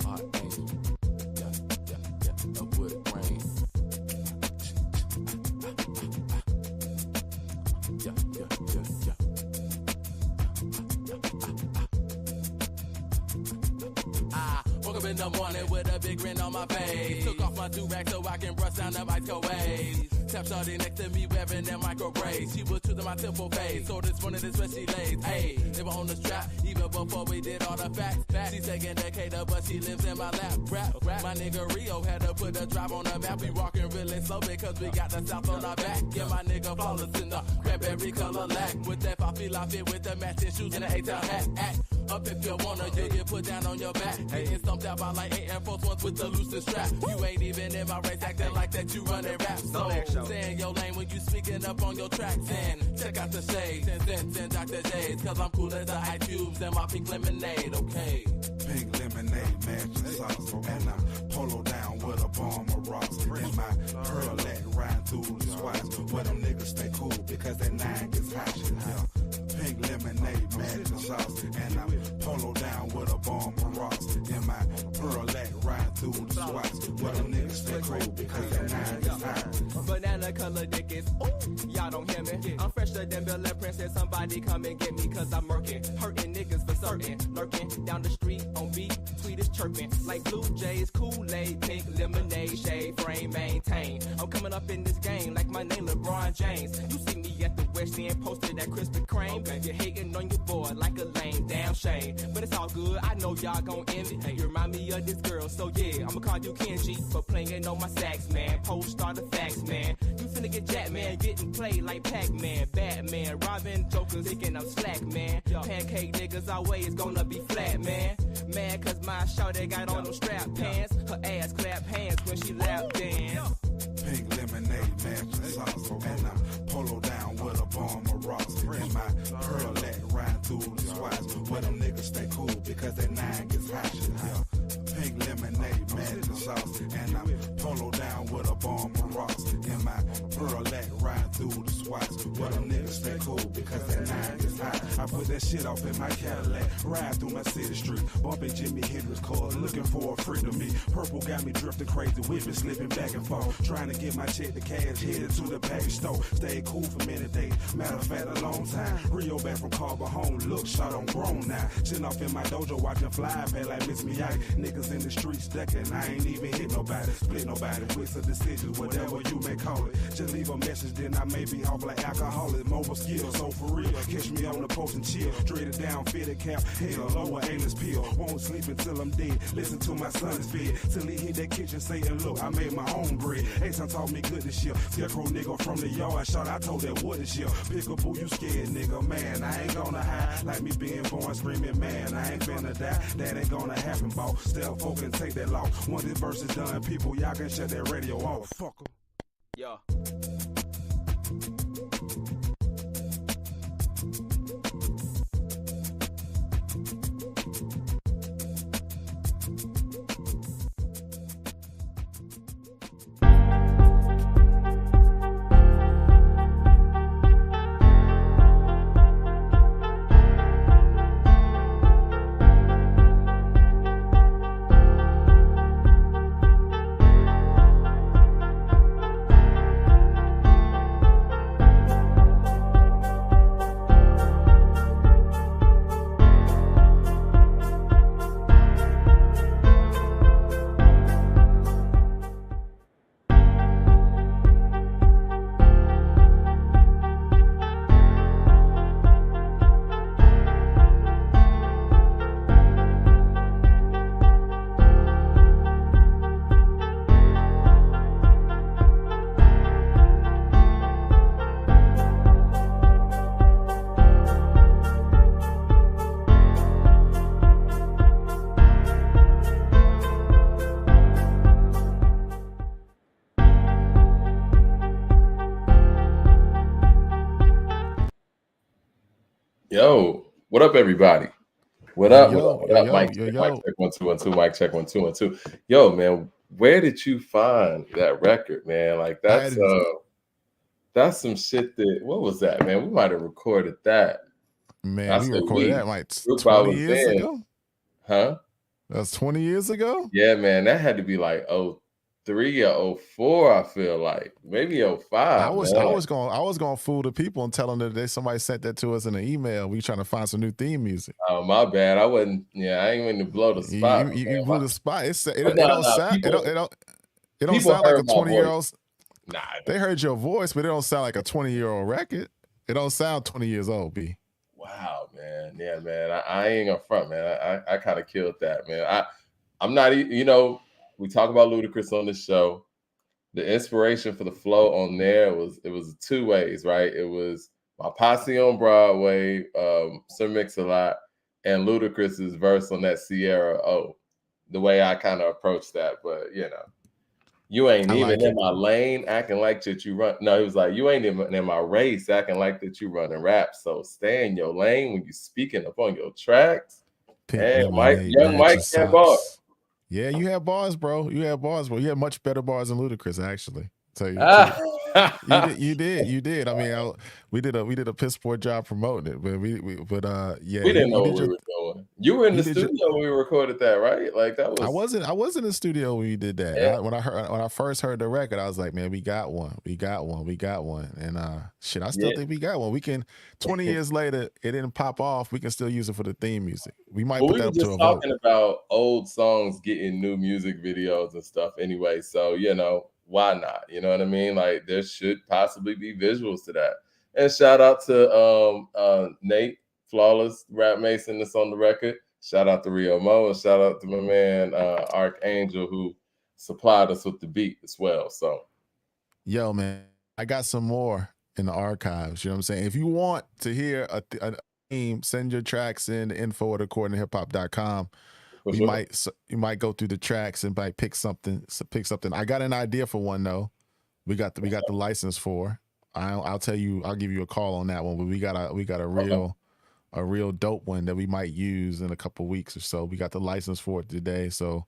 Archangel. Yeah, a wood grain. Yeah. I woke up in the morning with a big grin on my face. Took off my do-rag so I can brush down the microwave. Tap shorty next to me wearing that micro braid. She was choosing my temple face, so this morning is where she lays. Hey, they were on the strap even before we did all the facts. She's taking Decatur, but she lives in my lap. Rap. My nigga Rio had to put a drive on the map. We walking really slow because we got the south on our back. Yeah, my nigga flawless in the cranberry color lack. With that I fit with the matching shoes and the A-town hat. Up if you wanna, you get put down on your back. Getting stumped out by like 8 Air Force Ones with the loosest strap. You ain't even in my race, acting like that you running rap. So, stay in your lane when you speaking up on your tracks. And check out the shades and Dr. J's. Cause I'm cool as the ice cubes and my pink lemonade, okay? Pink lemonade, matching sauce. And I'm polo down with a bomb of rocks. And my pearlette riding through the spots. Where them niggas stay cool because that 9 gets hot. Yeah. Pink lemonade, matching sauce. And I'm polo down with a bomb of rocks. And my pearlette riding through the spots. Where them niggas stay cool because that 9 gets hot. Banana color dick is, ooh, y'all don't hear me. I'm fresher than Bel Air Princess. Somebody come and get me cause I'm murking. Hurting niggas for certain. Lurking down the street on beat. Tweet is chirping. Like Blue Jays, Kool-Aid, pink lemonade, shade, frame, maintain. I'm coming up in this game like my name LeBron James. You see me at the West End posted at Krispy Kreme. You're hating on your boy like a lame damn shame. But it's all good, I know y'all gon' envy. You remind me of this girl, so yeah, I'ma call you Kenji for playing on my sax, man. Post star the facts, man. You finna get jacked, man, getting played like Pac-Man, Batman, Robin, Joker, thinking I'm slack, man. Pancake niggas always gonna be flat, man. Man, cause my shawty got on them strap pants. Her ass clap hands when she lap dance. Pink lemonade, matching sauce. And I'm polo down with a bomb of rocks. And my pearlette riding through the spots. Where them niggas stay cool because that 9 gets hot. Yeah. Pink lemonade, matching sauce. And I'm polo down with a bomb of rocks. And my pearlette riding through the spots. Where them niggas stay cool because that 9 gets hot. I put that shit off in my Cadillac. Ride through my city street. Bumping Jimi Hendrix cars. Looking for a freak of me. Purple got me drifting crazy. Whipping, slipping back and forth. Trying to get my check to cash. Headed to the package store. Stay cool for many days. Matter of fact, a long time. Rio back from Carver home. Look, shot on grown now. Sitting off in my dojo watching fly pay like Miss Miyagi. Niggas in the streets stacking. I ain't even hit nobody. Split nobody. With some decisions. Whatever you may call it. Just leave a message. Then I may be off like alcoholic. Mobile skills. So for real. Catch me on the post and chill. Straight it down. Fitted cap. Hell, lower A-less pill. Won't sleep until I'm dead. Listen to my son's bed. Till he hit that kitchen saying, look, I made my own bread. Ace taught me good this year. Scarecrow nigga from the yard shot. I told that wood this year. Pickaboo, you scared nigga, man. I ain't gonna hide. Like me being born screaming, man. I ain't finna die. That ain't gonna happen, boss. Still folk can take that loss. Once this verse is done, people, y'all can shut that radio off. Fuck 'em. Yeah. Yo, what up, everybody? What up? What up? Mic check, yo. mic check, 1 2 1 2. Mic check, 1 2 1 2. Yo, man, where did you find that record, man? Like that's some shit that. What was that, man? We might have recorded that. Man, we recorded that like 20 probably years ago. Huh? That's 20 years ago? Yeah, man. That had to be like 03 or 04, I feel like. Maybe 05. I was gonna fool the people and tell them that somebody sent that to us in an email. We trying to find some new theme music. Oh, my bad. I wasn't. Yeah, I ain't mean to blow the spot. You blew the spot. It don't people sound like a heard my 20-year-old. Nah, They heard your voice, but it don't sound like a 20-year-old record. It don't sound 20 years old, B. wow, man. Yeah, man. I ain't gonna front, man. I kind of killed that, man. I'm not. You know, we talk about Ludacris on this show. The inspiration for the flow on there was two ways, right? It was my posse on Broadway, Sir Mix-a-Lot, and Ludacris's verse on that Sierra O. The way I kind of approached that, but you know, you ain't even in my lane acting like that you run. No, he was like, you ain't even in my race acting like that you running rap. So stay in your lane when you speaking up on your tracks. Hey, young Mike had bars. Yeah, you had bars, bro. You had much better bars than Ludacris, actually. So you did. I mean, we did a piss poor job promoting it, but we didn't know where we were going. You were in the studio when we recorded that, right? Like that was. I was in the studio when we did that. Yeah. When I first heard the record, I was like, man, we got one, and shit, I still think we got one. We can. 20 years later, it didn't pop off. We can still use it for the theme music. We might put that up to a vote. We were just talking about old songs getting new music videos and stuff anyway. So you know. Why not? You know what I mean? Like there should possibly be visuals to that. And shout out to Nate, Flawless Rap Mason that's on the record. Shout out to Rio Mo and shout out to my man Archangel who supplied us with the beat as well. So yo, man, I got some more in the archives. You know what I'm saying? If you want to hear a theme, send your tracks in to info@accordingtohiphop.com. You might go through the tracks and might pick something. I got an idea for one though. We got the license for. I'll tell you. I'll give you a call on that one. But we got a real dope one that we might use in a couple weeks or so. We got the license for it today, so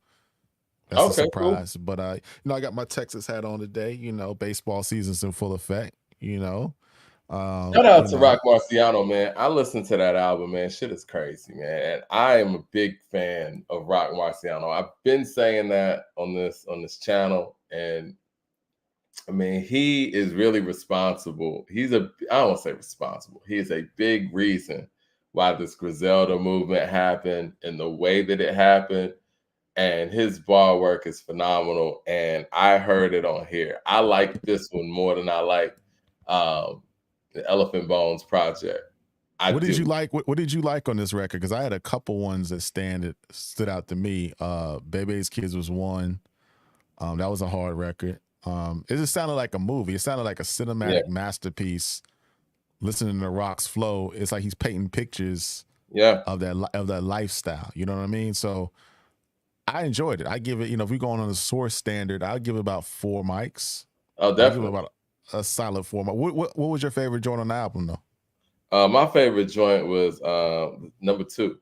that's a surprise. Cool. But you know, I got my Texas hat on today. You know, baseball season's in full effect. You know. Shout out to Roc Marciano, man. I listened to that album, man. Shit is crazy, man. And I am a big fan of Roc Marciano. I've been saying that on this channel, and I mean, he is really responsible. I don't want to say responsible. He is a big reason why this Griselda movement happened and the way that it happened. And his bar work is phenomenal. And I heard it on here. I like this one more than I like the Elephant Bones project. What did you like? What did you like on this record? Because I had a couple ones that stood out to me. Bebe's Kids was one. That was a hard record. It just sounded like a movie. It sounded like a cinematic masterpiece. Listening to Roc's flow, it's like he's painting pictures of that lifestyle. You know what I mean? So I enjoyed it. I give it, you know, if we're going on a source standard, I'll give it about 4 mics. Oh, definitely. I'll give it about a solid 4 mics. What was your favorite joint on the album, though? My favorite joint was number 2.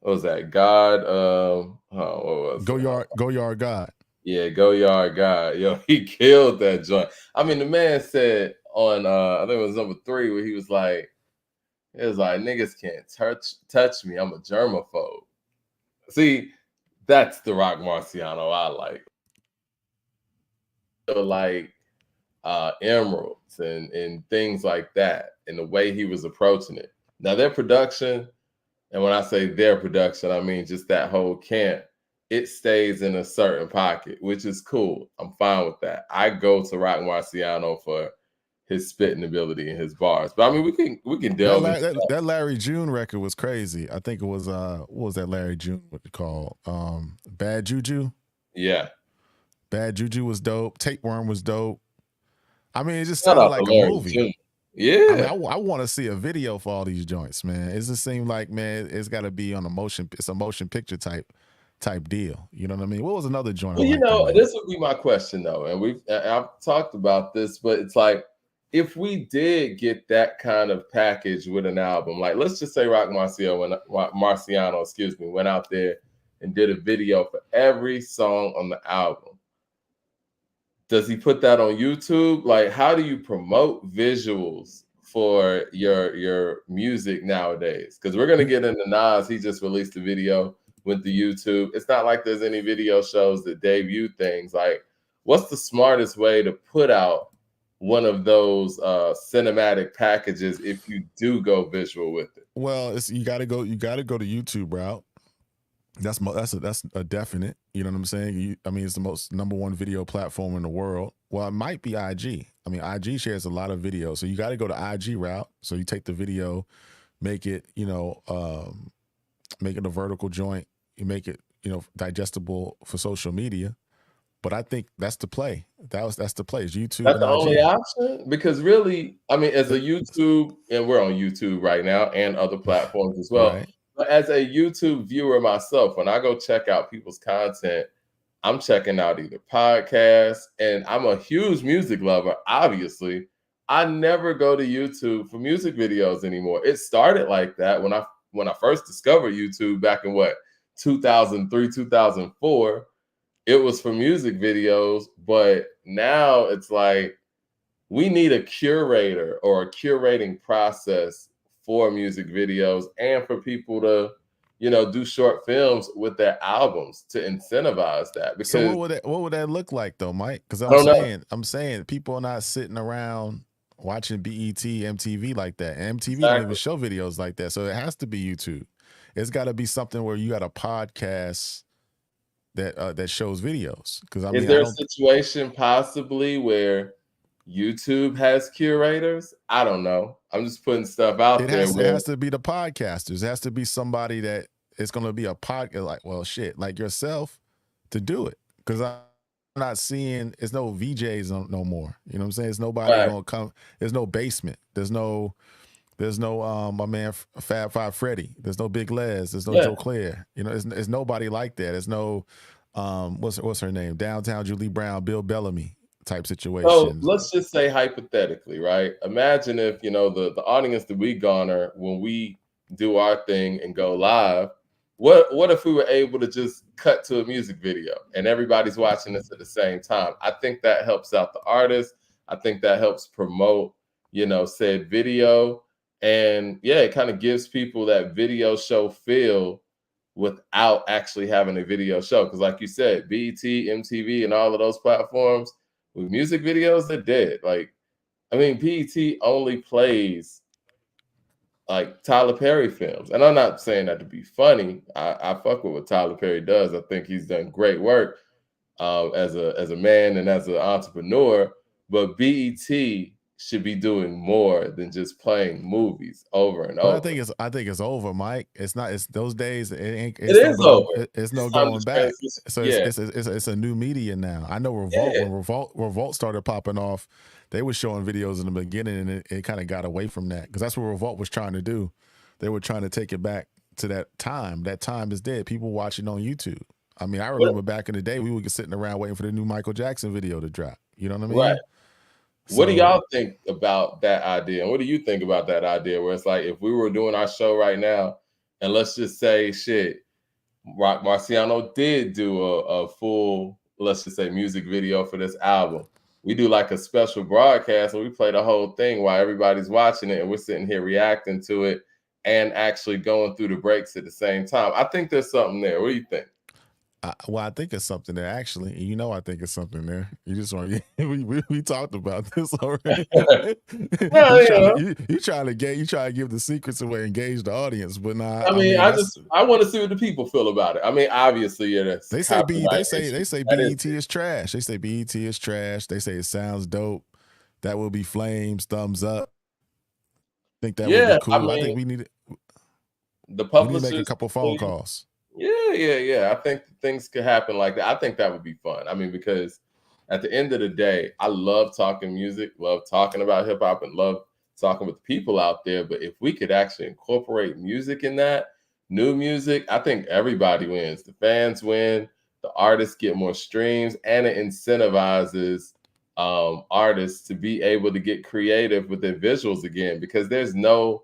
What was that? God. What was Go Yard God. Yeah, Go Yard God. Yo, he killed that joint. I mean, the man said on I think it was number 3 where he was like, niggas can't touch me. I'm a germaphobe. See, that's the Roc Marciano I like. Like emeralds and things like that, and the way he was approaching it. Now their production, and when I say their production, I mean just that whole camp, it stays in a certain pocket, which is cool. I'm fine with that. I go to Roc Marciano for his spitting ability and his bars. But I mean, we can delve that Larry June record was crazy. I think it was what was that Larry June? What it called? Bad Juju. Yeah, Bad Juju was dope. Tapeworm was dope. I mean, it just sounded like a movie. June. Yeah, I mean, I want to see a video for all these joints, man. It just seemed like, man, it's got to be on it's a motion picture type deal. You know what I mean? What was another joint? Well, you know, this would be my question though, and I've talked about this, but it's like, if we did get that kind of package with an album, like let's just say Roc Marciano, went out there and did a video for every song on the album. Does he put that on YouTube? Like, how do you promote visuals for your music nowadays? Because we're gonna get into Nas. He just released a video with the YouTube. It's not like there's any video shows that debut things. Like, what's the smartest way to put out one of those cinematic packages if you do go visual with it? Well, you got to go to YouTube route. That's a definite. You know what I'm saying? I mean, it's the most #1 video platform in the world. Well, it might be IG. I mean, IG shares a lot of videos, so you got to go to IG route. So you take the video, make it, make it a vertical joint. You make it, digestible for social media. But I think that's the play. That's the play. Is YouTube That's the and IG. only option? Because really, I mean, as a YouTube, and we're on YouTube right now and other platforms as well. Right. But as a YouTube viewer myself, when I go check out people's content, I'm checking out either podcasts, and I'm a huge music lover, obviously. I never go to YouTube for music videos anymore. It started like that when I first discovered YouTube back in 2003, 2004. It was for music videos, but now it's like we need a curator or a curating process for music videos and for people to, do short films with their albums to incentivize that. Because so what would that look like though, Mike? Because I'm saying people are not sitting around watching BET, MTV like that. And MTV don't even show videos like that. So it has to be YouTube. It's got to be something where you got a podcast that shows videos. Because is there a situation possibly where YouTube has curators? I don't know. I'm just putting stuff out there. It has to be the podcasters. It has to be somebody that is going to be a podcast, like yourself, to do it. Because I'm not seeing, it's no VJs no more. You know what I'm saying? It's nobody going to come. There's no basement. There's no my man Fab Five Freddy. There's no Big Les. There's no Joe Claire. It's nobody like that. There's no what's her name? Downtown Julie Brown, Bill Bellamy type situation. So let's just say hypothetically, right? Imagine if the audience that we garner when we do our thing and go live. What if we were able to just cut to a music video and everybody's watching this at the same time? I think that helps out the artist. I think that helps promote, said video. And it kind of gives people that video show feel without actually having a video show. Because like you said, BET, MTV, and all of those platforms with music videos, they're dead. Like, I mean, BET only plays like Tyler Perry films. And I'm not saying that to be funny. I fuck with what Tyler Perry does. I think he's done great work as a man and as an entrepreneur. But BET should be doing more than just playing movies over and over. I think it's over, Mike. It's not. It's those days. It ain't. It is over. It's no going back. So it's a new media now. I know Revolt. When Revolt started popping off, they were showing videos in the beginning, and it kind of got away from that because that's what Revolt was trying to do. They were trying to take it back to that time. That time is dead. People watching on YouTube. I mean, I remember back in the day, we were sitting around waiting for the new Michael Jackson video to drop. You know what I mean? Right. What do y'all think about that idea? And what do you think about that idea where it's like if we were doing our show right now and let's just say Roc Marciano did do a full, let's just say, music video for this album. We do like a special broadcast and we play the whole thing while everybody's watching it and we're sitting here reacting to it and actually going through the breaks at the same time. I think there's something there. What do you think? I think it's something there actually. I think it's something there. You just want we talked about this already. You trying to give the secrets away, engage the audience, but not. I want to see what the people feel about it. I mean, obviously, they say BET is trash. They say BET is trash. They say it sounds dope. That will be flames, thumbs up. I think that would be cool. I think we need the publishers. We need to make a couple phone calls. Yeah. I think things could happen like that. I think that would be fun. I mean, because at the end of the day, I love talking music, love talking about hip hop, and love talking with people out there. But if we could actually incorporate music in that, new music, I think everybody wins. The fans win, the artists get more streams, and it incentivizes artists to be able to get creative with their visuals again, because there's no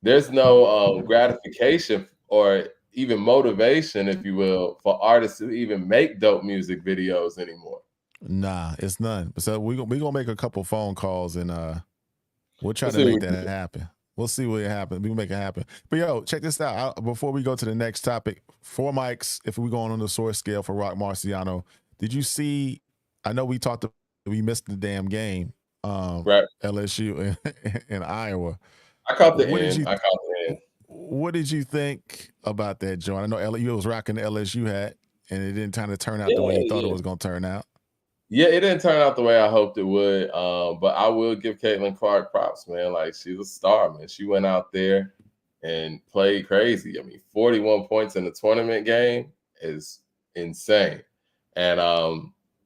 gratification or even motivation, if you will, for artists to even make dope music videos anymore. Nah, it's none. So we gonna make a couple phone calls and we'll try to make that happen. We'll see what happens. We can make it happen. But yo, check this out. Before we go to the next topic, 4 mics, if we're going on the source scale for Roc Marciano, did you see, I know we missed the damn game, Right. LSU in Iowa. I caught the end. What did you think about that, John? I know LSU was rocking the LSU hat, and it didn't kind of turn out the way you thought it was going to turn out. Yeah, it didn't turn out the way I hoped it would. But I will give Caitlyn Clark props, man. Like, she's a star, man. She went out there and played crazy. I mean, 41 points in a tournament game is insane. And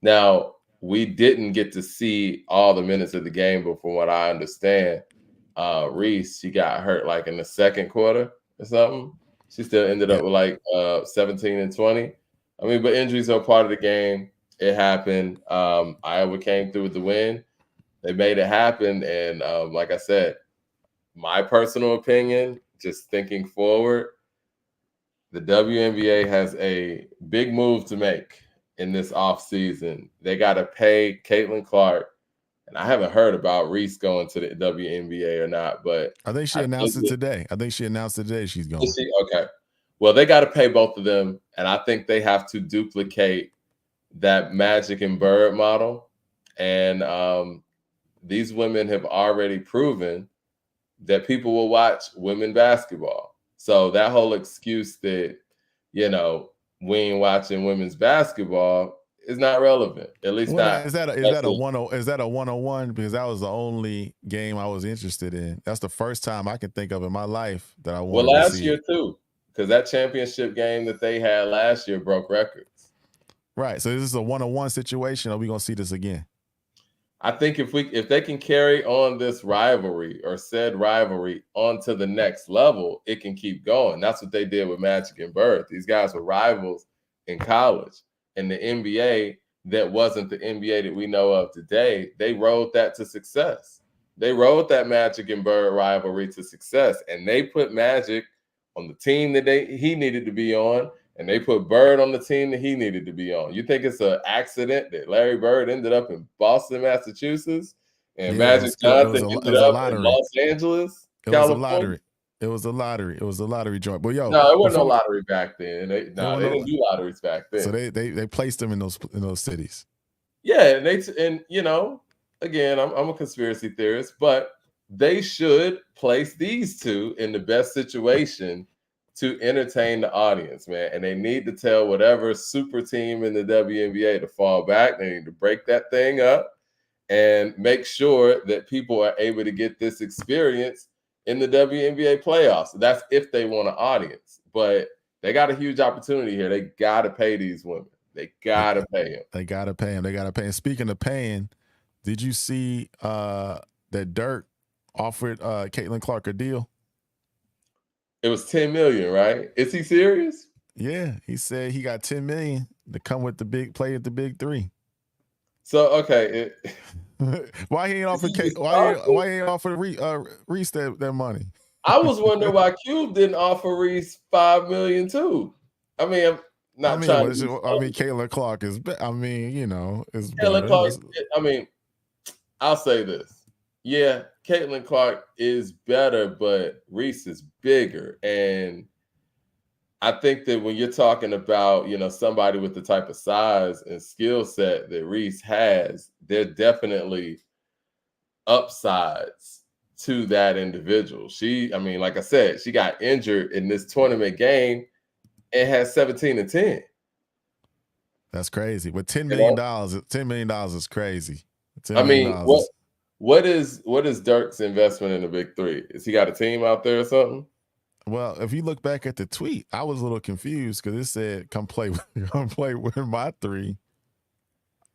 now we didn't get to see all the minutes of the game, but from what I understand, Reese, she got hurt like in the second quarter or something. She still ended up with like 17 and 20. I mean, but injuries are part of the game. It happened. Iowa came through with the win. They made it happen. And like I said, my personal opinion, just thinking forward, the WNBA has a big move to make in this offseason. They got to pay Caitlyn Clark. And I haven't heard about Reese going to the WNBA or not, but I think she announced it today. She's going. Okay. Well, they got to pay both of them. And I think they have to duplicate that Magic and Bird model. And these women have already proven that people will watch women basketball. So that whole excuse that, we ain't watching women's basketball is not relevant. At least not. Is that a 101? Because that was the only game I was interested in. That's the first time I can think of in my life that I wanted to see. Well, last year too, because that championship game that they had last year broke records. Right. So this is a 101 situation. Are we gonna see this again? I think if they can carry on this rivalry or said rivalry onto the next level, it can keep going. That's what they did with Magic and Bird. These guys were rivals in college. And the NBA that wasn't the NBA that we know of today, they rode that to success. They rode that Magic and Bird rivalry to success. And they put Magic on the team that he needed to be on. And they put Bird on the team that he needed to be on. You think it's an accident that Larry Bird ended up in Boston, Massachusetts, and Magic Johnson ended up in Los Angeles, California? It was a lottery. It was a lottery joint. But no, it wasn't no lottery back then. They didn't do lotteries back then. So they placed them in those cities. Yeah, and again, I'm a conspiracy theorist, but they should place these two in the best situation to entertain the audience, man. And they need to tell whatever super team in the WNBA to fall back. They need to break that thing up and make sure that people are able to get this experience in the WNBA playoffs. That's if they want an audience. But they got a huge opportunity here. They got to pay these women. They got to pay them. They got to pay them. They got to pay. And speaking of paying, did you see that Durk offered Caitlyn Clark a deal? It was $10 million, right? Is he serious? Yeah, he said he got $10 million to come with the big play at the big three. So okay, why he ain't offered why he ain't offered Reese that money? I was wondering why Cube didn't offer Reese $5 million too. I mean, Caitlyn Clark is. Is Caitlyn Clark. I mean, I'll say this. Yeah, Caitlyn Clark is better, but Reese is bigger. And I think that when you're talking about, somebody with the type of size and skill set that Reese has, there definitely upsides to that individual. Like I said, she got injured in this tournament game and has 17 and 10. That's crazy. But $10 million, $10 million is crazy. What is Durk's investment in the big three? Is he got a team out there or something? Well, if you look back at the tweet, I was a little confused because it said, "Come play with my three."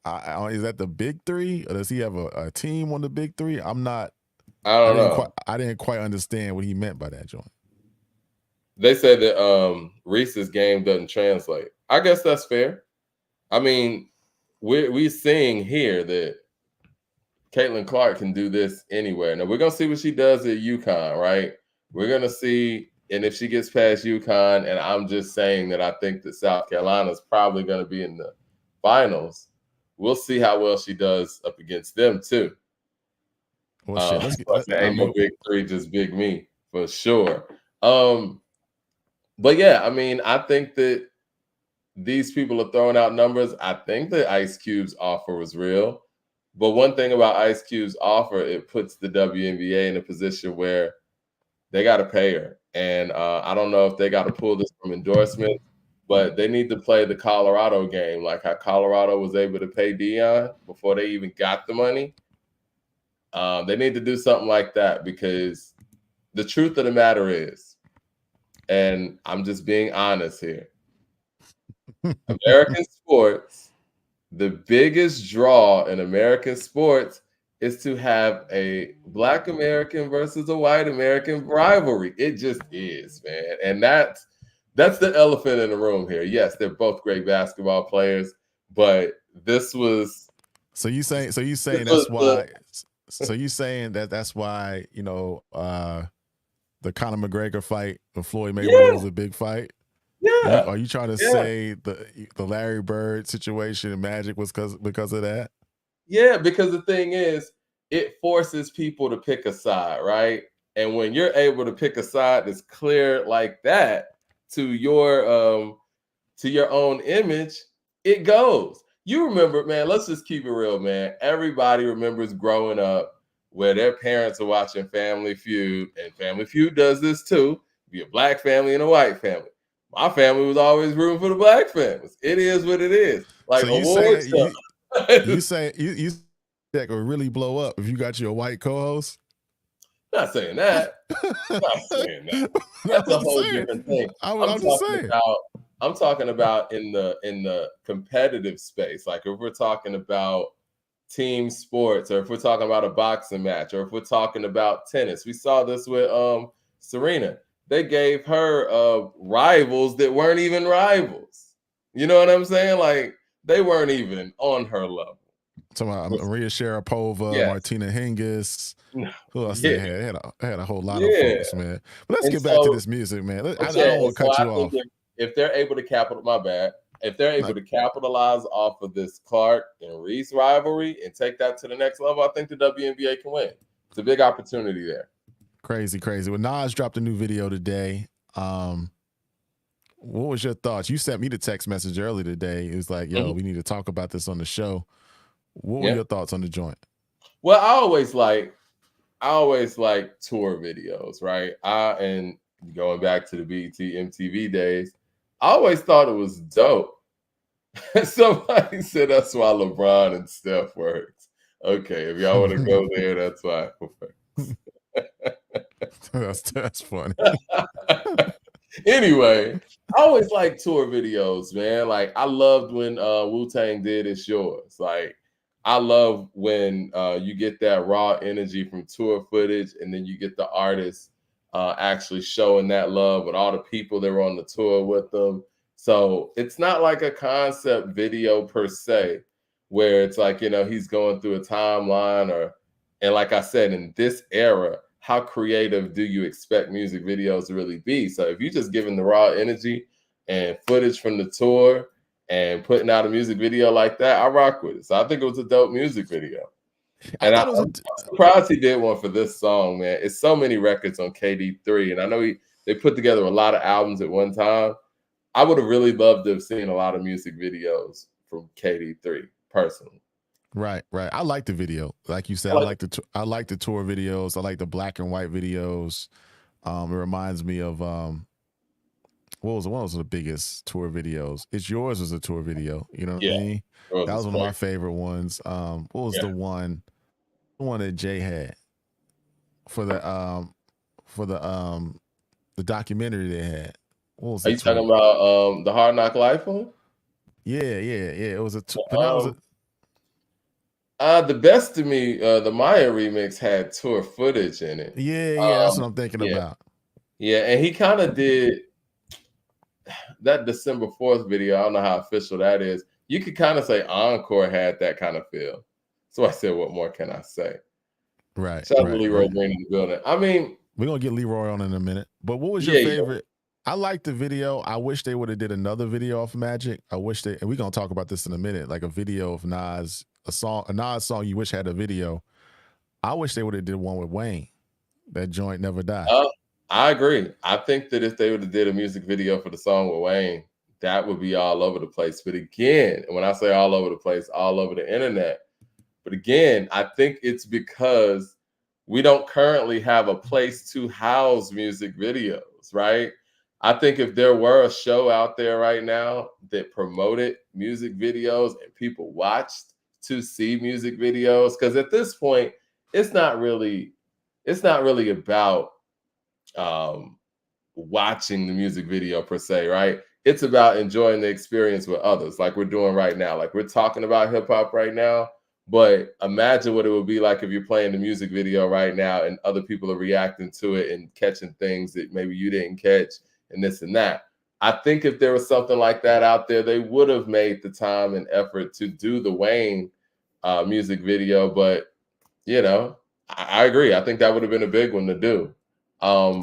Is that the big three, or does he have a team on the big three? I don't know. I didn't quite understand what he meant by that joint. They said that Reese's game doesn't translate. I guess that's fair. I mean, we're seeing here that Caitlyn Clark can do this anywhere. Now, we're going to see what she does at UConn, right? We're going to see, and if she gets past UConn, and I'm just saying that I think that South Carolina is probably going to be in the finals, we'll see how well she does up against them, too. Well, shit. Let's get. Ain't no big three, just big me for sure. But yeah, I mean, I think that these people are throwing out numbers. I think that Ice Cube's offer was real. But one thing about Ice Cube's offer, it puts the WNBA in a position where they got to pay her. And I don't know if they got to pull this from endorsement, but they need to play the Colorado game, like how Colorado was able to pay Dion before they even got the money. They need to do something like that, because the truth of the matter is, and I'm just being honest here, American sports, the biggest draw in American sports is to have a Black American versus a white American rivalry. It just is, man. And that's the elephant in the room here. Yes, they're both great basketball players, but this was. So you saying that's why? So you saying that's why, you know, the Conor McGregor fight, the Floyd Mayweather was a big fight? Yeah. Are you trying to say the Larry Bird situation in Magic was because of that? Yeah, because the thing is, it forces people to pick a side, right? And when you're able to pick a side that's clear like that to your own image, it goes. You remember, man, let's just keep it real, man. Everybody remembers growing up where their parents are watching Family Feud, and Family Feud does this too. Be a Black family and a white family. My family was always rooting for the Black families. It is what it is. Like, so you say that could really blow up if you got your white co-host? Not saying that. Not saying that. That's a whole different thing. I'm talking about in the competitive space. Like, if we're talking about team sports, or if we're talking about a boxing match, or if we're talking about tennis. We saw this with Serena. They gave her rivals that weren't even rivals. You know what I'm saying? Like, they weren't even on her level. So Maria Sharapova, Martina Hingis. Who else they had? They had a whole lot of folks, man. But let's get back to this music, man. I don't want to cut you off. If they're able to if they're able to capitalize off of this Clark and Reese rivalry and take that to the next level, I think the WNBA can win. It's a big opportunity there. Crazy. Well, Nas dropped a new video today. What was your thoughts? You sent me the text message earlier today. It was like, yo, we need to talk about this on the show. What were your thoughts on the joint? Well, I always like tour videos, right? And going back to the BET MTV days, I always thought it was dope. Somebody said that's why LeBron and Steph works. Okay, if y'all want to go there, that's why it works. That's funny. Anyway, I always like tour videos, man. Like, I loved when Wu-Tang did It's Yours. Like, I love when you get that raw energy from tour footage, and then you get the artists actually showing that love with all the people that were on the tour with them. So it's not like a concept video per se, where it's like, you know, he's going through a timeline and like I said, in this era, how creative do you expect music videos to really be? So if you're just giving the raw energy and footage from the tour and putting out a music video like that, I rock with it. So I think it was a dope music video. And I'm surprised he did one for this song, man. It's so many records on KD3, and I know they put together a lot of albums at one time. I would have really loved to have seen a lot of music videos from KD3 personally. Right. I like the video, like you said. I like the tour videos. I like the black and white videos. It reminds me of what was the biggest tour videos? It's Yours was a tour video. You know what I mean? That was one of my favorite ones. What was the one that Jay had for the documentary they had? What was Are you talking about the Hard Knock Life one? Yeah. It was a tour. The Best to Me, the Maya remix had tour footage in it. Yeah, that's what I'm thinking about. Yeah, and he kind of did that December 4th video. I don't know how official that is. You could kind of say Encore had that kind of feel. So I said, what more can I say? Right. Shout out to LeRoy Green in the building. I mean, we're gonna get LeRoy on in a minute. But what was your favorite? I liked the video. I wish they would have did another video off Magic. I wish and we're gonna talk about this in a minute, like a video of Nas, a Nas song you wish had a video. I wish they would have did one with Wayne. That joint Never Die. I agree. I think that if they would have did a music video for the song with Wayne, that would be all over the place. But again, when I say all over the place, all over the internet. But again, I think it's because we don't currently have a place to house music videos, right? I think if there were a show out there right now that promoted music videos and people watched to see music videos, because at this point, it's not really about watching the music video per se, right? It's about enjoying the experience with others, like we're doing right now. Like we're talking about hip hop right now, but imagine what it would be like if you're playing the music video right now and other people are reacting to it and catching things that maybe you didn't catch and this and that. I think if there was something like that out there, they would have made the time and effort to do the Wayne music video. But, you know, I agree. I think that would have been a big one to do. Go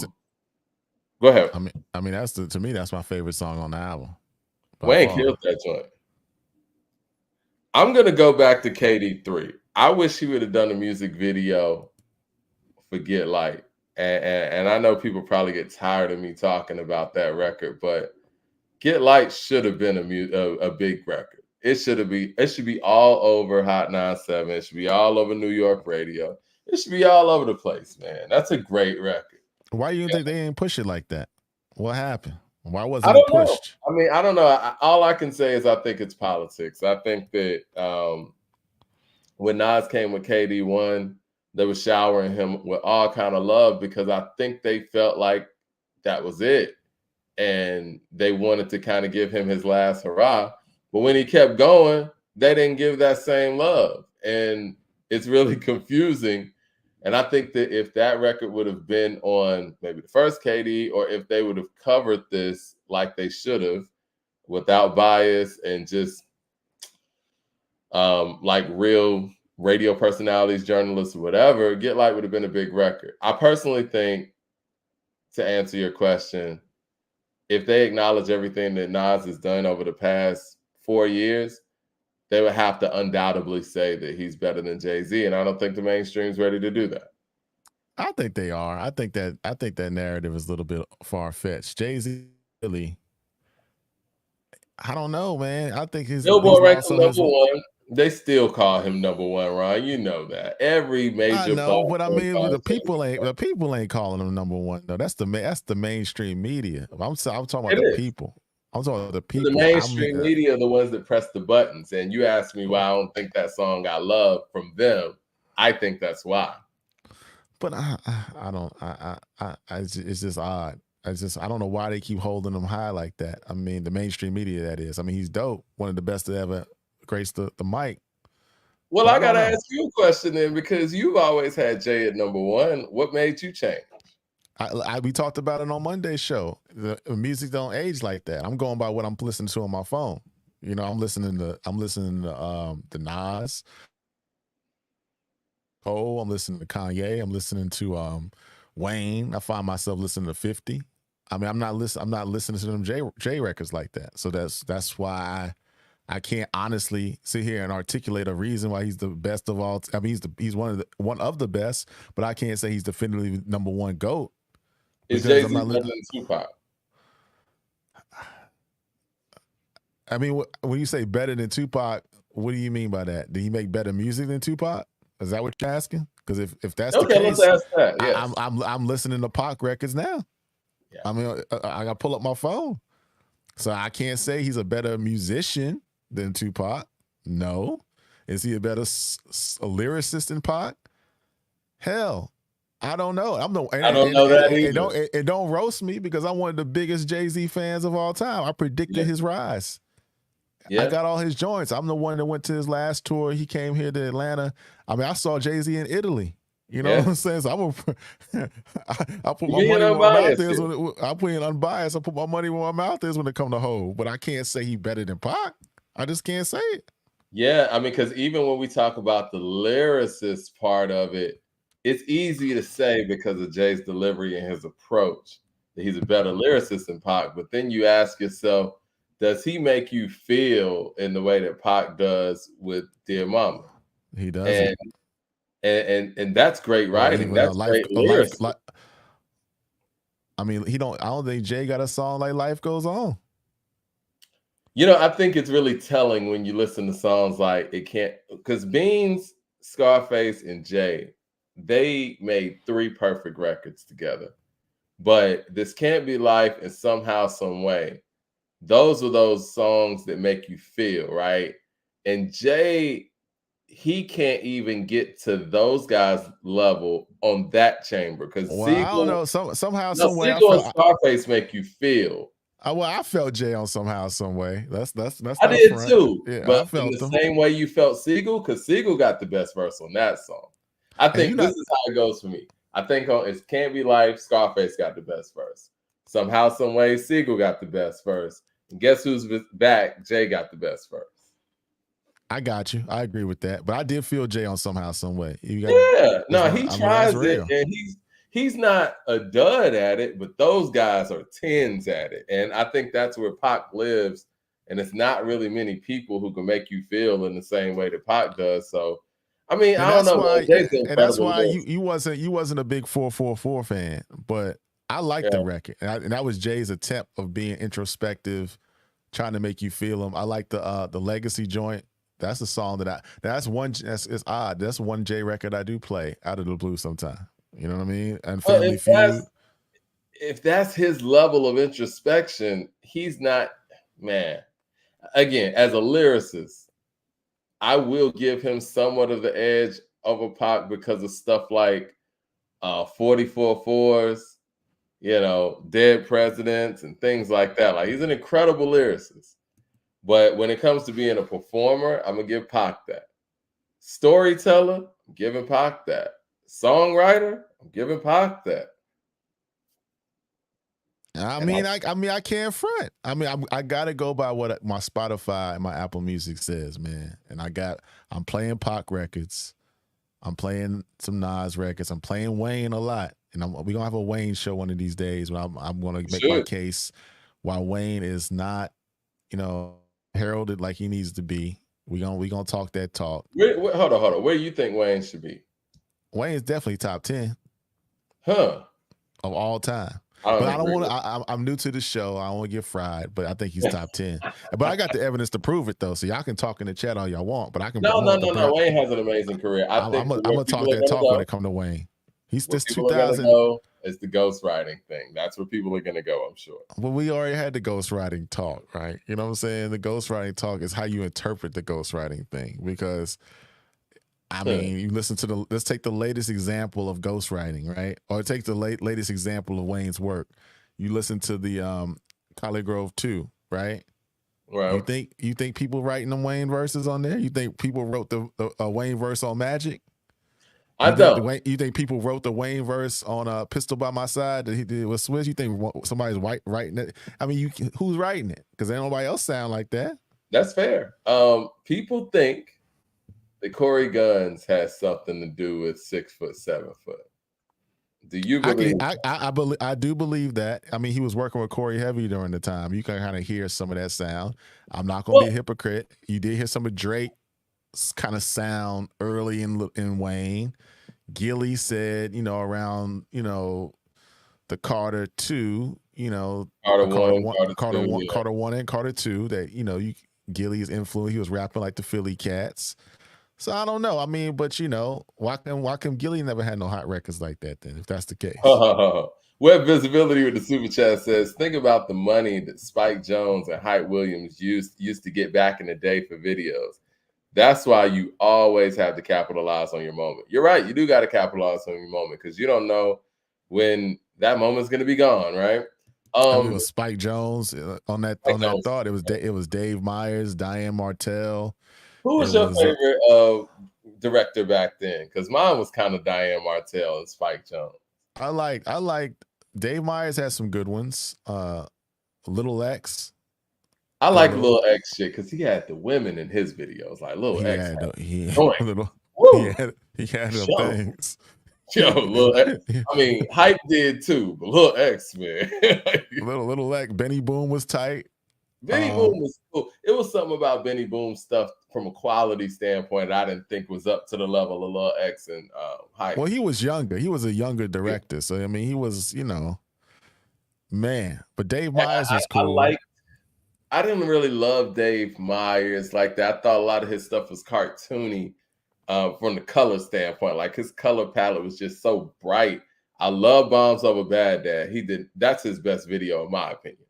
ahead. I mean, to me, that's my favorite song on the album. Wayne killed that joint. I'm gonna go back to KD3. I wish he would have done a music video for Get Light. And I know people probably get tired of me talking about that record, but Get Light should have been a big record. It should be all over Hot 97. It should be all over New York radio. It should be all over the place, man. That's a great record. Why do you think they didn't push it like that? What happened? Why wasn't it pushed? I mean, I don't know. All I can say is I think it's politics. I think that when Nas came with KD1, they were showering him with all kind of love because I think they felt like that was it. And they wanted to kind of give him his last hurrah. But when he kept going, they didn't give that same love. And it's really confusing. And I think that if that record would have been on maybe the first KD, or if they would have covered this like they should have, without bias and just like real radio personalities, journalists, whatever, Get Light would have been a big record. I personally think, to answer your question, if they acknowledge everything that Nas has done over the past 4 years, they would have to undoubtedly say that he's better than Jay-Z, and I don't think the mainstream's ready to do that. I think they are. I think that narrative is a little bit far-fetched. Jay-Z really, I don't know, man. I think his Billboard ranked him number one. They still call him number one, Ron. You know that. Every major. I know, but I mean, the people ain't calling him number one though. That's the mainstream media. I'm talking about the people. I'm talking about the people. The mainstream media are the ones that press the buttons. And you asked me why I don't think that song got love from them. I think that's why. But I don't. It's just odd. I don't know why they keep holding him high like that. I mean, the mainstream media, that is. I mean, he's dope. One of the best to ever grace the mic. Well, I gotta ask you a question then, because you've always had Jay at number one. What made you change? We talked about it on Monday's show. The music don't age like that. I'm going by what I'm listening to on my phone. You know, I'm listening to the Nas. Oh, I'm listening to Kanye. I'm listening to Wayne. I find myself listening to 50. I mean, I'm not listening to them J records like that. So that's why I can't honestly sit here and articulate a reason why he's the best of all. I mean, he's one of the best, but I can't say he's definitively number one GOAT. Is Jay-Z better than Tupac? I mean, when you say better than Tupac, what do you mean by that? Did he make better music than Tupac? Is that what you're asking? Because if that's the case, let's ask that. Yes. I'm listening to Pac records now. Yeah. I mean, I got to pull up my phone, so I can't say he's a better musician than Tupac. No. Is he a better lyricist than Pac? Hell, I don't know. I don't know that either. It don't roast me because I'm one of the biggest Jay-Z fans of all time. I predicted his rise. Yeah. I got all his joints. I'm the one that went to his last tour. He came here to Atlanta. I mean, I saw Jay-Z in Italy. You know what I'm saying? So I put my money where my mouth is. I put in unbiased. I put my money where my mouth is when it come to Hov. But I can't say he better than Pac. I just can't say it. Yeah, I mean, because even when we talk about the lyricist part of it, it's easy to say because of Jay's delivery and his approach that he's a better lyricist than Pac. But then you ask yourself, does he make you feel in the way that Pac does with Dear Mama? He does. and that's great writing. That's great lyrics. I mean, I don't think Jay got a song like Life Goes On. You know, I think it's really telling when you listen to songs like It Can't, because Beans, Scarface, and Jay, they made 3 perfect records together. But This Can't Be Life and Somehow, Some Way, those are those songs that make you feel, right? And Jay, he can't even get to those guys' level on that chamber because I don't know. Somehow, some way, Siegel and Scarface make you feel. I felt Jay on Somehow, Some Way. That's I did too. Yeah, but in the same way you felt Siegel, because Siegel got the best verse on that song. I think this is how it goes for me. I think on It Can't Be Life, Scarface got the best verse. Somehow, Some Way, Siegel got the best verse. And guess who's back? Jay got the best verse. I got you. I agree with that. But I did feel Jay on Somehow, Some Way. He tries it, and he's not a dud at it, but those guys are 10s at it. And I think that's where Pac lives. And it's not really many people who can make you feel in the same way that Pac does. So, I mean, I don't know. And that's why you wasn't a big 444 fan, but I like the record. And that was Jay's attempt of being introspective, trying to make you feel him. I like the Legacy joint. That's a song that's odd. That's one Jay record I do play out of the blue sometime. You know what I mean? And Family Feud. If that's his level of introspection, he's not, man. Again, as a lyricist, I will give him somewhat of the edge over Pac because of stuff like 44 4s, you know, Dead Presidents and things like that. Like, he's an incredible lyricist. But when it comes to being a performer, I'm going to give Pac that. Storyteller, I'm giving Pac that. Songwriter, I'm giving Pac that. I can't front. I gotta go by what my Spotify and my Apple Music says, man. And I'm playing Pac records. I'm playing some Nas records. I'm playing Wayne a lot. And we're gonna have a Wayne show one of these days when I'm gonna make my case why Wayne is not, you know, heralded like he needs to be. We gonna talk that talk. Hold on. Where do you think Wayne should be? Wayne's definitely top 10. Of all time. But I don't want to. I'm new to the show. I don't want to get fried, but I think he's top 10. But I got the evidence to prove it, though. So y'all can talk in the chat all y'all want. But I can. No. Wayne has an amazing career. I'm gonna talk that talk when it comes to Wayne. He's this 2000. It's the ghostwriting thing. That's where people are gonna go, I'm sure. Well, we already had the ghostwriting talk, right? You know what I'm saying? The ghostwriting talk is how you interpret the ghostwriting thing, because I mean, you listen to let's take the latest example of ghostwriting, right? Or take the latest example of Wayne's work. You listen to the College Grove 2, right? Well, you think people writing them Wayne verses on there? You think people wrote the Wayne verse on Magic? You think people wrote the Wayne verse on Pistol by My Side that he did with Swizz? You think somebody's writing it? I mean, who's writing it? Because ain't nobody else sound like that. That's fair. People think that Corey Guns has something to do with 6 foot, 7 foot. Do you believe? I do believe that. I mean, he was working with Corey Heavy during the time. You can kind of hear some of that sound. I'm not going to be a hypocrite. You did hear some of Drake's kind of sound early in Wayne. Gilly said, you know, around, you know, the Carter 2, you know, Carter 1 and Carter 2, that, you know, Gilly's influence. He was rapping like the Philly Cats. So I don't know. I mean, but you know, why come Gilly never had no hot records like that then, if that's the case? Web Visibility with the Super Chat says, think about the money that Spike Jonze and Hype Williams used to get back in the day for videos. That's why you always have to capitalize on your moment. You're right. You do got to capitalize on your moment because you don't know when that moment's going to be gone, right? It was Spike Jonze on that thought. It was Dave Myers, Diane Martell. Who was your favorite director back then? Because mine was kind of Diane Martell and Spike Jonze. I like Dave Myers had some good ones. Little X. I like Lil X shit because he had the women in his videos. Like Lil X. He had them things. Yo, Lil X. I mean, Hype did too, but Lil X, man. Little X. Benny Boom was tight. Benny Boom was cool. It was something about Benny Boom stuff from a quality standpoint that I didn't think was up to the level of Lil X and Hype. Well, he was younger. He was a younger director. So, I mean, he was, man. But Dave Myers was cool. I didn't really love Dave Myers like that. I thought a lot of his stuff was cartoony from the color standpoint. Like his color palette was just so bright. I love Bombs Over Bad Dad. That's his best video, in my opinion.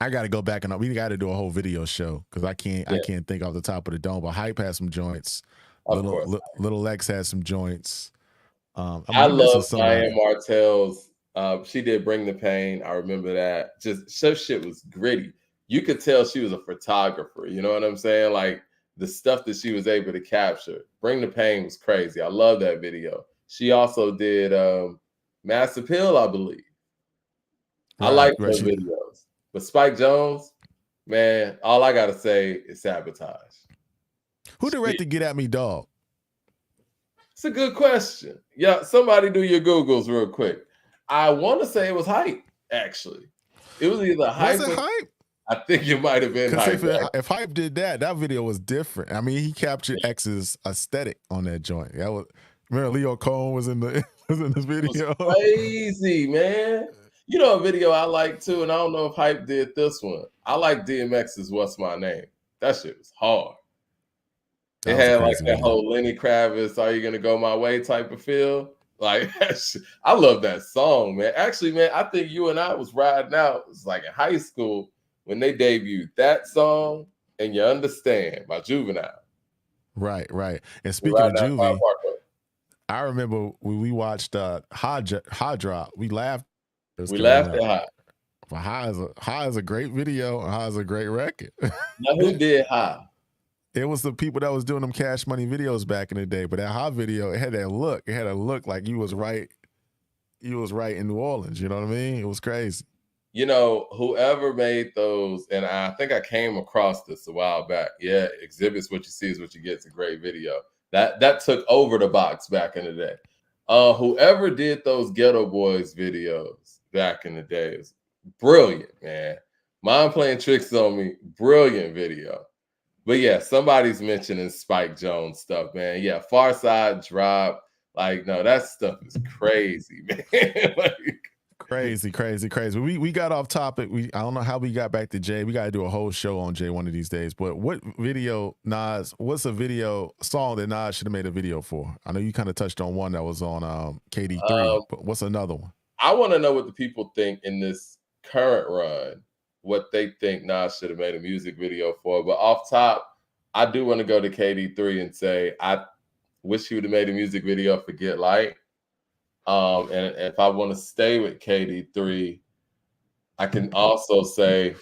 I got to go back and we got to do a whole video show because I can't think off the top of the dome. But Hype has some joints. Little X has some joints. I love Diane Martell's. She did Bring the Pain. I remember that. Just so shit was gritty. You could tell she was a photographer. You know what I'm saying? Like the stuff that she was able to capture. Bring the Pain was crazy. I love that video. She also did Mass Appeal, I believe. I like those videos. But Spike Jones, man, all I gotta say is Sabotage. Who directed Get At Me Dog? It's a good question. Yeah, somebody do your Googles real quick. I want to say it was Hype, actually. It was either Hype. Was it Hype? I think it might have been Hype. If Hype did that video was different. I mean, he captured X's aesthetic on that joint. Remember Leo Cohen was in this video. It was crazy, man. You know a video I like too, and I don't know if Hype did this one. I like DMX's What's My Name. That shit was hard. It had like that whole Lenny Kravitz, Are You Gonna Go My Way type of feel. Like, I love that song, man. Actually, man, I think you and I was riding out. It was like in high school when they debuted that song and You Understand by Juvenile. Right. And speaking of Juvie, I remember when we watched Hot Drop, we laughed. We laughed at High. But High is a great video, and High is a great record. Now, who did High? It was the people that was doing them Cash Money videos back in the day. But that High video, it had that look. It had a look like you was right in New Orleans. You know what I mean? It was crazy. You know, whoever made those, and I think I came across this a while back. Yeah, Exhibits What You See Is What You Get. It's a great video. That took over the box back in the day. Whoever did those Ghetto Boys videos back in the day is brilliant, man. Mind Playing Tricks on Me, brilliant video. But yeah, somebody's mentioning Spike Jones stuff, man. Yeah, Far Side Drop. Like, no, that stuff is crazy, man. Like, crazy. We got off topic. I don't know how we got back to Jay. We got to do a whole show on Jay one of these days. But what's a video song that Nas should have made a video for? I know you kind of touched on one that was on KD3, but what's another one? I want to know what the people think in this current run, what they think Nas should have made a music video for. But off top, I do want to go to KD3 and say I wish he would have made a music video for Get Light. And if I want to stay with KD3, I can also say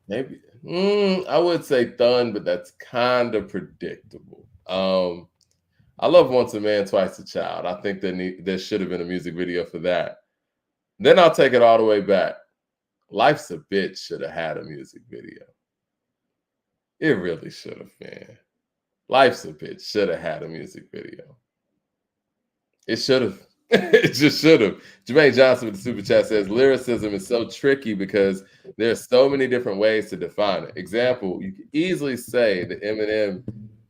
maybe I would say Thun, but that's kind of predictable. I love Once a Man, Twice a Child. I think there should have been a music video for that. Then I'll take it all the way back. Life's a Bitch should have had a music video. It really should have, man. Life's a Bitch should have had a music video. It should have. It just should have. Jermaine Johnson with the super chat says lyricism is so tricky because there's so many different ways to define it. Example, you can easily say that Eminem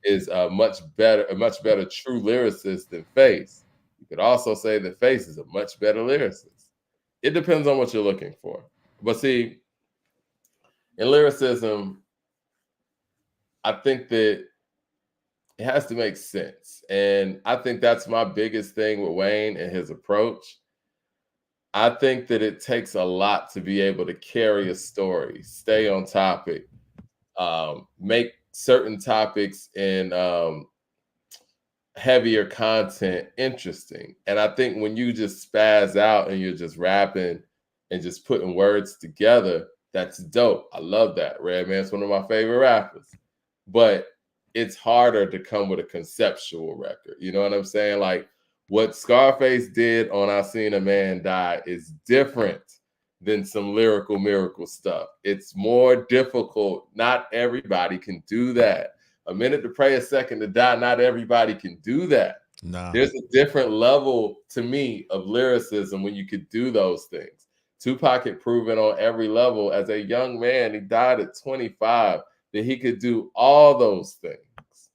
is a much better true lyricist than Face. You could also say that Face is a much better lyricist. It depends on what you're looking for. But see, in lyricism, I think that it has to make sense. And I think that's my biggest thing with Wayne and his approach. I think that it takes a lot to be able to carry a story, stay on topic, make certain topics in heavier content interesting. And I think when you just spaz out and you're just rapping and just putting words together, that's dope. I love that. Redman's one of my favorite rappers. But it's harder to come with a conceptual record. You know what I'm saying? Like what Scarface did on I Seen a Man Die is different than some lyrical miracle stuff. It's more difficult. Not everybody can do that. A Minute to Pray, A Second to Die, not everybody can do that. Nah. There's a different level to me of lyricism when you could do those things. Tupac had proven on every level as a young man, he died at 25, that he could do all those things.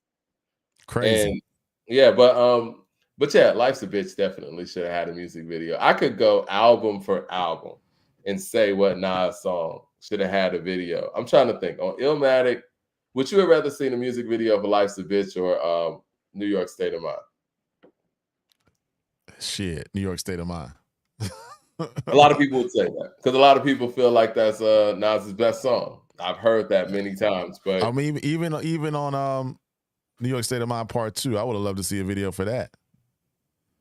Crazy. And yeah, but yeah, Life's a Bitch definitely should have had a music video. I could go album for album and say what Nas song should have had a video. I'm trying to think. On Illmatic, would you have rather seen a music video for Life's a Bitch or New York State of Mind? Shit, New York State of Mind. A lot of people would say that because a lot of people feel like that's Nas's best song. I've heard that many times, but I mean, even on New York State of Mind Part 2, I would have loved to see a video for that.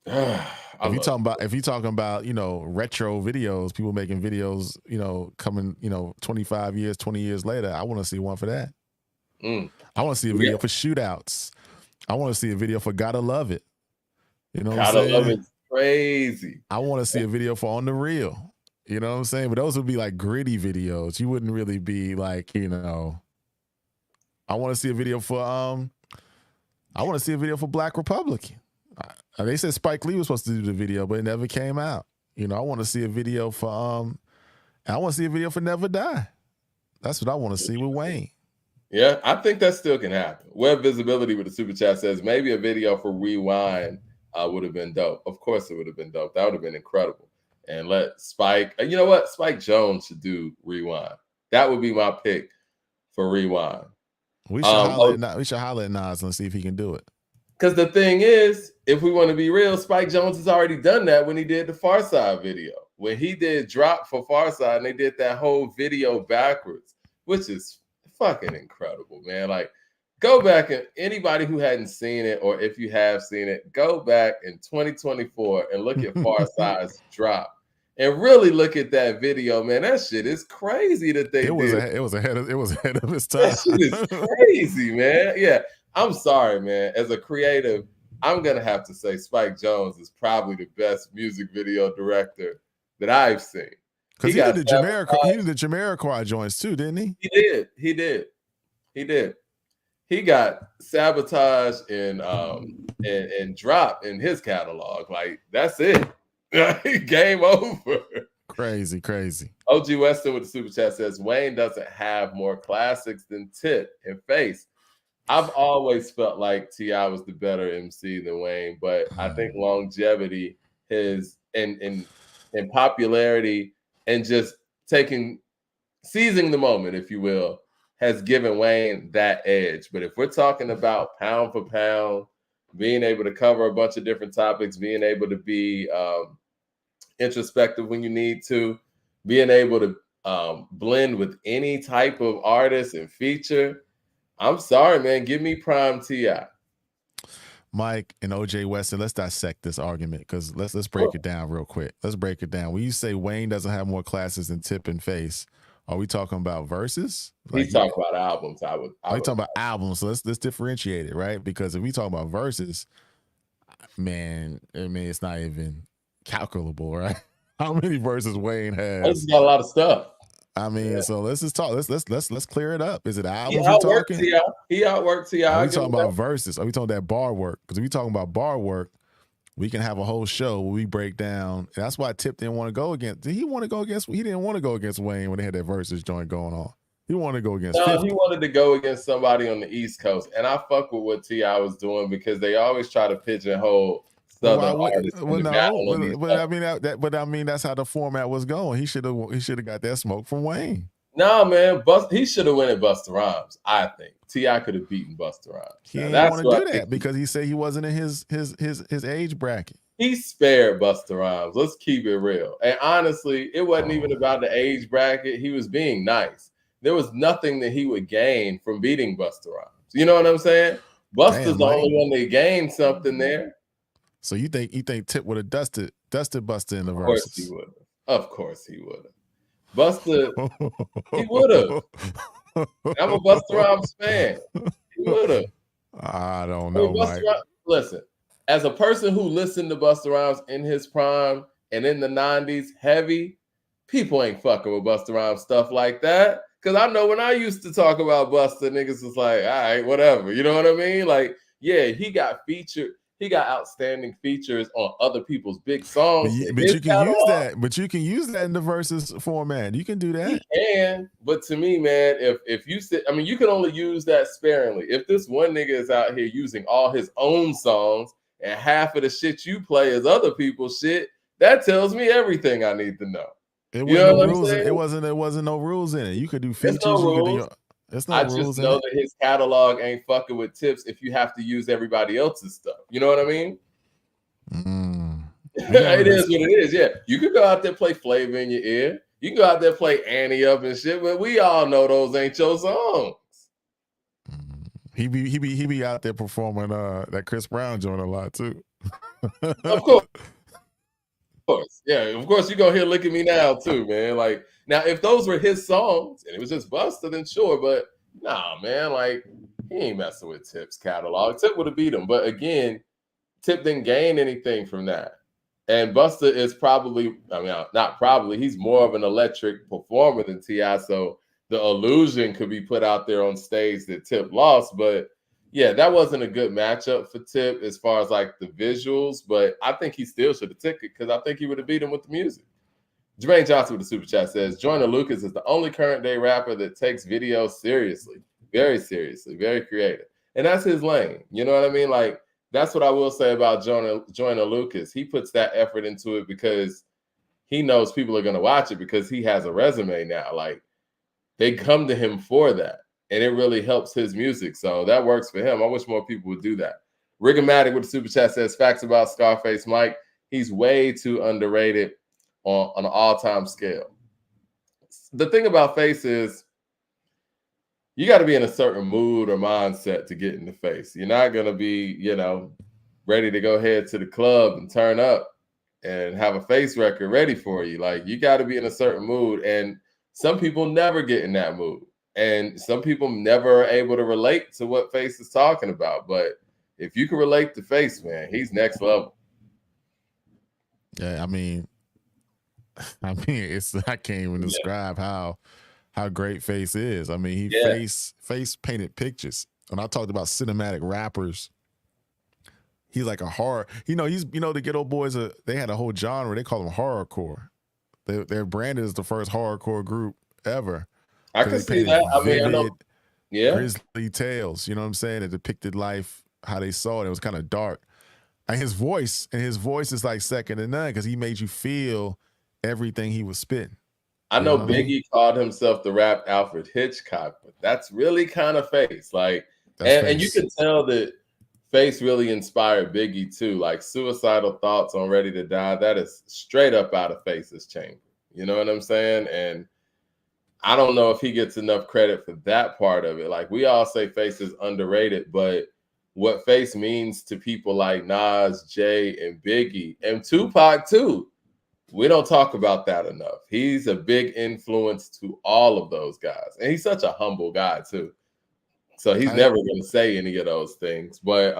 If you're talking about, you know, retro videos, people making videos, you know, coming, you know, 25 years, 20 years later, I want to see one for that. I want to see a video for Shootouts. I want to see a video for Gotta Love It. You know what I'm saying? Gotta Love It's crazy. I want to see a video for On the Real. You know what I'm saying? But those would be like gritty videos. You wouldn't really be like, you know, I want to see a video for Black Republican. They said Spike Lee was supposed to do the video, but it never came out. You know, I want to see a video for Never Die. That's what I want to see with Wayne. Yeah, I think that still can happen. Web Visibility with the super chat says maybe a video for Rewind would have been dope. Of course it would have been dope. That would have been incredible. And let Spike, you know what? Spike Jones should do Rewind. That would be my pick for Rewind. We should holler at Nas and see if he can do it. Because the thing is, if we want to be real, Spike Jones has already done that when he did the Far Side video. When he did Drop for Far Side, and they did that whole video backwards, which is fucking incredible, man. Like, go back, and anybody who hadn't seen it, or if you have seen it, go back in 2024 and look at Far Side's Drop. And really look at that video, man. That shit is crazy that they did. It was ahead of its time. That shit is crazy, man. Yeah. I'm sorry, man. As a creative, I'm gonna have to say Spike Jones is probably the best music video director that I've seen. Because he did the Jamiroquai joints too, didn't he? He did. He got Sabotage and Drop in his catalog. Like, that's it. Game over. Crazy. OG Weston with the super chat says Wayne doesn't have more classics than Tip and Face. I've always felt like T.I. was the better MC than Wayne, but I think longevity and popularity and just seizing the moment, if you will, has given Wayne that edge. But if we're talking about pound for pound, being able to cover a bunch of different topics, being able to be introspective when you need to, being able to blend with any type of artist and feature, I'm sorry, man. Give me prime T.I. Mike and OJ Weston, let's dissect this argument because let's break it down real quick. Let's break it down. When you say Wayne doesn't have more classes than Tip and Face, are we talking about verses? Like, he's talking about albums. I would talking about albums. So let's differentiate it, right? Because if we talk about verses, man, I mean, it's not even calculable, right? How many verses Wayne has? He's got a lot of stuff. I mean, so let's just talk. Let's clear it up. Is it albums we're talking? He outworked T.I. Are we talking about verses? Are we talking that bar work? Because if we talking about bar work, we can have a whole show where we break down. And that's why Tip didn't want to go against. Did he want to go against? He didn't want to go against Wayne when they had that verses joint going on. He wanted to go against. No, 50. He wanted to go against somebody on the East Coast, and I fuck with what T.I. was doing because they always try to pigeonhole Southern artists. But I mean, that's how the format was going. He should have got that smoke from Wayne. No, man, he should have went at Busta Rhymes. I think T.I. could have beaten Busta Rhymes. He didn't want to do that because he said he wasn't in his age bracket. He spared Busta Rhymes. Let's keep it real. And honestly, it wasn't even about the age bracket. He was being nice. There was nothing that he would gain from beating Busta Rhymes. You know what I'm saying? Busta's the only one that gained something there. So you think Tip would have dusted Busta in the verses? Of course he would have. Of course he would have. Busta, he would have. I'm a Busta Rhymes fan. He would have. I don't know, Mike. Listen, as a person who listened to Busta Rhymes in his prime and in the 90s heavy, people ain't fucking with Busta Rhymes stuff like that. Because I know when I used to talk about Busta, niggas was like, all right, whatever. You know what I mean? Like, yeah, he got featured. he got outstanding features on other people's big songs. But you can use that. But you can use that in the versus format. You can do that. You can, but to me, man, if you sit, I mean, you can only use that sparingly. If this one nigga is out here using all his own songs and half of the shit you play is other people's shit, that tells me everything I need to know. It wasn't no rules. It wasn't no rules in it. You could do features. There's no rules. I just know that his catalog ain't fucking with tips if you have to use everybody else's stuff. You know what I mean? It is what it is. Yeah, you could go out there play Flavor in your ear. You can go out there play Annie up and shit, but we all know those ain't your songs. He be out there performing that Chris Brown joint a lot too. Of course. Yeah, of course you're gonna hear Look at Me Now too, man. Like, now if those were his songs and it was just Busta, then sure, but nah, man, like he ain't messing with Tip's catalog. Tip would have beat him, but again, Tip didn't gain anything from that. And Busta is probably, I mean, not probably, he's more of an electric performer than T.I., so the illusion could be put out there on stage that Tip lost, but yeah, that wasn't a good matchup for Tip as far as like the visuals, but I think he still should have took it because I think he would have beat him with the music. Jermaine Johnson with the super chat says, Joyner Lucas is the only current day rapper that takes video seriously, very creative. And that's his lane. You know what I mean? Like, that's what I will say about Joyner Lucas. He puts that effort into it because he knows people are going to watch it because he has a resume now. Like, they come to him for that. And it really helps his music. So that works for him. I wish more people would do that. Rigomatic with the super chat says, facts about Scarface Mike. He's way too underrated on an all-time scale. The thing about Face is you got to be in a certain mood or mindset to get in the Face. You're not going to be, ready to go head to the club and turn up and have a Face record ready for you. Like, you got to be in a certain mood. And some people never get in that mood. And some people never are able to relate to what Face is talking about. But if you can relate to Face, man, he's next level. Yeah, I mean, I can't even describe how great Face is. I mean, Face painted pictures. When I talked about cinematic rappers, he's like a horror. The Ghetto Boys, they had a whole genre. They call them horrorcore. Their brand is the first horrorcore group ever. I can see that. I mean, I know. Yeah. Grisly tales, you know what I'm saying? It depicted life, how they saw it. It was kind of dark. And his voice is like second to none because he made you feel everything he was spitting. I know Biggie called himself the rap Alfred Hitchcock, but that's really kind of Face. Like, and you can tell that Face really inspired Biggie too. Like, Suicidal Thoughts on Ready to Die, that is straight up out of Face's chamber. You know what I'm saying? And I don't know if he gets enough credit for that part of it. Like, we all say Face is underrated, but what Face means to people like Nas, Jay, and Biggie, and Tupac too, we don't talk about that enough. He's a big influence to all of those guys. And he's such a humble guy too. So he's never going to say any of those things. But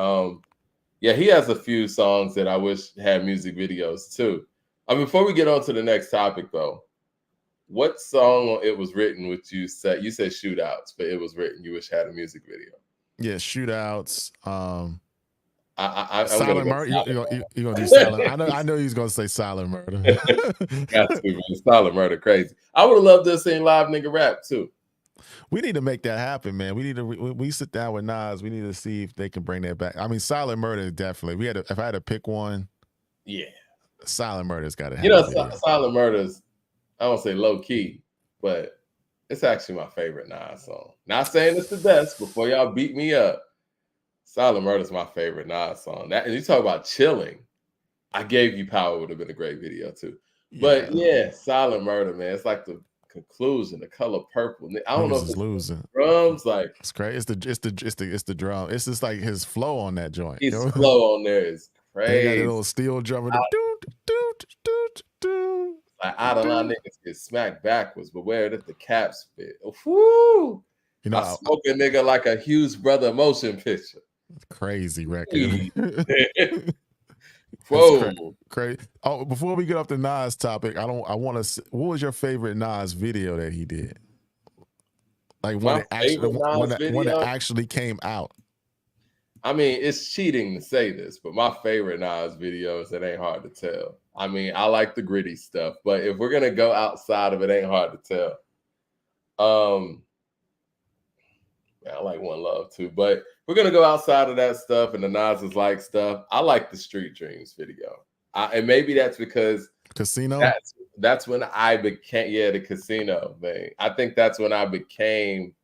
yeah, he has a few songs that I wish had music videos too. Before we get on to the next topic though, what song on It Was Written would you said Shootouts, but It Was Written you wish had a music video? Yeah, Shootouts. Silent Murder. You're gonna do Silent. I know he's gonna say Silent Murder. Got to, man. Silent Murder, crazy. I would have loved to see live nigga rap too. We need to make that happen, man. We need to. We sit down with Nas. We need to see if they can bring that back. I mean, Silent Murder definitely. If I had to pick one, yeah, Silent Murder's got to happen. Silent Murder's, I don't say low key, but it's actually my favorite Nas song. Not saying it's the best before y'all beat me up. Silent Murder's my favorite Nas song. That, and you talk about chilling. I Gave You Power would have been a great video too. But yeah, Silent Murder, man. It's like the conclusion, the color purple. I don't know if it's losing drums. Like, it's crazy. It's the drum. It's just like his flow on that joint. His flow on there is crazy. They got a little steel drum. Like, out of line niggas get smacked backwards, but where did the caps fit? Woo! I smoke a nigga like a Hughes Brother motion picture. Crazy record. Whoa, crazy. Oh, before we get off the Nas topic, what was your favorite Nas video that he did? Like when it actually came out. I mean, it's cheating to say this, but my favorite Nas videos, it ain't hard to tell. I mean, I like the gritty stuff, but if we're gonna go outside of it, ain't hard to tell. Man, I like One Love too, but we're gonna go outside of that stuff and the Nas is like stuff. I like the Street Dreams video, and maybe that's because Casino. That's when I became the Casino thing. I think that's when I became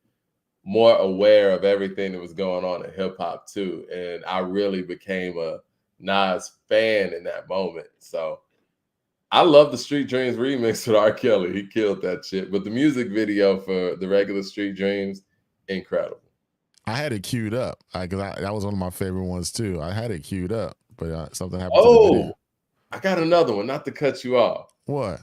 more aware of everything that was going on in hip hop too, and I really became a Nas fan in that moment. So I love the Street Dreams remix with R. Kelly. He killed that shit. But the music video for the regular Street Dreams, incredible. I had it queued up. That was one of my favorite ones too. I had it queued up, but something happened to the video. I got another one, not to cut you off. What?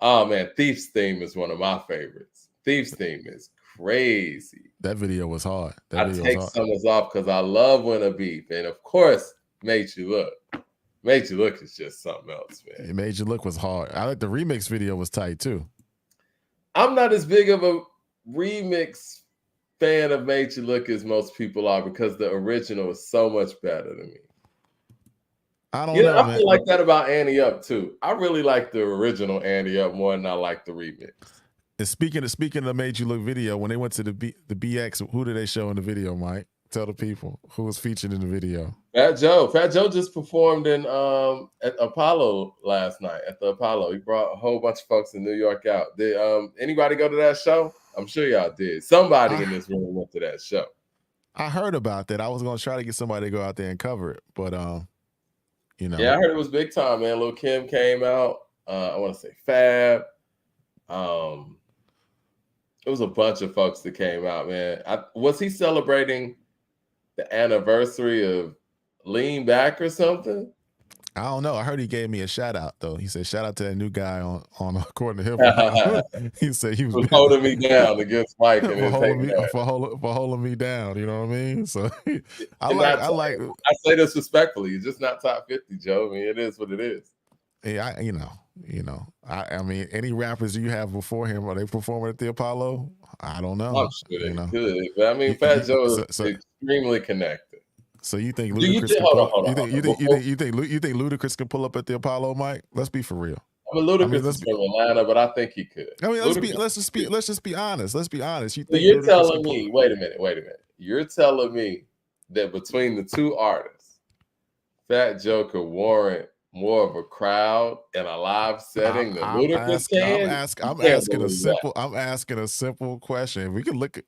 Oh man, Thief's Theme is one of my favorites. Thief's Theme is crazy. That video was hard. I take some off because I love Winner Beef. And of course, Made You Look. Made You Look is just something else, man. It Made You Look was hard. I like the remix video was tight too. I'm not as big of a remix fan of Made You Look as most people are because the original is so much better than me. I don't know. I feel like that about Annie Up too. I really like the original Annie Up more than I like the remix. And speaking of Made You Look video, when they went to the BX, who did they show in the video, Mike? Tell the people who was featured in the video. Fat Joe. Fat Joe just performed in at Apollo last night at the Apollo. He brought a whole bunch of folks in New York out. Did anybody go to that show? I'm sure y'all did. Somebody in this room went to that show. I heard about that. I was gonna try to get somebody to go out there and cover it, but you know. Yeah, I heard it was big time, man. Lil' Kim came out. I want to say Fab. It was a bunch of folks that came out, man. Was he celebrating the anniversary of Lean Back or something? I don't know. I heard he gave me a shout out though. He said, "Shout out to that new guy on According to Hip Hop." He said he was holding me down against Mike and for holding me down. You know what I mean? So I say this respectfully. You're just not top 50, Joe. I mean, it is what it is. Yeah, I mean, any rappers you have before him, are they performing at the Apollo? I don't know. I'm sure they could, but I mean, Fat Joe is extremely connected. So you think Ludacris you think Ludacris can pull up at the Apollo, Mike? Let's be for real. I mean, Ludacris is from Atlanta, but I think he could. I mean, let's just be honest. Let's be honest. You're telling me, wait a minute. You're telling me that between the two artists, Fat Joe could warrant more of a crowd in a live setting than Ludacris can? I'm asking a simple question. We can look.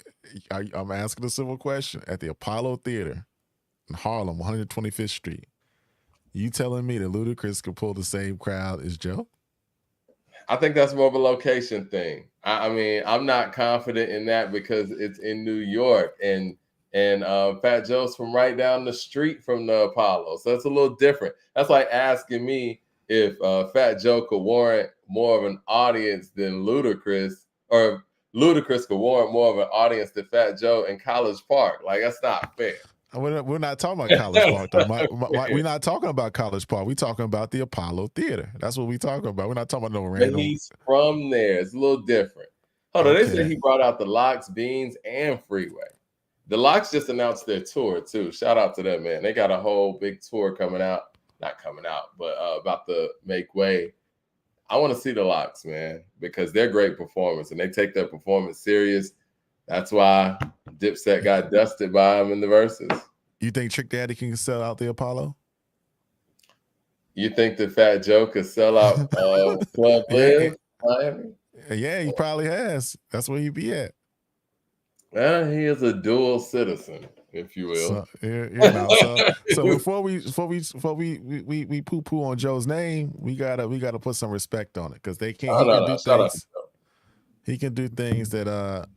I'm asking a simple question at the Apollo Theater in Harlem, 125th Street. You telling me that Ludacris could pull the same crowd as Joe? I think that's more of a location thing. I mean, I'm not confident in that because it's in New York and Fat Joe's from right down the street from the Apollo. So it's a little different. That's like asking me if Fat Joe could warrant more of an audience than Ludacris, or Ludacris could warrant more of an audience than Fat Joe in College Park. Like, that's not fair. We're not talking about College Park, though. We're not talking about College Park. We're talking about the Apollo Theater. That's what we're talking about. We're not talking about no random. But he's from there. It's a little different. Hold on. They said he brought out the Lox, Beans, and Freeway. The Lox just announced their tour, too. Shout out to them, man. They got a whole big tour coming out. Not coming out, but about to make way. I want to see the Lox, man, because they're great performers, and they take their performance serious. That's why Dipset got dusted by him in the verses. You think Trick Daddy can sell out the Apollo? You think the Fat Joe could sell out Club Live, Miami? Yeah, he probably has. That's where he be at. He is a dual citizen, if you will. So before we poo-poo on Joe's name, we gotta put some respect on it because they can't. He can do things that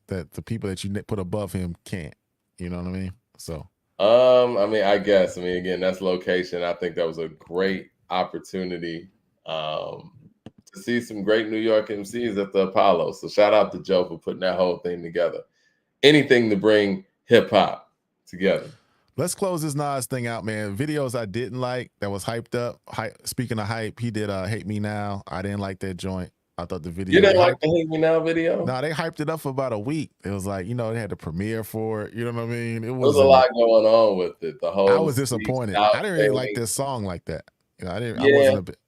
that the people that you put above him can't. You know what I mean? So I mean, I guess. I mean, again, that's location. I think that was a great opportunity to see some great New York MCs at the Apollo. So shout out to Joe for putting that whole thing together. Anything to bring hip hop together. Let's close this Nas thing out, man. Videos I didn't like that was hyped up. Speaking of hype, he did Hate Me Now. I didn't like that joint. I thought the video. You didn't like the Hate Me Now video? No, they hyped it up for about a week. It was like, they had the premiere for it. You know what I mean? There was a lot going on with it. The whole. I was disappointed. I didn't really like this song like that. I didn't. Yeah. I wasn't a bit.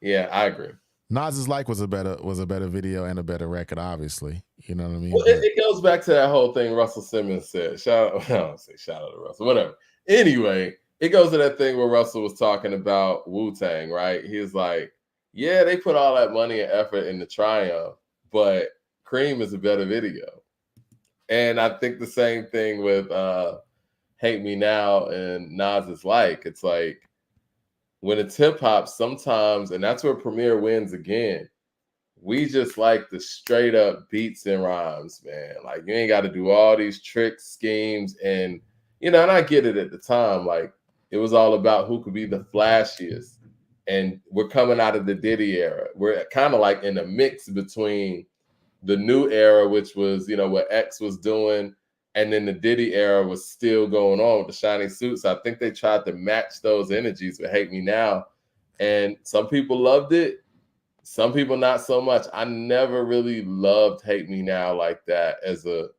Yeah, I agree. Nas's Like was a better video and a better record, obviously. You know what I mean? Well, it goes back to that whole thing Russell Simmons said. I don't say shout out to Russell, whatever. Anyway, it goes to that thing where Russell was talking about Wu-Tang, right? He was like, yeah, they put all that money and effort into Triumph, but Cream is a better video. And I think the same thing with Hate Me Now and Nas's Like. It's like, when it's hip hop, sometimes, and that's where Premier wins again, we just like the straight up beats and rhymes, man. Like, you ain't got to do all these tricks, schemes, and and I get it at the time. Like, it was all about who could be the flashiest. And we're coming out of the Diddy era. We're kind of like in a mix between the new era, which was, what X was doing, and then the Diddy era was still going on with the shiny suits. I think they tried to match those energies with Hate Me Now. And some people loved it. Some people not so much. I never really loved Hate Me Now like that as a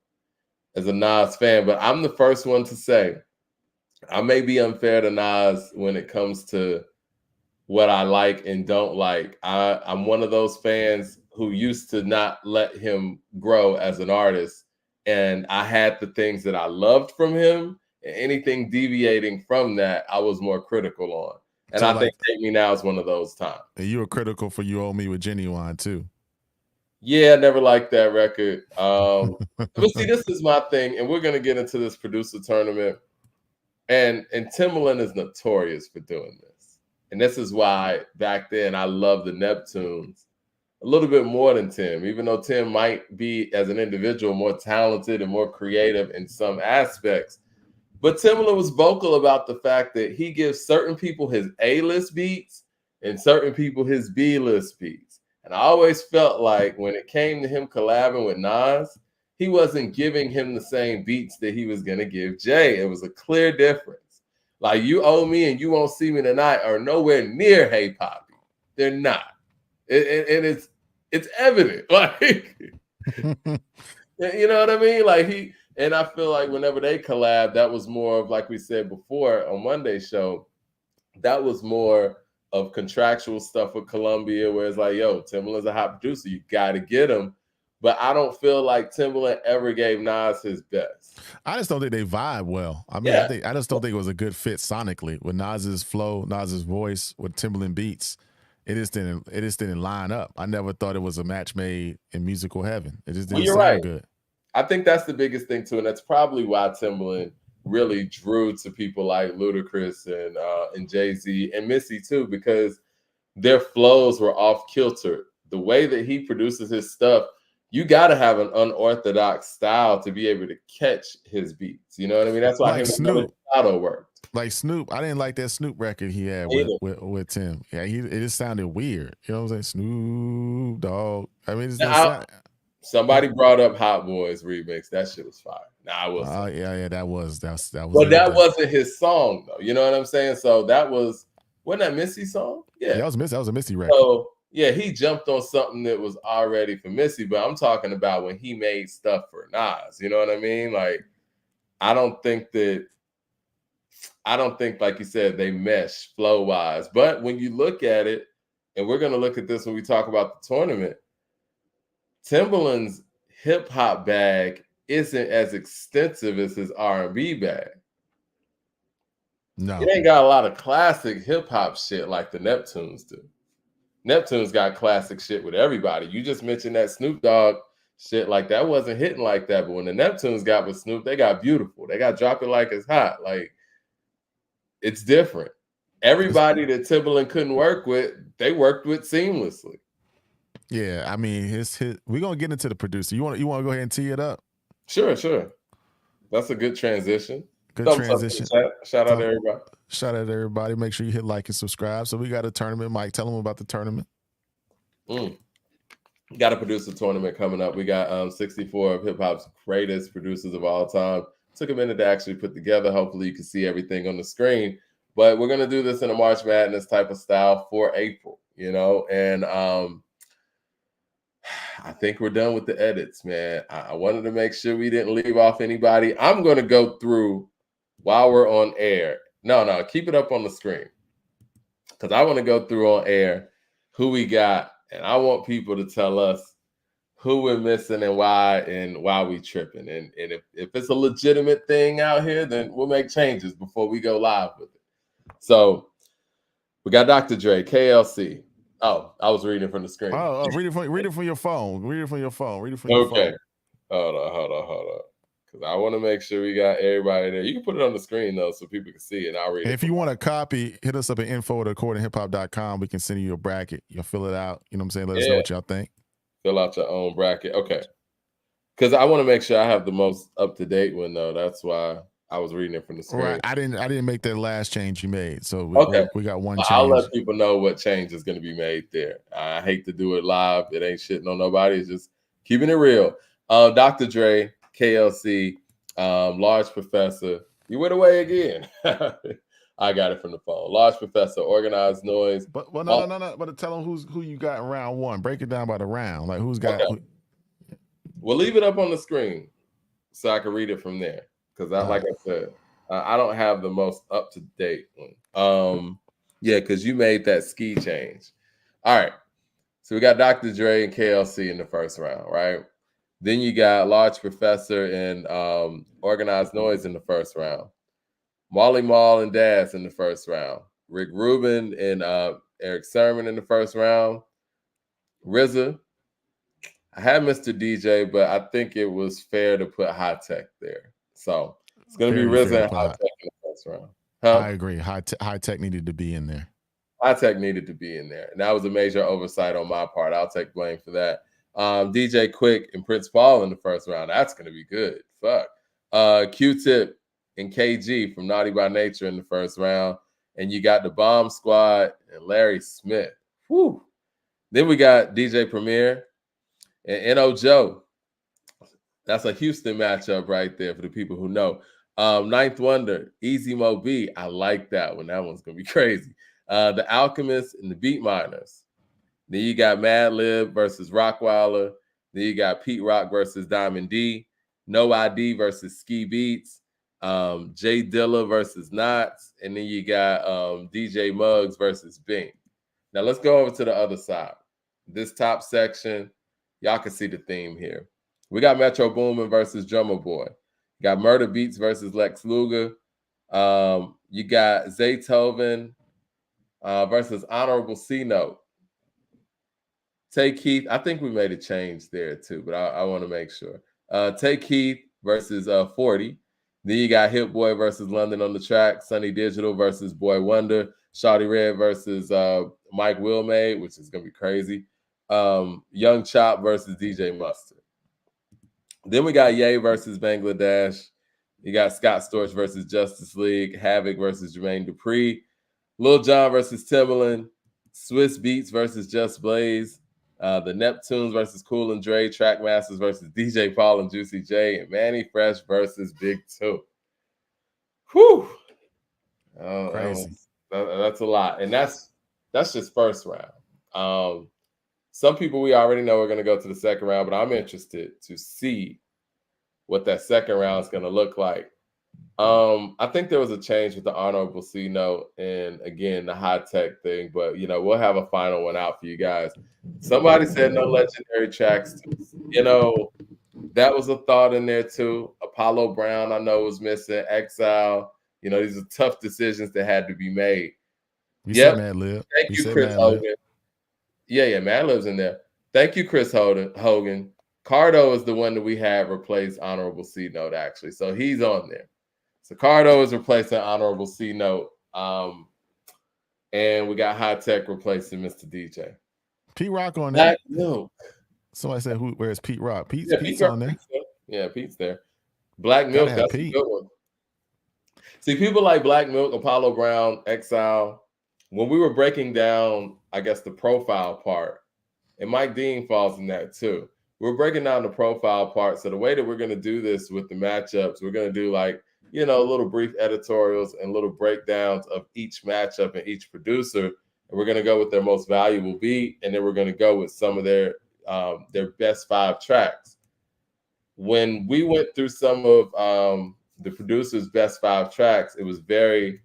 Nas fan. But I'm the first one to say, I may be unfair to Nas when it comes to what I like and don't like. I'm one of those fans who used to not let him grow as an artist. And I had the things that I loved from him, and anything deviating from that, I was more critical on. And I think Hate Me Now is one of those times. And you were critical for You Owe Me with Genuine too. Yeah, I never liked that record. But see, this is my thing, and we're gonna get into this producer tournament. And Timbaland is notorious for doing this. And this is why back then I loved the Neptunes a little bit more than Tim, even though Tim might be, as an individual, more talented and more creative in some aspects. But Timbaland was vocal about the fact that he gives certain people his A-list beats and certain people his B-list beats. And I always felt like when it came to him collabing with Nas, he wasn't giving him the same beats that he was going to give Jay. It was a clear difference. Like, You Owe Me and You Won't See Me Tonight are nowhere near Hey Poppy. They're not. And it's evident. Like, you know what I mean? Like, and I feel like whenever they collab, that was more of, like we said before on Monday's show, that was more of contractual stuff with Columbia, where it's like, yo, Timbaland's a hot producer. You got to get him. But I don't feel like Timbaland ever gave Nas his best. I just don't think they vibe well. I mean, I just don't think it was a good fit sonically with Nas's flow, Nas's voice, with Timbaland beats. It just didn't line up. I never thought it was a match made in musical heaven. It just didn't sound good. I think that's the biggest thing too, and that's probably why Timbaland really drew to people like Ludacris and Jay-Z and Missy too, because their flows were off kilter. The way that he produces his stuff, you got to have an unorthodox style to be able to catch his beats. You know what I mean? That's why like him Snoop auto worked. Like Snoop, I didn't like that Snoop record he had with Tim. Yeah, it just sounded weird. You know what I'm saying? Snoop Dogg. I mean, somebody brought up Hot Boys remix. That shit was fire. I will. Oh yeah, that was. But that wasn't his song though. You know what I'm saying? So wasn't that Missy song? Yeah, that was Missy. That was a Missy record. So yeah, he jumped on something that was already for Missy. But I'm talking about when he made stuff for Nas. You know what I mean? Like, I don't think, like you said, they mesh flow-wise. But when you look at it, and we're going to look at this when we talk about the tournament, Timbaland's hip-hop bag isn't as extensive as his R&B bag. No. It ain't got a lot of classic hip-hop shit like the Neptunes do. Neptune's got classic shit with everybody. You just mentioned that Snoop Dogg shit, like that wasn't hitting like that. But when the Neptunes got with Snoop, they got Beautiful. They got Drop It Like It's Hot. Like, it's different. Everybody that Timbaland couldn't work with, they worked with seamlessly. Yeah, I mean, we're gonna get into the producer. You want to go ahead and tee it up? Sure. That's a good transition. Good transition. Shout out to everybody. Shout out to everybody. Make sure you hit like and subscribe. So we got a tournament. Mike, tell them about the tournament. Got a producer tournament coming up. We got 64 of hip hop's greatest producers of all time. Took a minute to actually put together. Hopefully you can see everything on the screen. But we're gonna do this in a March Madness type of style for April, and I think we're done with the edits, man. I wanted to make sure we didn't leave off anybody. I'm going to go through while we're on air. No, keep it up on the screen. Because I want to go through on air who we got, and I want people to tell us who we're missing and why we tripping. And if it's a legitimate thing out here, then we'll make changes before we go live with it. So we got Dr. Dre, KLC. Oh, I was reading from the screen. Read it from your phone. Read it from your phone. Okay. Hold on. Because I want to make sure we got everybody there. You can put it on the screen, though, so people can see it, and I'll read it. If you want a copy, hit us up at info@accordinghiphop.com. We can send you your bracket. You'll fill it out. You know what I'm saying? Let us know what y'all think. Fill out your own bracket. Okay. Because I want to make sure I have the most up-to-date one, though. That's why I was reading it from the screen. Right. I didn't make that last change you made. So we got one change. I'll let people know what change is going to be made there. I hate to do it live. It ain't shitting on nobody. It's just keeping it real. Dr. Dre, KLC, Large Professor. You went away again. I got it from the phone. Large Professor, Organized Noise. But no. But tell them who you got in round one. Break it down by the round. Like who's got. Okay. We'll leave it up on the screen so I can read it from there. Because like I said, I don't have the most up to date one. Because you made that ski change. All right. So we got Dr. Dre and KLC in the first round, right? Then you got Large Professor and Organized Noise in the first round. Marley Marl and Daz in the first round. Rick Rubin and Eric Sermon in the first round. RZA. I had Mr. DJ, but I think it was fair to put High Tech there. So it's going to be RZA and High Tech in the first round. I agree. High Tech needed to be in there. High Tech needed to be in there. And that was a major oversight on my part. I'll take blame for that. DJ Quick and Prince Paul in the first round. That's going to be good. Fuck. Q-Tip and KG from Naughty by Nature in the first round. And you got the Bomb Squad and Larry Smith. Whew. Then we got DJ Premier and N.O. Joe. That's a Houston matchup right there for the people who know. Ninth Wonder, Easy Mo B. I like that one. That one's going to be crazy. The Alchemist and the Beat Miners. Then you got Mad Lib versus Rockweiler. Then you got Pete Rock versus Diamond D. No ID versus Ski Beats. Jay Dilla versus Knots. And then you got DJ Muggs versus Bing. Now let's go over to the other side. This top section, y'all can see the theme here. We got Metro Boomin versus Drummer Boy. You got Murder Beats versus Lex Luger. You got Zaytoven versus Honorable C Note. Tay Keith, I think we made a change there too, but I want to make sure. Tay Keith versus 40. Then you got Hit Boy versus London on the Track. Sunny Digital versus Boy Wonder. Shawty Red versus Mike Wilmade, which is going to be crazy. Young Chop versus DJ Mustard. Then we got Ye versus Bangladesh. You got Scott Storch versus Justice League. Havoc versus Jermaine Dupri. Lil Jon versus Timbaland. Swiss Beats versus Just Blaze. The Neptunes versus Cool and Dre. Trackmasters versus DJ Paul and Juicy J. And Manny Fresh versus Big Two. Whew. Crazy. That's a lot. And that's just first round. Some people we already know are going to go to the second round, but I'm interested to see what that second round is going to look like. I think there was a change with the Honorable C Note and, again, the High Tech thing, but, we'll have a final one out for you guys. Somebody said no legendary tracks. That was a thought in there, too. Apollo Brown, I know, was missing. Exile. These are tough decisions that had to be made. You said Mad Lib. Thank you, Chris Hogan. Yeah, Mad Lib's in there. Thank you, Chris Hogan. Cardo is the one that we have replaced Honorable C Note, actually. So he's on there. So Cardo is replacing Honorable C Note. And we got High Tech replacing Mr. DJ. Pete Rock on there. No. Somebody said, where's Pete Rock? Pete's on there. Pete's there. Black Milk, that's Pete. A good one. See, people like Black Milk, Apollo Brown, Exile. When we were breaking down, I guess, the profile part, and Mike Dean falls in that too. We're breaking down the profile part. So the way that we're going to do this with the matchups, we're going to do little brief editorials and little breakdowns of each matchup and each producer. And we're going to go with their most valuable beat. And then we're going to go with some of their their best 5 tracks. When we went through some of the producers' best 5 tracks, it was very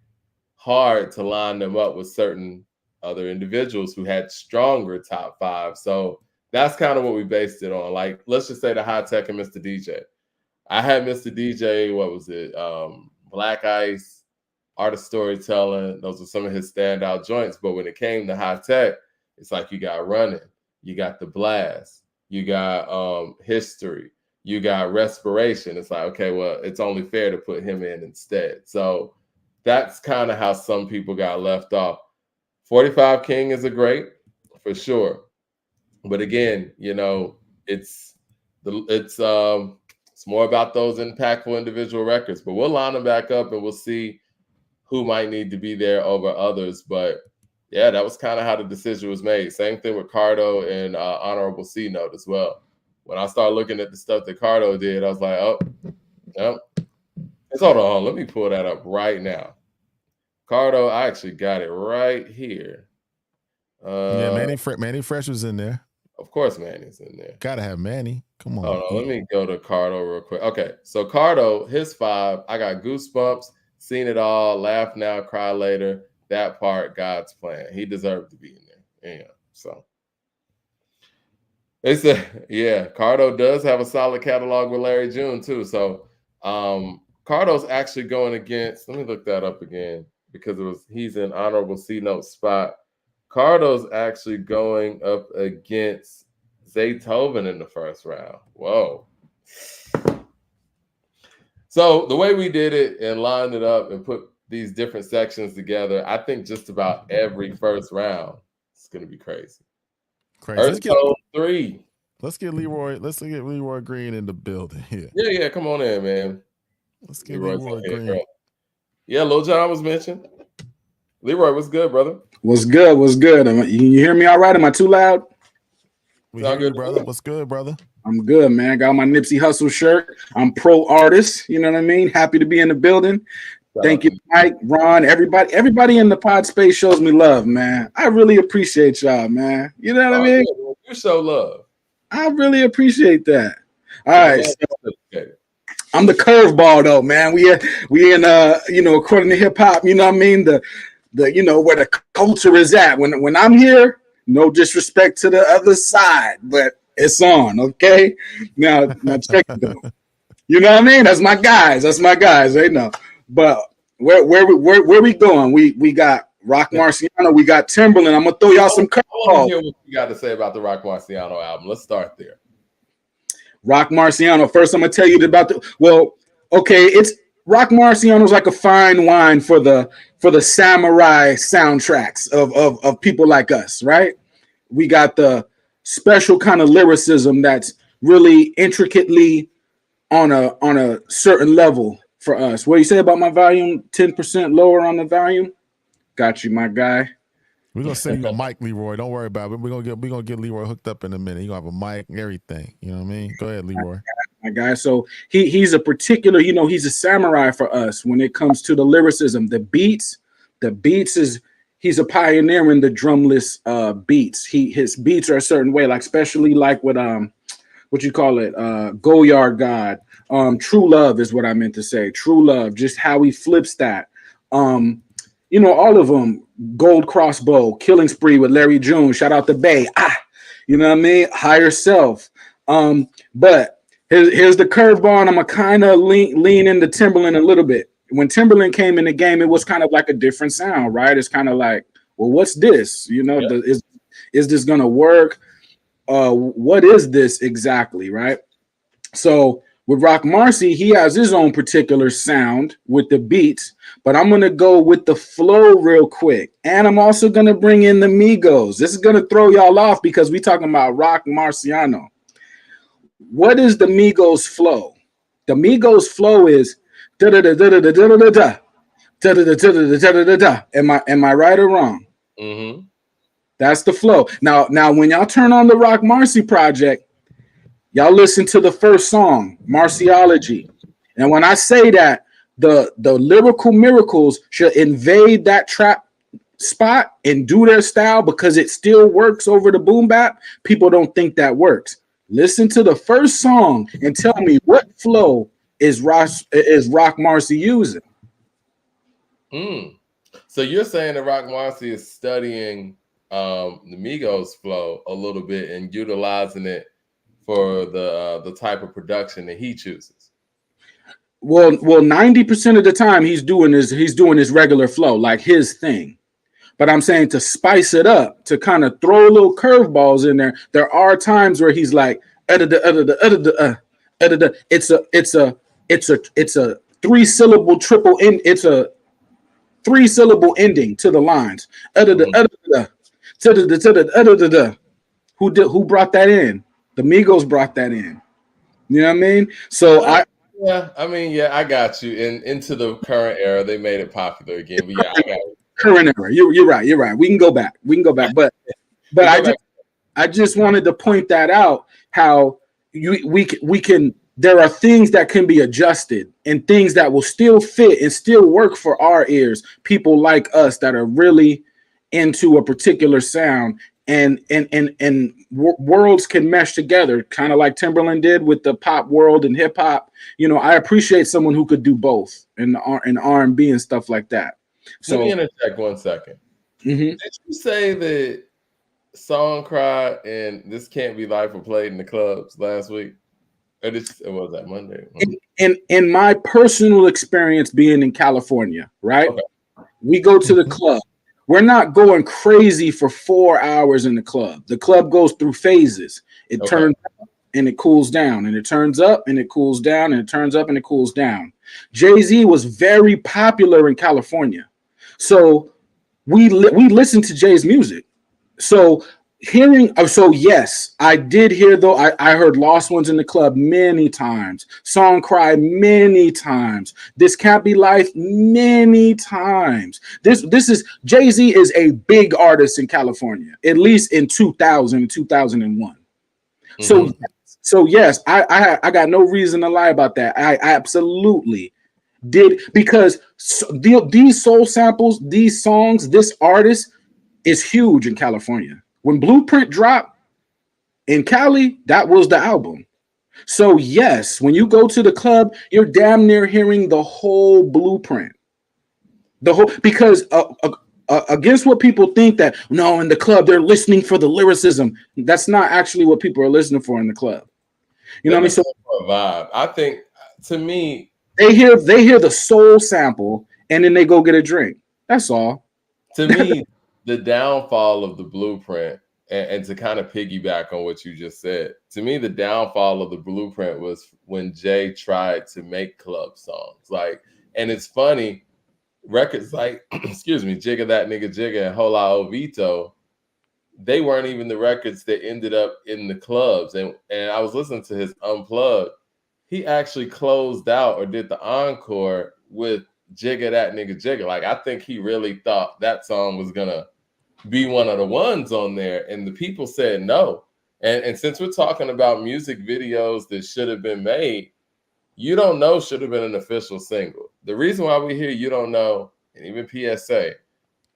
hard to line them up with certain other individuals who had stronger top 5. So that's kind of what we based it on. Like, let's just say the High Tech and Mr. DJ. I had Mr. DJ, what was it? Black Ice, Art of Storytelling. Those were some of his standout joints. But when it came to High Tech, it's like you got Running, you got The Blast, you got History, you got Respiration. It's like, okay, well, it's only fair to put him in instead. So that's kind of how some people got left off. 45 King is a great, for sure. But again, you know, it's more about those impactful individual records. But we'll line them back up and we'll see who might need to be there over others. But yeah, that was kind of how the decision was made. Same thing with Cardo and Honorable C Note as well. When I started looking at the stuff that Cardo did, I was like, oh, yep. Hold on, let me pull that up right now. Cardo, I actually got it right here. Yeah, Manny Fresh was in there. Of course, Manny's in there. Gotta have Manny. Come on. Hold on, let me go to Cardo real quick. Okay, so Cardo, his 5, I got Goosebumps, Seen It All, Laugh Now, Cry Later, That Part, God's Plan. He deserved to be in there. Yeah, so. Cardo does have a solid catalog with Larry June too. So Cardo's actually going against, let me look that up again because he's in Honorable C Note spot. Cardo's actually going up against Zaytoven in the first round. Whoa. So the way we did it and lined it up and put these different sections together, I think just about every first round is going to be crazy. Let's get LeRoy. Let's get LeRoy Green in the building here. Yeah, come on in, man. Let's get LeRoy Green. Bro. Yeah, Lil Jon was mentioned. LeRoy, what's good, brother? What's good? You hear me all right? Am I too loud? We hear you, brother. What's good, brother? I'm good, man. Got my Nipsey Hussle shirt. I'm pro artist. You know what I mean? Happy to be in the building. Thank you, Mike, Ron, everybody in the pod space shows me love, man. I really appreciate y'all, man. You know what I mean? You show love. I really appreciate that. All right. So, I'm the curveball though, man. We in according to hip hop, you know what I mean? The where the culture is at. When I'm here, no disrespect to the other side, but it's on, okay? Now check it out. You know what I mean? That's my guys, they know. But where we going? We got Roc Marciano, we got Timberland. I'm gonna throw y'all some curveballs. I want to hear what you got to say about the Roc Marciano album. Let's start there. Roc Marciano. First, I'm gonna tell you about it's Roc Marciano's like a fine wine for the samurai soundtracks of people like us, right? We got the special kind of lyricism that's really intricately on a certain level for us. What do you say about my volume? 10% lower on the volume? Got you, my guy. We're gonna send you a mic, LeRoy. Don't worry about it. We're gonna get LeRoy hooked up in a minute. He's gonna have a mic and everything. You know what I mean? Go ahead, LeRoy. My guy. So he's a particular, he's a samurai for us when it comes to the lyricism. The beats he's a pioneer in the drumless beats. His beats are a certain way, like especially like with Goyard God. True Love is what I meant to say. True Love, just how he flips that. All of them. Gold Crossbow, Killing Spree with Larry June. Shout out to Bay. You know what I mean? Higher Self. But here's the curveball, and I'm gonna kind of lean into Timberland a little bit. When Timberland came in the game, it was kind of like a different sound, right? It's kind of like, well, what's this? Is this gonna work? What is this exactly, right? So with Roc Marci, he has his own particular sound with the beats, but I'm going to go with the flow real quick. And I'm also going to bring in the Migos. This is going to throw y'all off because we're talking about Roc Marciano. What is the Migos flow? The Migos flow is da-da-da-da-da-da-da-da-da, da-da-da-da-da-da-da-da-da. Am I right or wrong? Mm-hmm. That's the flow. Now, when y'all turn on the Roc Marci project, y'all listen to the first song, Marciology. And when I say that, the lyrical miracles should invade that trap spot and do their style because it still works over the boom bap, people don't think that works. Listen to the first song and tell me what flow is Roc Marciano using. So you're saying that Roc Marciano is studying the Migos flow a little bit and utilizing it for the type of production that he chooses. Well, 90% of the time he's doing his regular flow, like his thing. But I'm saying to spice it up, to kind of throw little curveballs in there. There are times where he's like, it's a 3-syllable triple in. It's a 3-syllable ending to the lines. Who brought that in? The Migos brought that in. You know what I mean? So I got you. And into the current era, they made it popular again. But yeah, I got it. Current era. You're right. We can go back. But I just wanted to point that out. How we can. There are things that can be adjusted and things that will still fit and still work for our ears. People like us that are really into a particular sound, and worlds can mesh together, kind of like Timberland did with the pop world and hip hop. You know, I appreciate someone who could do both in R&B and stuff like that. So let me interject 1 second. Did you say that Song Cry and This Can't Be Life were played in the clubs last week? Or was that Monday? In my personal experience being in California, right? Okay. We go to the club. We're not going crazy for 4 hours in the club. The club goes through phases. It turns up and it cools down, and it turns up and it cools down, and it turns up and it cools down. Jay-Z was very popular in California. So we listened to Jay's music. So yes, I did hear though. I heard Lost Ones in the club many times. Song Cry many times. This Can't Be Life many times. This is Jay-Z is a big artist in California, at least in 2000, 2001. So yes, I got no reason to lie about that. I absolutely did, because these soul samples, these songs, this artist is huge in California. When Blueprint dropped in Cali, that was the album. So yes, when you go to the club, you're damn near hearing the whole Blueprint. Because against what people think that, no, in the club, they're listening for the lyricism. That's not actually what people are listening for in the club. You know what I mean? So vibe. I think, to me, they hear the soul sample and then they go get a drink. That's all. To me, the downfall of the Blueprint, and to kind of piggyback on what you just said, to me, the downfall of the Blueprint was when Jay tried to make club songs. And it's funny, records like, excuse me, Jigga That Nigga Jigga and Hola Ovito, they weren't even the records that ended up in the clubs. And I was listening to his Unplugged. He actually closed out or did the encore with Jigga That Nigga Jigga. I think he really thought that song was gonna be one of the ones on there, and the people said no. And since we're talking about music videos that should have been made, You Don't Know should have been an official single. The reason why we hear You Don't Know, and even PSA,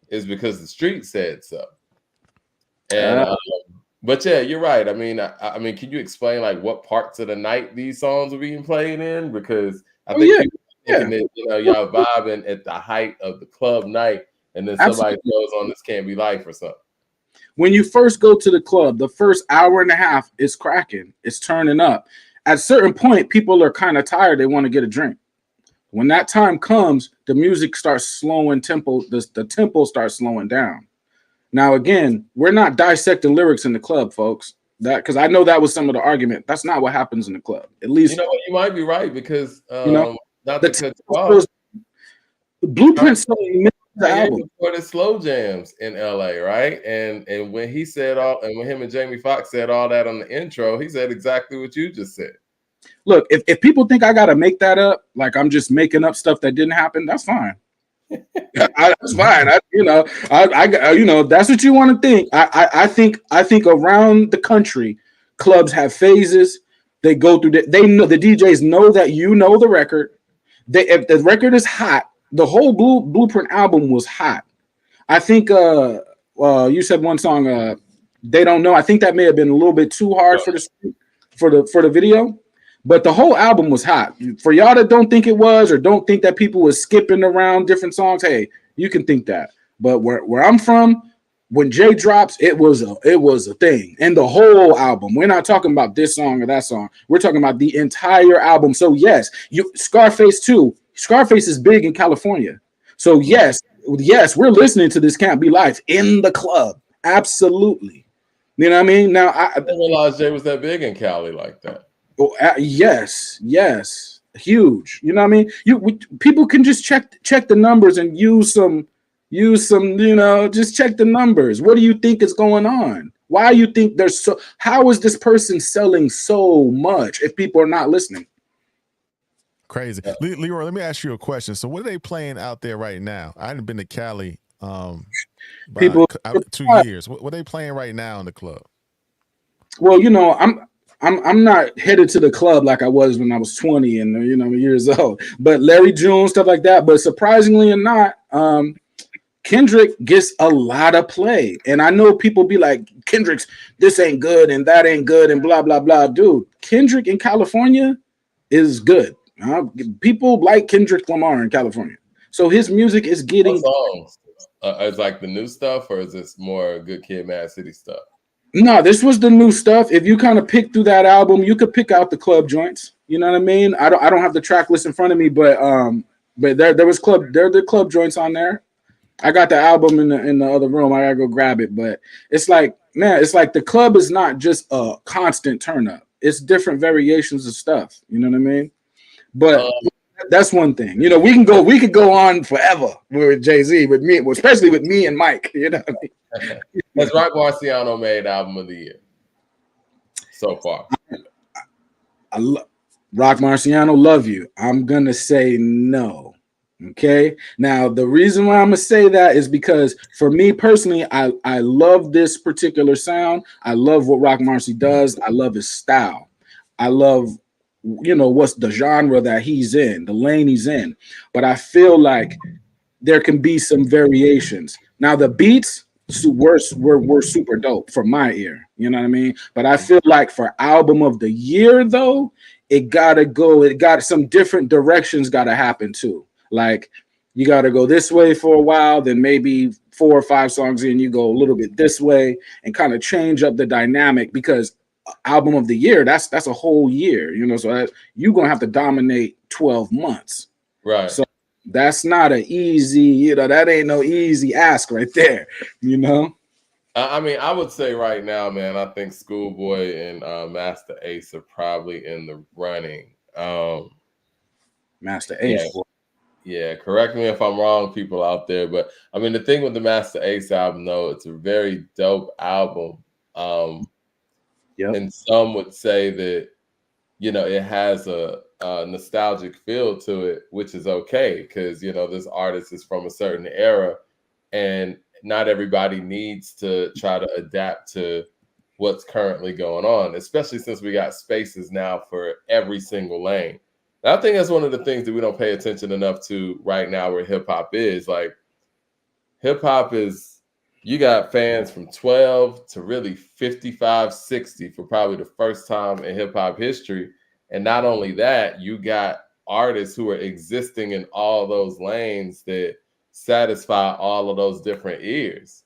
is because the street said so. And but yeah, you're right. I mean, can you explain what parts of the night these songs are being played in? Because I think people are thinking that y'all vibing at the height of the club night, and then somebody goes on This Can't Be Life or something. When you first go to the club, the first hour and a half is cracking. It's turning up. At a certain point, people are kind of tired. They want to get a drink. When that time comes, the music starts slowing tempo. The tempo starts slowing down. Now, again, we're not dissecting lyrics in the club, folks. Because I know that was some of the argument. That's not what happens in the club. At least, you might be right, because not the Blueprint the album for the slow jams in LA, right? And when he said and when him and Jamie Foxx said all that on the intro, he said exactly what you just said. Look, if people think I gotta make that up, like I'm just making up stuff that didn't happen, that's fine. That's fine. That's what you want to think. I think around the country, clubs have phases. They go through they know, the DJs know that you know the record. If the record is hot, the whole Blueprint album was hot. I think you said one song, They Don't Know. I think that may have been a little bit too hard for the video, but the whole album was hot. For y'all that don't think it was, or don't think that people was skipping around different songs, hey, you can think that. But where I'm from, when Jay drops, it was a thing. And the whole album. We're not talking about this song or that song. We're talking about the entire album. So yes, Scarface too. Scarface is big in California. So yes, we're listening to this Can't Be Life in the club. Absolutely. You know what I mean? Now I didn't realize Jay was that big in Cali like that. Oh, yes, huge. You know what I mean? People can just check the numbers and use some, just check the numbers. What do you think is going on? Why you think how is this person selling so much if people are not listening? Crazy. LeRoy, let me ask you a question. So what are they playing out there right now? I haven't been to Cali 2 years. What are they playing right now in the club? Well, I'm not headed to the club like I was when I was 20 and years old. But Larry June, stuff like that. But surprisingly or not, Kendrick gets a lot of play. And I know people be like, Kendrick's this ain't good and that ain't good and blah, blah, blah. Dude, Kendrick in California is good. People like Kendrick Lamar in California. So his music is getting songs. Is like the new stuff, or is this more Good Kid, Mad City stuff? No, this was the new stuff. If you kind of pick through that album, you could pick out the club joints. You know what I mean? I don't have the track list in front of me, but there was the club joints on there. I got the album in the other room. I gotta go grab it. But it's like, man, it's like the club is not just a constant turn up. It's different variations of stuff. You know what I mean? But that's one thing. We could go on forever with Jay-Z, with me, especially with me and Mike. You know what I mean? Has Roc Marciano made album of the year so far? Roc Marciano, love you. I'm gonna say no. Okay. Now the reason why I'm gonna say that is because for me personally, I love this particular sound. I love what Roc Marci does. I love his style. I love what's the genre that he's in, the lane he's in. But I feel like there can be some variations. Now the beats were super dope for my ear. You know what I mean? But I feel like for album of the year though, it got some different directions gotta happen too. Like you gotta go this way for a while, then maybe 4 or 5 songs in, you go a little bit this way and kind of change up the dynamic, because album of the year, that's a whole year, so you're gonna have to dominate 12 months, right? So that's not an easy, that ain't no easy ask right there. I mean, I would say right now, man, I think Schoolboy and Master Ace are probably in the running. Master Ace, yeah, correct me if I'm wrong, people out there, but I mean, the thing with the Master Ace album though, it's a very dope album. Yep. And some would say that, it has a nostalgic feel to it, which is okay, because, this artist is from a certain era and not everybody needs to try to adapt to what's currently going on, especially since we got spaces now for every single lane. And I think that's one of the things that we don't pay attention enough to right now where hip hop is. Like, hip hop is, you got fans from 12 to really 55, 60 for probably the first time in hip hop history. And not only that, you got artists who are existing in all those lanes that satisfy all of those different ears.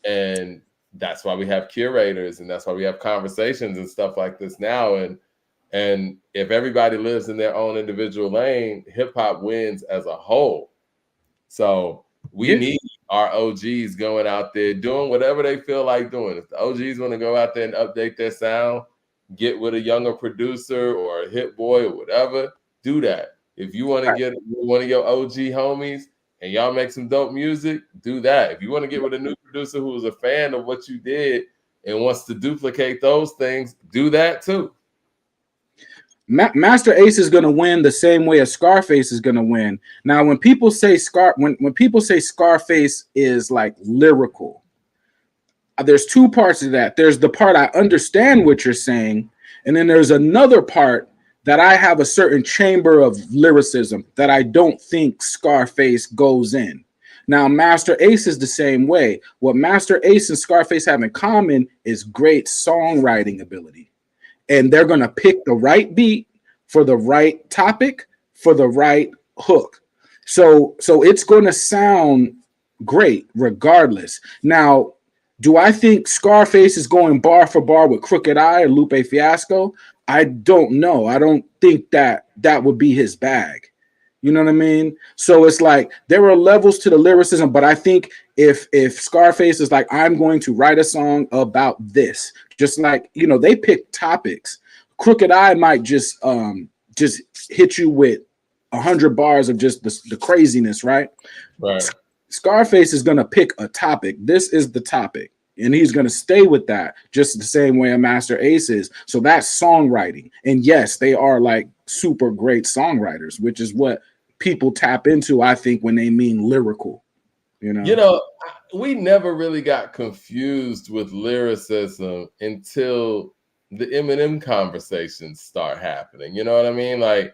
And that's why we have curators, and that's why we have conversations and stuff like this now. And if everybody lives in their own individual lane, hip hop wins as a whole. So we need our OGs going out there doing whatever they feel like doing. If the OGs want to go out there and update their sound, get with a younger producer or a hit boy or whatever, do that. If you want to get one of your OG homies and y'all make some dope music, do that. If you want to get with a new producer who is a fan of what you did and wants to duplicate those things, do that too. Master Ace is going to win the same way as Scarface is going to win. Now, when people say when people say Scarface is like lyrical, there's 2 parts of that. There's the part I understand what you're saying, and then there's another part that I have a certain chamber of lyricism that I don't think Scarface goes in. Now, Master Ace is the same way. What Master Ace and Scarface have in common is great songwriting ability. And they're going to pick the right beat for the right topic, for the right hook. So it's going to sound great regardless. Now, do I think Scarface is going bar for bar with Crooked Eye or Lupe Fiasco? I don't know. I don't think that would be his bag. You know what I mean? So it's like there are levels to the lyricism, but I think if Scarface is like, I'm going to write a song about this, just like, you know, they pick topics. Crooked Eye might just hit you with 100 bars of just the craziness, right? Right. Scarface is going to pick a topic. This is the topic. And he's going to stay with that just the same way a Master Ace is. So that's songwriting. And yes, they are like super great songwriters, which is what people tap into, I think, when they mean lyrical. You know, we never really got confused with lyricism until the Eminem conversations start happening. You know what I mean? Like,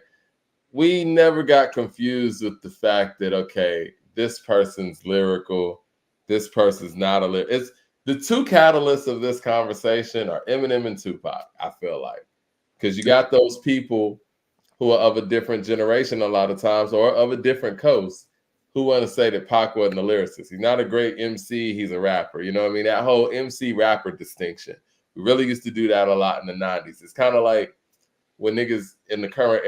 we never got confused with the fact that, okay, this person's lyrical, this person's not a lyrical. It's the two catalysts of this conversation are Eminem and Tupac, I feel like. Because you got those people who are of a different generation a lot of times, or of a different coast, who want to say that Pac wasn't a lyricist. He's not a great MC, he's a rapper. You know what I mean? That whole MC rapper distinction. We really used to do that a lot in the 90s. It's kind of like when niggas in the current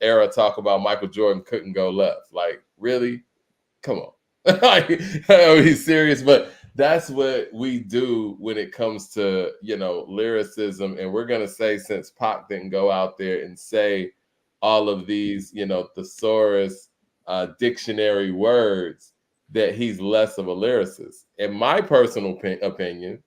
era talk about Michael Jordan couldn't go left. Like, really? Come on. Like, he's serious, but that's what we do when it comes to, you know, lyricism. And we're going to say, since Pac didn't go out there and say all of these, you know, thesaurus dictionary words, that he's less of a lyricist. In my personal opinion,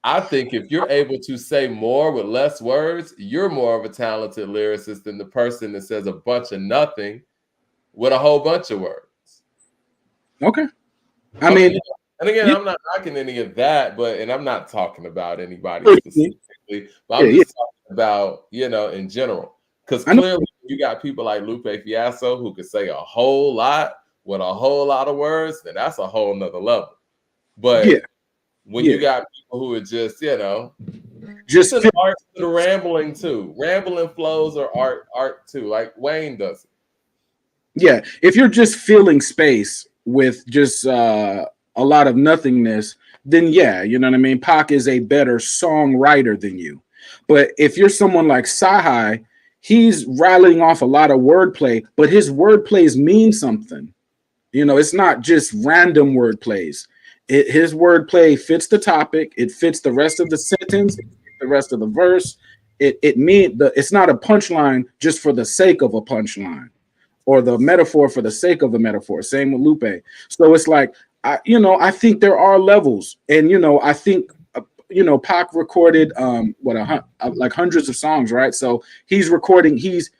I think if you're able to say more with less words, you're more of a talented lyricist than the person that says a bunch of nothing with a whole bunch of words. Okay. I mean, and again, I'm not knocking any of that, and I'm not talking about anybody specifically, but I'm just talking about, you know, in general. Because clearly you got people like Lupe Fiasco who could say a whole lot with a whole lot of words, then that's a whole nother level. But when you got people who are just, you know, just art to the rambling too. Rambling flows are art too, like Wayne does it. Yeah, if you're just filling space with just a lot of nothingness, then yeah, you know what I mean? Pac is a better songwriter than you. But if you're someone like Sahai, he's rattling off a lot of wordplay, but his wordplays mean something. You know, it's not just random wordplays. His wordplay fits the topic. It fits the rest of the sentence, the rest of the verse. It's not a punchline just for the sake of a punchline, or the metaphor for the sake of a metaphor. Same with Lupe. So it's like, I think there are levels, and I think Pac recorded like hundreds of songs, right? So he's recording. He's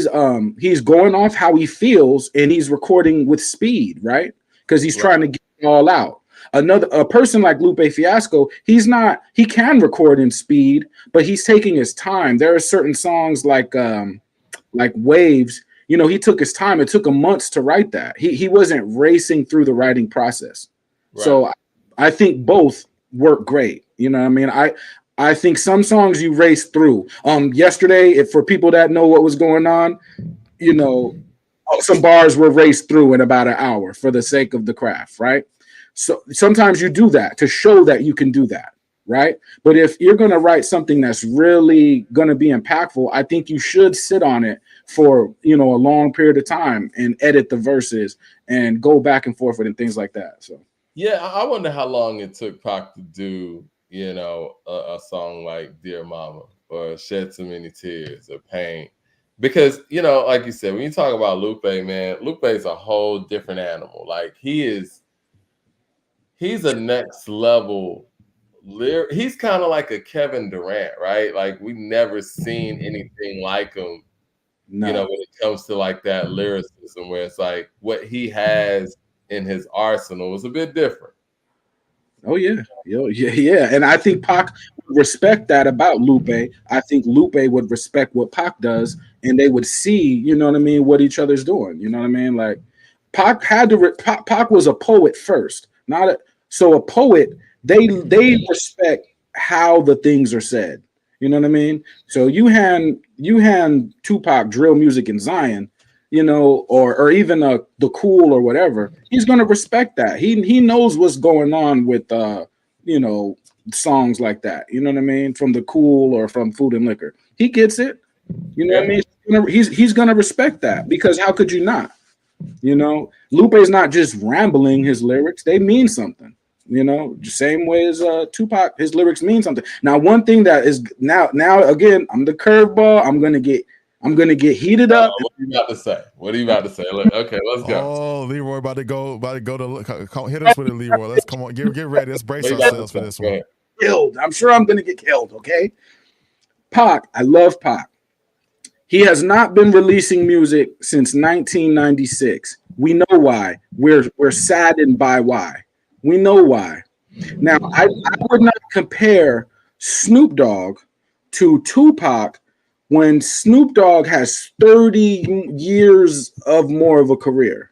going off how he feels, and he's recording with speed, right? Because he's trying to get it all out. A person like Lupe Fiasco, he can record in speed, but he's taking his time. There are certain songs like Waves. He took his time. It took him months to write that. He wasn't racing through the writing process. Right. So I think both work great. You know what I mean? I think some songs you race through. Yesterday, for people that know what was going on, some bars were raced through in about an hour for the sake of the craft, right? So sometimes you do that to show that you can do that, right? But if you're going to write something that's really going to be impactful, I think you should sit on it for, a long period of time and edit the verses and go back and forth with it and things like that. So, yeah, I wonder how long it took Pac to do, a song like Dear Mama or Shed Too Many Tears or Pain. Because, like you said, when you talk about Lupe, man, Lupe is a whole different animal. Like, he's a next level. He's kind of like a Kevin Durant, right? Like, we've never seen anything like him. No. When it comes to like that lyricism, where it's like what he has in his arsenal is a bit different. Oh yeah. And I think Pac would respect that about Lupe. I think Lupe would respect what Pac does, and they would see, what each other's doing. You know what I mean? Like, Pac had to. Pac was a poet first, not a. So a poet, they respect how the things are said. You know what I mean? So you hand Tupac drill music in Zion, you know, or even the Cool or whatever. He's gonna respect that. He knows what's going on with you know, songs like that. You know what I mean? From the Cool or from Food and Liquor. He gets it. You know what I mean? He's gonna respect that, because how could you not? You know, Lupe's not just rambling his lyrics; they mean something. You know, same way as Tupac, his lyrics mean something. Now, one thing that is now again, I'm the curveball. I'm gonna get heated up. What are you about to say? What are you about to say? Okay, let's go. Oh, LeRoy about to go to hit us with it, LeRoy. Let's come on, get ready. Let's brace ourselves for this one. Killed. I'm sure I'm gonna get killed. Okay, Pac. I love Pac. He has not been releasing music since 1996. We know why. We're saddened by why. We know why. Now, I would not compare Snoop Dogg to Tupac when Snoop Dogg has 30 years of more of a career.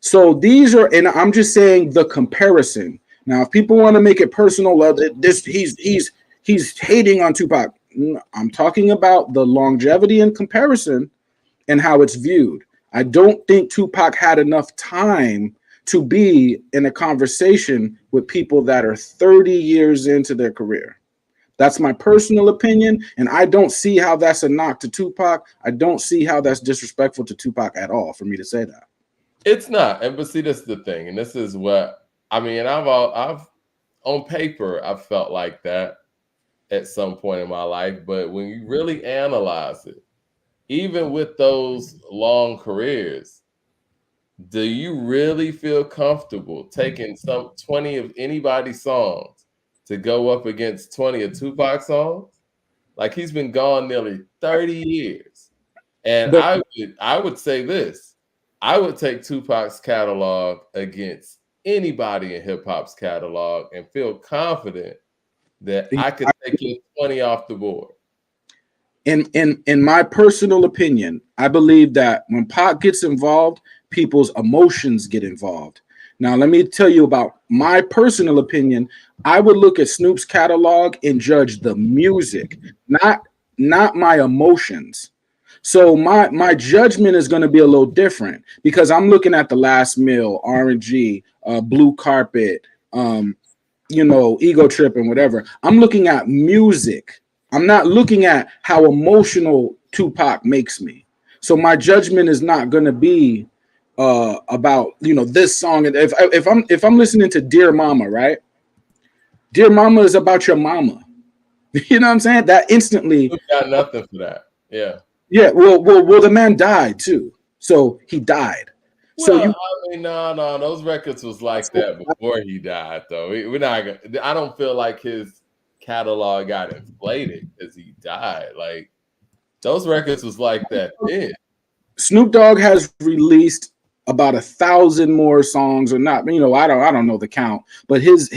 So these are, and I'm just saying the comparison. Now, if people want to make it personal, he's hating on Tupac. I'm talking about the longevity and comparison and how it's viewed. I don't think Tupac had enough time to be in a conversation with people that are 30 years into their career. That's my personal opinion, and I don't see how that's a knock to Tupac. I don't see how that's disrespectful to Tupac at all for me to say that. It's not, but see, this is the thing, and this is what I mean. I've on paper, I've felt like that at some point in my life, but when you really analyze it, even with those long careers, do you really feel comfortable taking some 20 of anybody's songs to go up against 20 of Tupac's songs? Like, he's been gone nearly 30 years. And I would say this. I would take Tupac's catalog against anybody in hip hop's catalog and feel confident that I could take your 20 off the board. In my personal opinion, I believe that when Pac gets involved, people's emotions get involved. Now, let me tell you about my personal opinion. I would look at Snoop's catalog and judge the music, not my emotions. So my judgment is going to be a little different because I'm looking at The Last Meal, R&G, Blue Carpet, you know, Ego Trip and whatever. I'm looking at music. I'm not looking at how emotional Tupac makes me. So my judgment is not going to be about, you know, this song. And if I'm listening to Dear Mama, right? Dear Mama is about your mama. You know what I'm saying? That instantly got nothing for that. Yeah. Yeah. Well, the man died too. So he died. Well, I mean, no, those records was like that before he died, though. We're not. I don't feel like his catalog got inflated because he died. Like, those records was like that then. Snoop Dogg has released about 1,000 more songs, or not. You know, I don't know the count, but his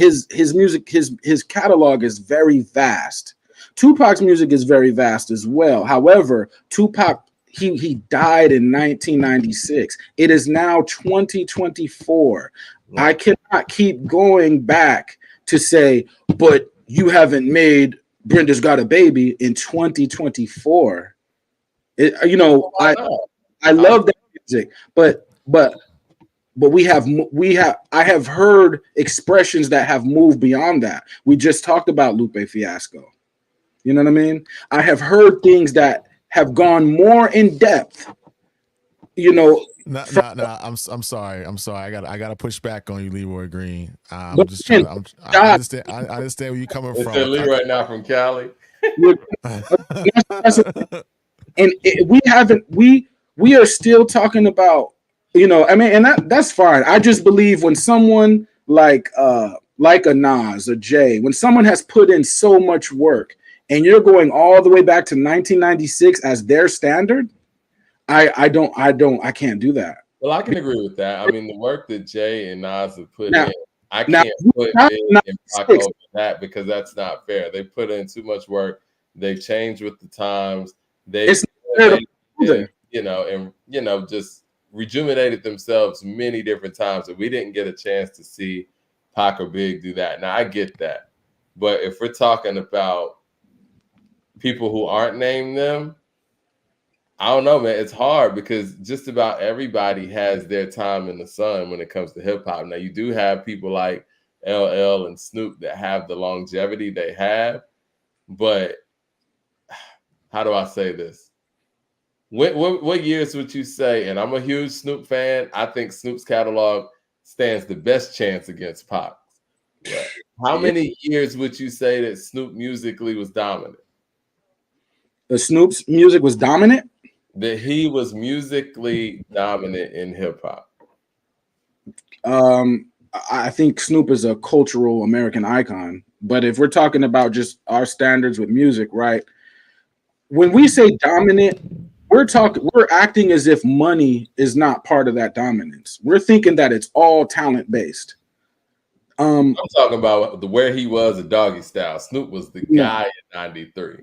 music, his catalog is very vast. Tupac's music is very vast as well. However, Tupac, he died in 1996. It is now 2024. Right. I cannot keep going back to say, but you haven't made Brenda's Got a Baby in 2024. You know, I love that music, but I have heard expressions that have moved beyond that. We just talked about Lupe Fiasco. You know what I mean? I have heard things that have gone more in depth. You know, I'm sorry. I gotta push back on you, LeRoy Green. I'm just trying. I understand where you're coming from. It's LeRoy now from Cali. And we are still talking about, you know, I mean, and that's fine. I just believe when someone like a Nas, a Jay, when someone has put in so much work and you're going all the way back to 1996 as their standard, I can't do that. Well, I can agree with that. I mean, the work that Jay and Nas have put in, I can't put in that because that's not fair. They put in too much work. They've changed with the times. Just rejuvenated themselves many different times, and we didn't get a chance to see Pac or Big do that. Now I get that, but if we're talking about people who aren't named them, I don't know, man. It's hard because just about everybody has their time in the sun when it comes to hip hop. Now you do have people like LL and Snoop that have the longevity they have, but how do I say this? What years would you say? And I'm a huge Snoop fan. I think Snoop's catalog stands the best chance against Pac. Yeah. How many years would you say that Snoop musically was dominant? The Snoop's music was dominant? That he was musically dominant in hip hop. I think Snoop is a cultural American icon. But if we're talking about just our standards with music, right? When we say dominant, we're acting as if money is not part of that dominance. We're thinking that it's all talent based. I'm talking about where he was at Doggy Style. Snoop was the guy in '93.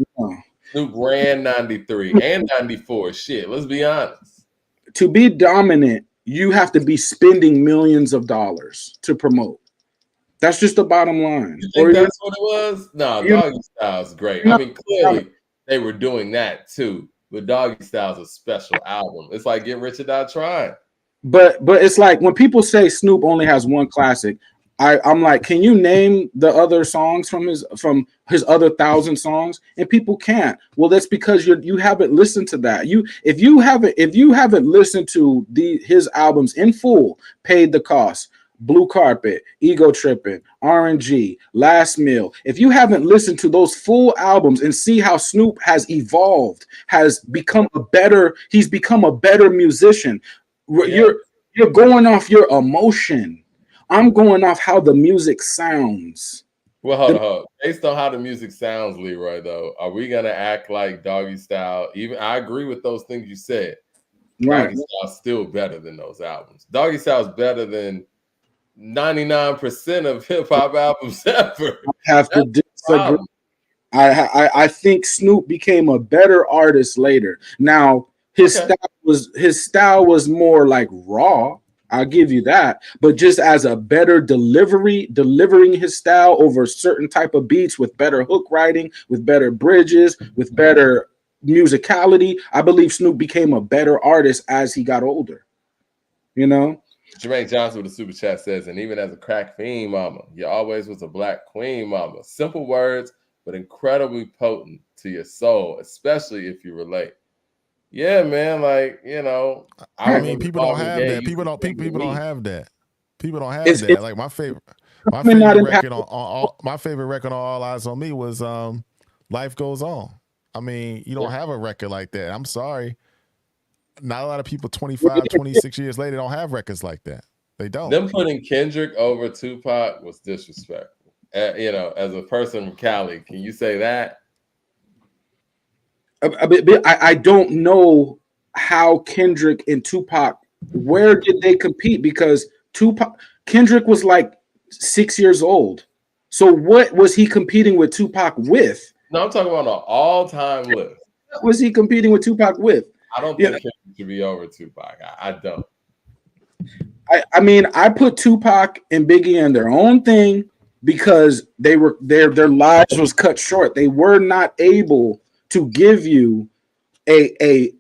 Snoop ran 93 and 94. Shit, let's be honest. To be dominant, you have to be spending millions of dollars to promote. That's just the bottom line. You think that's what it was? No, Doggy Style's great. I mean, clearly they were doing that too. But Doggy Style's a special album. It's like Get Rich or Die Trying. But it's like when people say Snoop only has one classic, I'm like, can you name the other songs from his other 1,000 songs? And people can't. Well, that's because you haven't listened to that. If you haven't listened to his albums in full, Paid the Cost, Blue Carpet, Ego Trippin', RNG, Last Meal. If you haven't listened to those full albums and see how Snoop has evolved, he's become a better musician. Yeah. You're going off your emotion. I'm going off how the music sounds. Well, hold on. Based on how the music sounds, LeRoy, though, are we gonna act like Doggy Style? Even I agree with those things you said. Right. Doggy Style's still better than those albums. Doggy Style's better than 99% of hip hop albums ever. I have to disagree. I think Snoop became a better artist later. Now his style was more like raw. I'll give you that, but just as a better delivering his style over certain type of beats with better hook writing, with better bridges, with better musicality, I believe Snoop became a better artist as he got older. You know? Jermaine Johnson with the super chat says, and even as a crack fiend mama, you always was a black queen mama. Simple words, but incredibly potent to your soul, especially if you relate. Yeah, man. Like, you know, I mean, people don't have that. People don't have that. People don't have that. Like my favorite record on All Eyes on Me was Life Goes On. I mean, you don't have a record like that. I'm sorry. Not a lot of people 25, 26 years later don't have records like that. They don't. Them putting Kendrick over Tupac was disrespectful. You know, as a person from Cali, can you say that? I don't know how Kendrick and Tupac, where did they compete? Because Kendrick was like 6 years old. So what was he competing with Tupac with? No, I'm talking about an all-time list. What was he competing with Tupac with? I don't think Kendrick should be over Tupac. I don't. I mean, I put Tupac and Biggie in their own thing because they were their lives was cut short. They were not able to give you a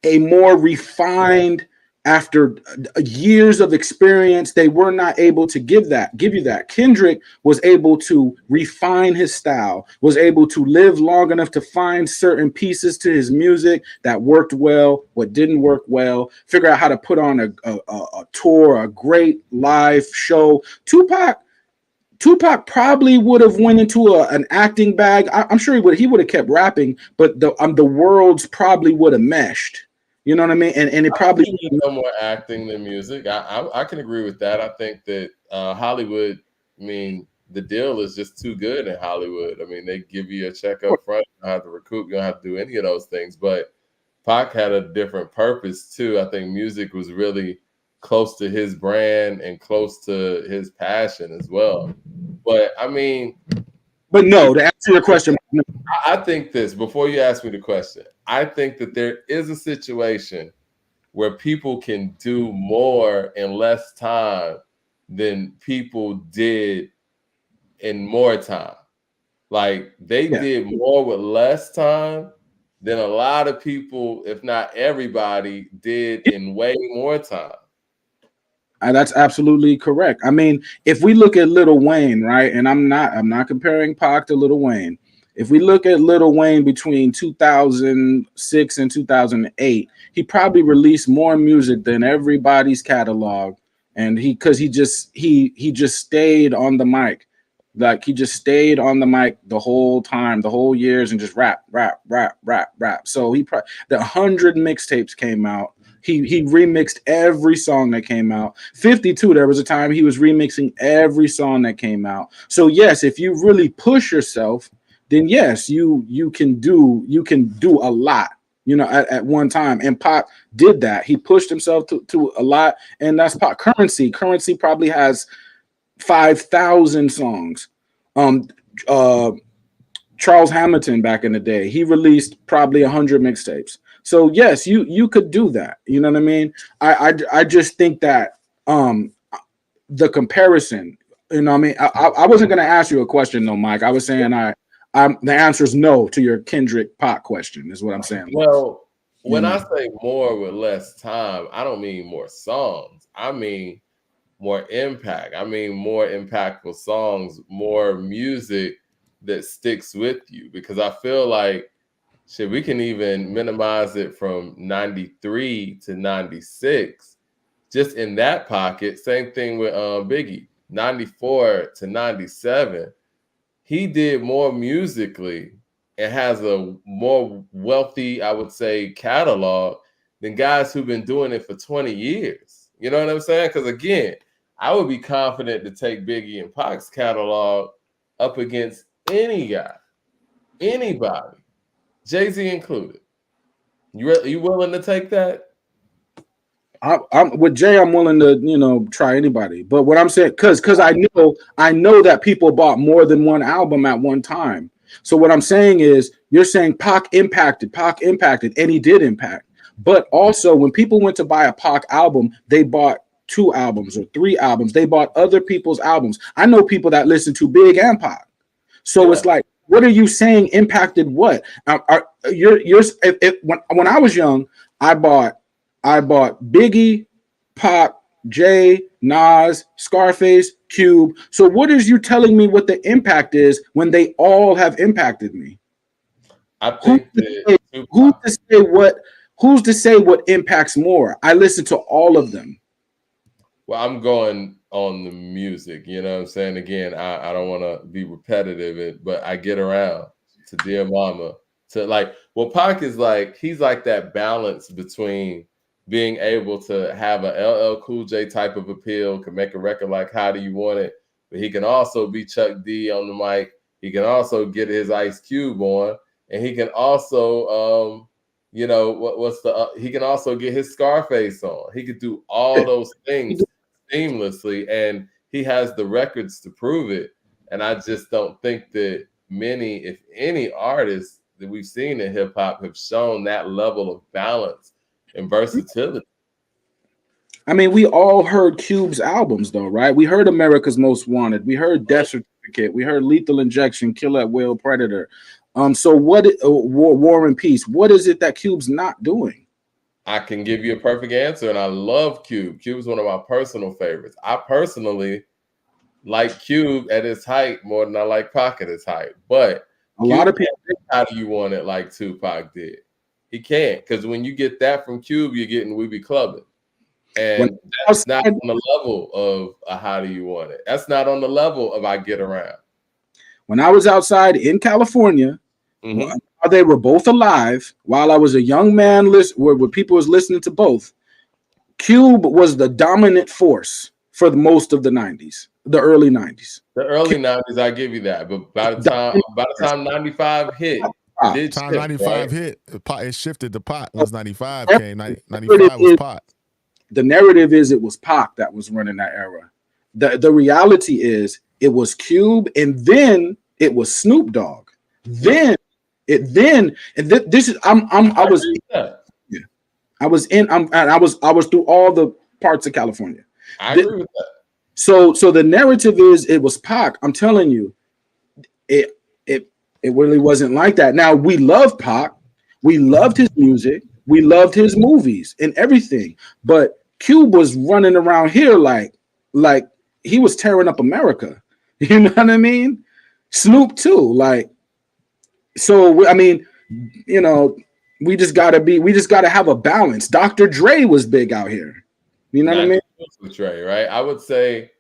more refined, after years of experience, they were not able to give you that. Kendrick was able to refine his style, was able to live long enough to find certain pieces to his music that worked well, what didn't work well, figure out how to put on a tour, a great live show. Tupac probably would have went into an acting bag. I'm sure he would have kept rapping, but the worlds probably would have meshed. You know what I mean? And it probably no more acting than music. I can agree with that. I think that Hollywood, I mean, the deal is just too good in Hollywood. I mean, they give you a check up front. You don't have to recoup. You don't have to do any of those things. But Pac had a different purpose too. I think music was really close to his brand and close to his passion as well. But I mean, but no, to answer your question, no. I think this, before you ask me the question, I think that there is a situation where people can do more in less time than people did in more time. Like they did more with less time than a lot of people, if not everybody, did in way more time. That's absolutely correct. I mean, if we look at Lil Wayne, right, and I'm not comparing Pac to Lil Wayne. If we look at Lil Wayne between 2006 and 2008, he probably released more music than everybody's catalog, and he just stayed on the mic. Like he just stayed on the mic the whole time, the whole years, and just rap. So the 100 mixtapes came out. He remixed every song that came out. 52, there was a time he was remixing every song that came out. So yes, if you really push yourself, then yes, you can do a lot, at one time. And Pac did that. He pushed himself to a lot, and that's Pac. Currency probably has 5,000 songs. Charles Hamilton back in the day, he released probably 100 mixtapes. So yes, you could do that. You know what I mean? I just think that the comparison, I mean, I wasn't gonna ask you a question though, Mike. I was saying the answer is no to your Kendrick Pac question, is what I'm saying. Well, when I say more with less time, I don't mean more songs. I mean more impact. I mean more impactful songs, more music that sticks with you. Because I feel like we can even minimize it from 93 to 96, just in that pocket. Same thing with Biggie, 94 to 97. He did more musically and has a more wealthy, I would say, catalog than guys who've been doing it for 20 years. You know what I'm saying? Because again, I would be confident to take Biggie and Pac's catalog up against any guy, anybody, Jay-Z included. You willing to take that? I'm with Jay. I'm willing to try anybody. But what I'm saying, because I know that people bought more than one album at one time. So what I'm saying is, you're saying Pac impacted, and he did impact. But also, when people went to buy a Pac album, they bought 2 albums or 3 albums. They bought other people's albums. I know people that listen to Big and Pac. So it's like, what are you saying impacted what? When I was young, I bought Biggie, Pac, Jay, Nas, Scarface, Cube. So what is you telling me what the impact is when they all have impacted me? I think who's to say what impacts more? I listen to all of them. Well, I'm going on the music, you know what I'm saying? Again, I don't want to be repetitive, but I get around to Dear Mama, to like, well, Pac is like, he's like that balance between being able to have a LL Cool J type of appeal, can make a record like How Do You Want It, but he can also be Chuck D on the mic. He can also get his Ice Cube on, and he can also, he can also get his Scarface on. He could do all those things seamlessly, and he has the records to prove it. And I just don't think that many, if any, artists that we've seen in hip hop have shown that level of balance and versatility. I mean, we all heard Cube's albums, though, right? We heard America's Most Wanted. We heard Death Certificate. We heard Lethal Injection, Kill at Will, Predator. So what? War and Peace. What is it that Cube's not doing? I can give you a perfect answer, and I love Cube. Cube is one of my personal favorites. I personally like Cube at his height more than I like Pac at his height. But a lot of people, How Do You Want It like Tupac did? He can't, because when you get that from Cube, you're getting We Be Clubbing. And that's not on the level of a How Do You Want It. That's not on the level of I Get Around. When I was outside in California, while they were both alive, while I was a young man, where people was listening to both, Cube was the dominant force for most of the 90s, the early 90s. The early 90s, I give you that. But by the time 95 hit, hit, it shifted. The Pac once 95 came. 95 was Pac. The narrative is it was Pac that was running that era. The reality is it was Cube, and then it was Snoop Dogg. I was through all the parts of California. I agree with that. So the narrative is it was Pac. I'm telling you, it really wasn't like that. Now we love Pac, we loved his music, we loved his movies and everything. But Cube was running around here like he was tearing up America. You know what I mean? Snoop too. Like, so I mean, you know, we just gotta have a balance. Dr. Dre was big out here. You know what I mean? Dre, right? I would say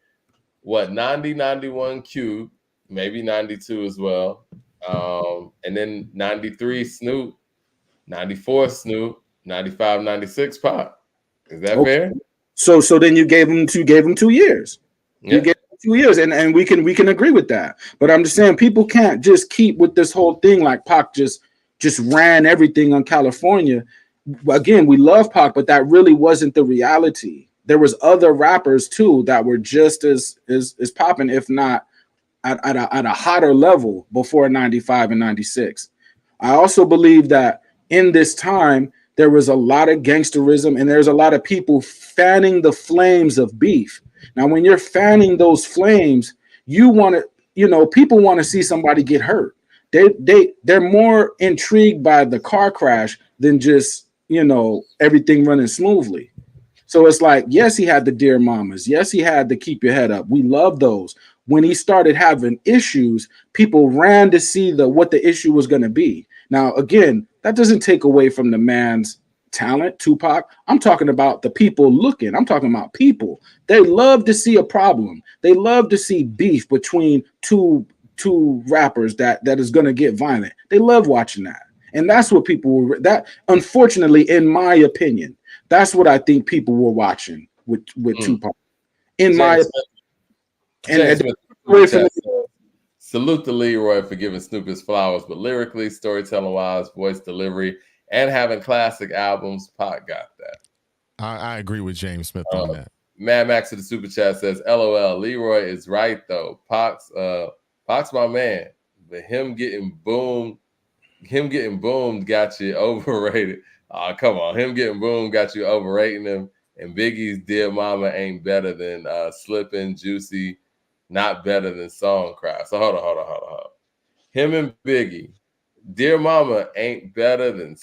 90, 91 Cube, maybe 92 as well. And then 93 Snoop, 94 Snoop, 95, 96 Pac. Is that fair? So then you gave him 2 years. Yeah. You gave him 2 years, and we can agree with that. But I'm just saying people can't just keep with this whole thing like Pac just ran everything on California. Again, we love Pac, but that really wasn't the reality. There was other rappers too that were just as popping, if not at a hotter level before 95 and 96. I also believe that in this time, there was a lot of gangsterism and there's a lot of people fanning the flames of beef. Now, when you're fanning those flames, you want to, you know, people want to see somebody get hurt. They're more intrigued by the car crash than just, you know, everything running smoothly. So it's like, yes, he had the Dear Mamas. Yes, he had the Keep Your Head Up. We love those. When he started having issues, people ran to see what the issue was going to be. Now, again, that doesn't take away from the man's talent, Tupac. I'm talking about the people looking. I'm talking about people. They love to see a problem. They love to see beef between two rappers that is going to get violent. They love watching that. And that's what people were, that unfortunately, in my opinion, that's what I think people were watching with Tupac. In my opinion. Salute to LeRoy for giving Snoop his flowers, but lyrically, storytelling wise, voice delivery, and having classic albums, Pac got that. I agree with James Smith on that. Mad Max to the super chat says, LOL, LeRoy is right though. Pac's my man, but him getting boomed got you overrated. Oh, come on. Him getting boomed got you overrating him. And Biggie's Dear Mama ain't better than Slippin', Juicy, not better than Song Cry. So hold on. Him and Biggie, Dear Mama ain't better than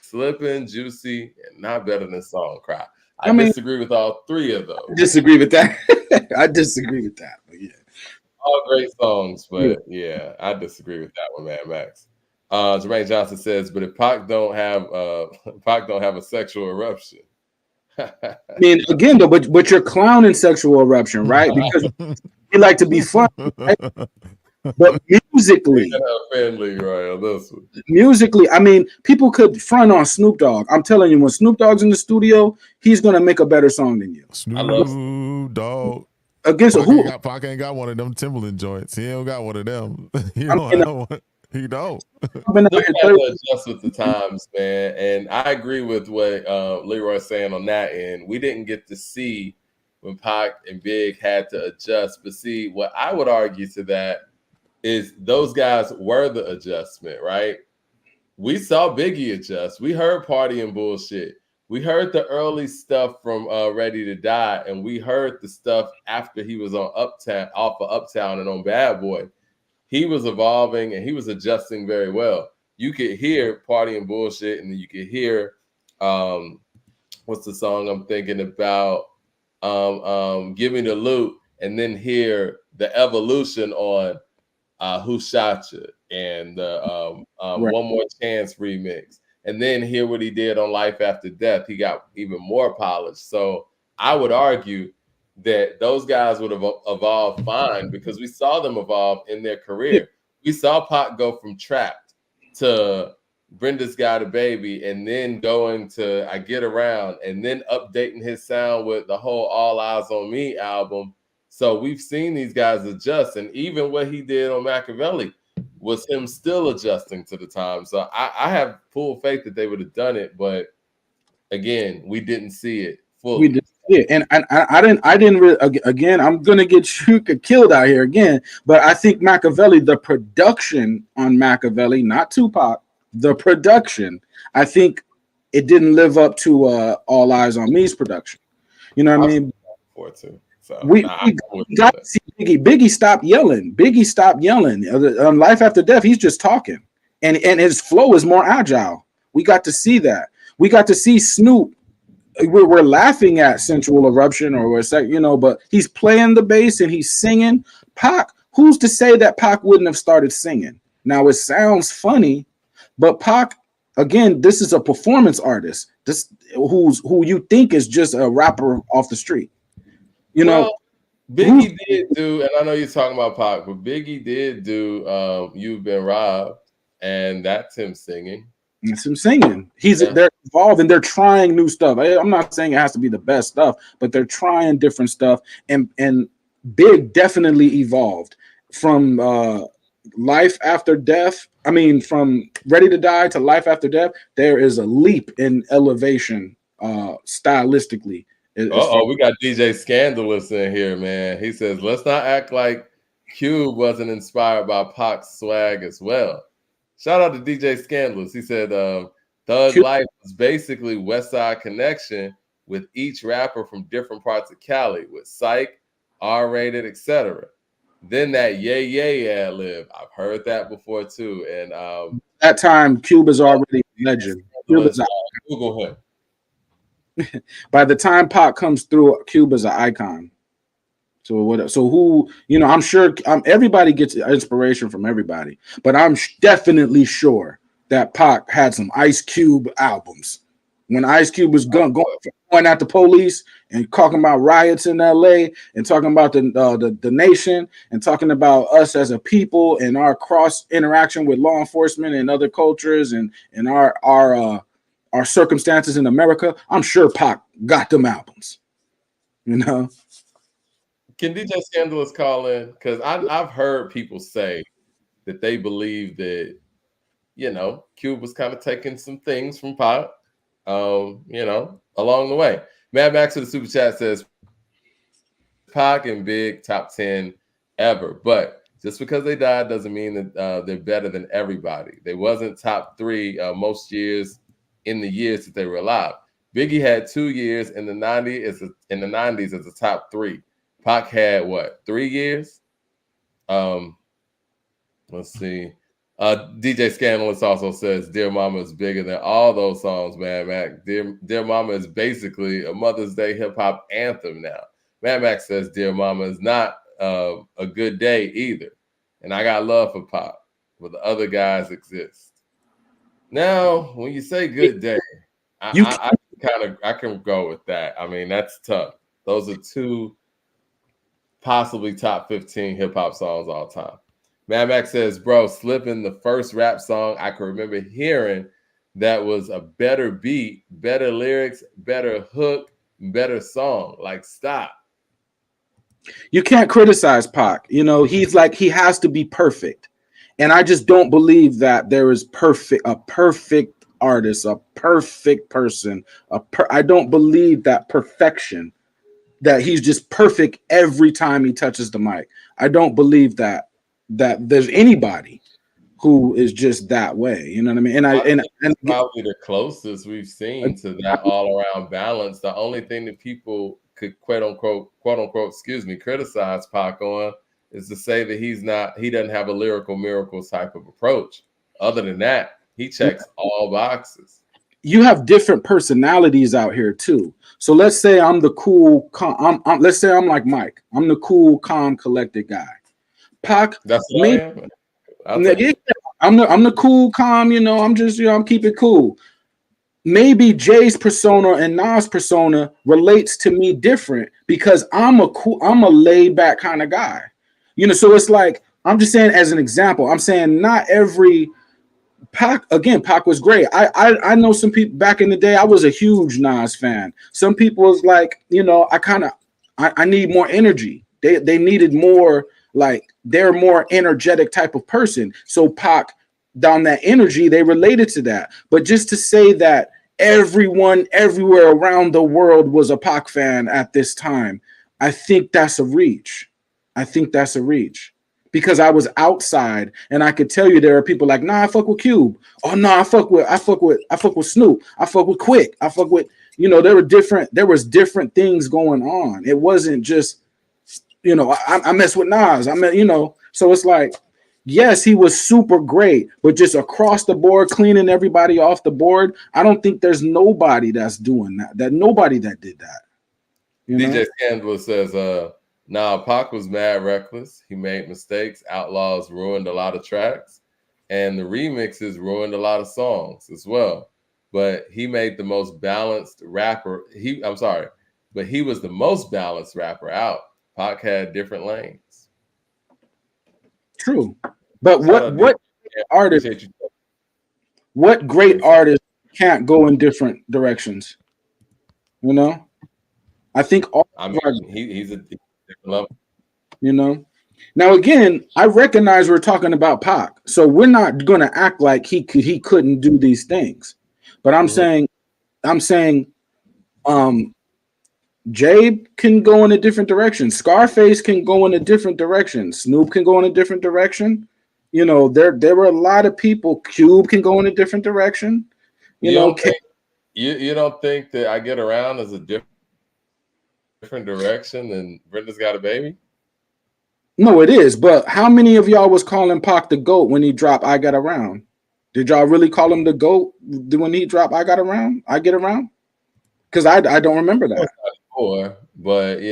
Slippin', Juicy, and not better than Song Cry. I disagree with all three of those. I disagree with that. But yeah. All great songs, but yeah, I disagree with that one, Mad Max. Jermaine Johnson says, but if Pac don't have a sexual eruption. I mean, again, though, but you're clowning sexual eruption, right? Because you like to be fun, right? But musically, I mean, people could front on Snoop Dogg. I'm telling you, when Snoop Dogg's in the studio, he's gonna make a better song than you. Snoop Dogg. Against who? Pac ain't got one of them Timberland joints. He don't got one of them. He don't. Adjust with the times, man. And I agree with what LeRoy's saying on that end. We didn't get to see when Pac and Big had to adjust. But see, what I would argue to that is those guys were the adjustment, right? We saw Biggie adjust. We heard Party and Bullshit. We heard the early stuff from Ready to Die, and we heard the stuff after he was on Uptown, off of Uptown and on Bad Boy. He was evolving and he was adjusting very well. You could hear Party and Bullshit, and you could hear what's the song I'm thinking about? Give Me the Loot, and then hear the evolution on Who Shot You and the One More Chance remix. And then hear what he did on Life After Death. He got even more polished. So I would argue that those guys would have evolved fine because we saw them evolve in their career. We saw Pac go from Trapped to Brenda's Got a Baby, and then going to I Get Around, and then updating his sound with the whole All Eyes on Me album. So we've seen these guys adjust, and even what he did on Machiavelli was him still adjusting to the time. So I have full faith that they would have done it, but again, we didn't see it fully. We did see it, and I didn't really. Again, I'm gonna get killed out here again, but I think Machiavelli, the production on Machiavelli, not Tupac, the production, I think it didn't live up to All Eyes on Me's production. You know what I mean? Before too. So We got to see Biggie. Biggie stopped yelling. Biggie stopped yelling. On Life After Death, he's just talking, and his flow is more agile. We got to see that. We got to see Snoop. We're laughing at Sensual Eruption, or but he's playing the bass and he's singing. Pac, who's to say that Pac wouldn't have started singing? Now it sounds funny, but Pac, again, this is a performance artist. This who you think is just a rapper off the street. Biggie did do, and I know you're talking about Pac, but Biggie did do You've Been Robbed, and that's him singing. It's him singing. They're involved and they're trying new stuff. I'm not saying it has to be the best stuff, but they're trying different stuff. And Big definitely evolved from Life After Death. I mean, from Ready to Die to Life After Death, there is a leap in elevation stylistically. We got DJ Scandalous in here, man. He says, let's not act like Cube wasn't inspired by Pac's swag as well. Shout out to DJ Scandalous. He said, Thug Life was basically West Side Connection with each rapper from different parts of Cali with Psych, R-rated, etc. Then that yay ad lib. I've heard that before too. And that time, Cube is already a legend. Google him. By the time Pac comes through, Cube is an icon. So who, I'm sure everybody gets inspiration from everybody, but I'm definitely sure that Pac had some Ice Cube albums. When Ice Cube was going at the police and talking about riots in LA and talking about the nation and talking about us as a people and our cross interaction with law enforcement and other cultures and our circumstances in America, I'm sure Pac got them albums. Can DJ Scandalous call in? Because I've heard people say that they believe that, Cube was kind of taking some things from Pac, along the way. Mad Max to the super chat says, Pac and Big top 10 ever. But just because they died doesn't mean that they're better than everybody. They wasn't top 3 most years in the years that they were alive. Biggie had 2 years in the 90s as a top 3. Pac had 3 years? Let's see. DJ Scandalous also says Dear Mama is bigger than all those songs, Mad Max. Dear Mama is basically a Mother's Day hip-hop anthem now. Mad Max says Dear Mama is not a good day either. And I got love for Pac, but the other guys exist. Now, when you say good day, I can go with that. I mean, that's tough. Those are 2 possibly top 15 hip-hop songs all time. Mad Max says, bro, Slippin', the first rap song I can remember hearing that was a better beat, better lyrics, better hook, better song. Like, stop. You can't criticize Pac. He's like, he has to be perfect. And I just don't believe that there is a perfect artist, a perfect person. I don't believe that perfection, that he's just perfect every time he touches the mic. I don't believe that there's anybody who is just that way. You know what I mean? And probably the closest we've seen to that all around balance. The only thing that people could quote unquote, criticize Pac on is to say that he doesn't have a lyrical miracle type of approach. Other than that, he checks all boxes. You have different personalities out here too. So let's say I'm the cool, let's say I'm like Mike. I'm the cool, calm, collected guy. Pac, that's what I am. I'm the cool, calm. I'm just I'm keeping cool. Maybe Jay's persona and Nas' persona relates to me different because I'm a laid back kind of guy. So it's like, I'm just saying as an example. I'm saying not every. Pac was great. I know some people back in the day. I was a huge Nas fan. Some people was like, I need more energy. They needed more, like they're more energetic type of person. So Pac, down that energy, they related to that. But just to say that everyone everywhere around the world was a Pac fan at this time, I think that's a reach. because I was outside and I could tell you there are people like, nah, I fuck with Cube. Oh no, I fuck with Snoop. I fuck with Quick. I fuck with, there was different things going on. It wasn't just, I mess with Nas. So it's like, yes, he was super great, but just across the board, cleaning everybody off the board. I don't think there's nobody that's doing that. Nobody that did that. DJ Scandal says, nah, Pac was mad reckless. He made mistakes. Outlaws ruined a lot of tracks, and the remixes ruined a lot of songs as well. But he made the most balanced rapper. But he was the most balanced rapper out. Pac had different lanes. True. But what great artist can't go in different directions? I think he's a different level. Now again, I recognize we're talking about Pac, so we're not going to act like he couldn't do these things. But I'm saying, Jabe can go in a different direction. Scarface can go in a different direction. Snoop can go in a different direction. There were a lot of people. Cube can go in a different direction. You don't think that I Get Around is a different direction than Brenda's Got a Baby? No, it is. But how many of y'all was calling Pac the GOAT when he dropped I Got Around? Did y'all really call him the GOAT when he dropped I Get Around? Because I don't remember that. But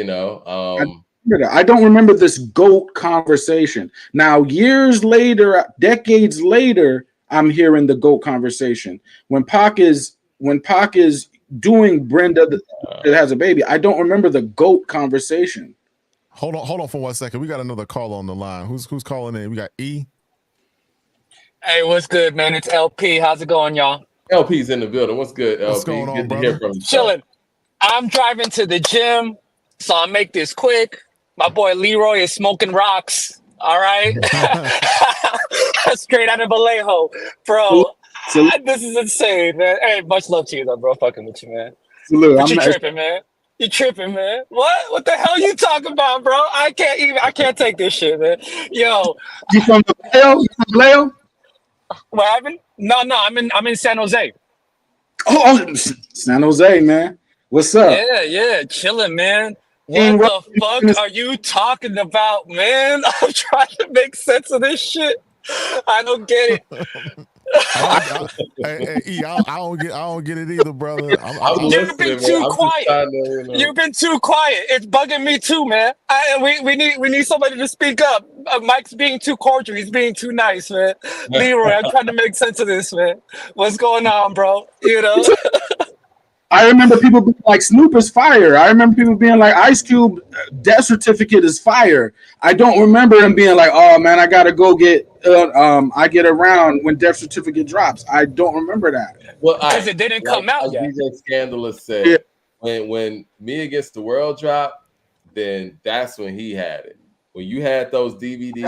I don't remember this GOAT conversation. Now, years later, decades later, I'm hearing the GOAT conversation. When Pac is doing Brenda that has a baby, I don't remember the GOAT conversation. Hold on for 1 second. We got another call on the line. Who's calling in? We got E. Hey, what's good, man? It's LP. How's it going, y'all? LP's in the building. What's good, LP? What's going on, good brother? to hear from you. Chilling. I'm driving to the gym, so I'll make this quick. My boy LeRoy is smoking rocks. All right. Straight out of Vallejo. Bro, this is insane, man. Hey, much love to you, though, bro. Fucking with you, man. But you tripping, man. You tripping, man. What the hell you talking about, bro? I can't take this shit, man. Yo. You from Vallejo? What happened? No, I'm in San Jose. Oh, San Jose, man. What's up? Yeah, chilling, man. What the fuck are you talking about, man? I'm trying to make sense of this shit. I don't get it. I don't get it either, brother. You've been too quiet. You've been too quiet. It's bugging me too, man. We need somebody to speak up. Mike's being too cordial. He's being too nice, man. LeRoy, I'm trying to make sense of this, man. What's going on, bro? I remember people being like, Snoop is fire. I remember people being like, Ice Cube death certificate is fire. I don't remember them being like, oh man, I gotta go get I Get Around when death certificate drops. I don't remember that. Well, because it didn't come out yet. DJ Scandalous said when Me Against the World dropped, then that's when he had it. When you had those DVDs,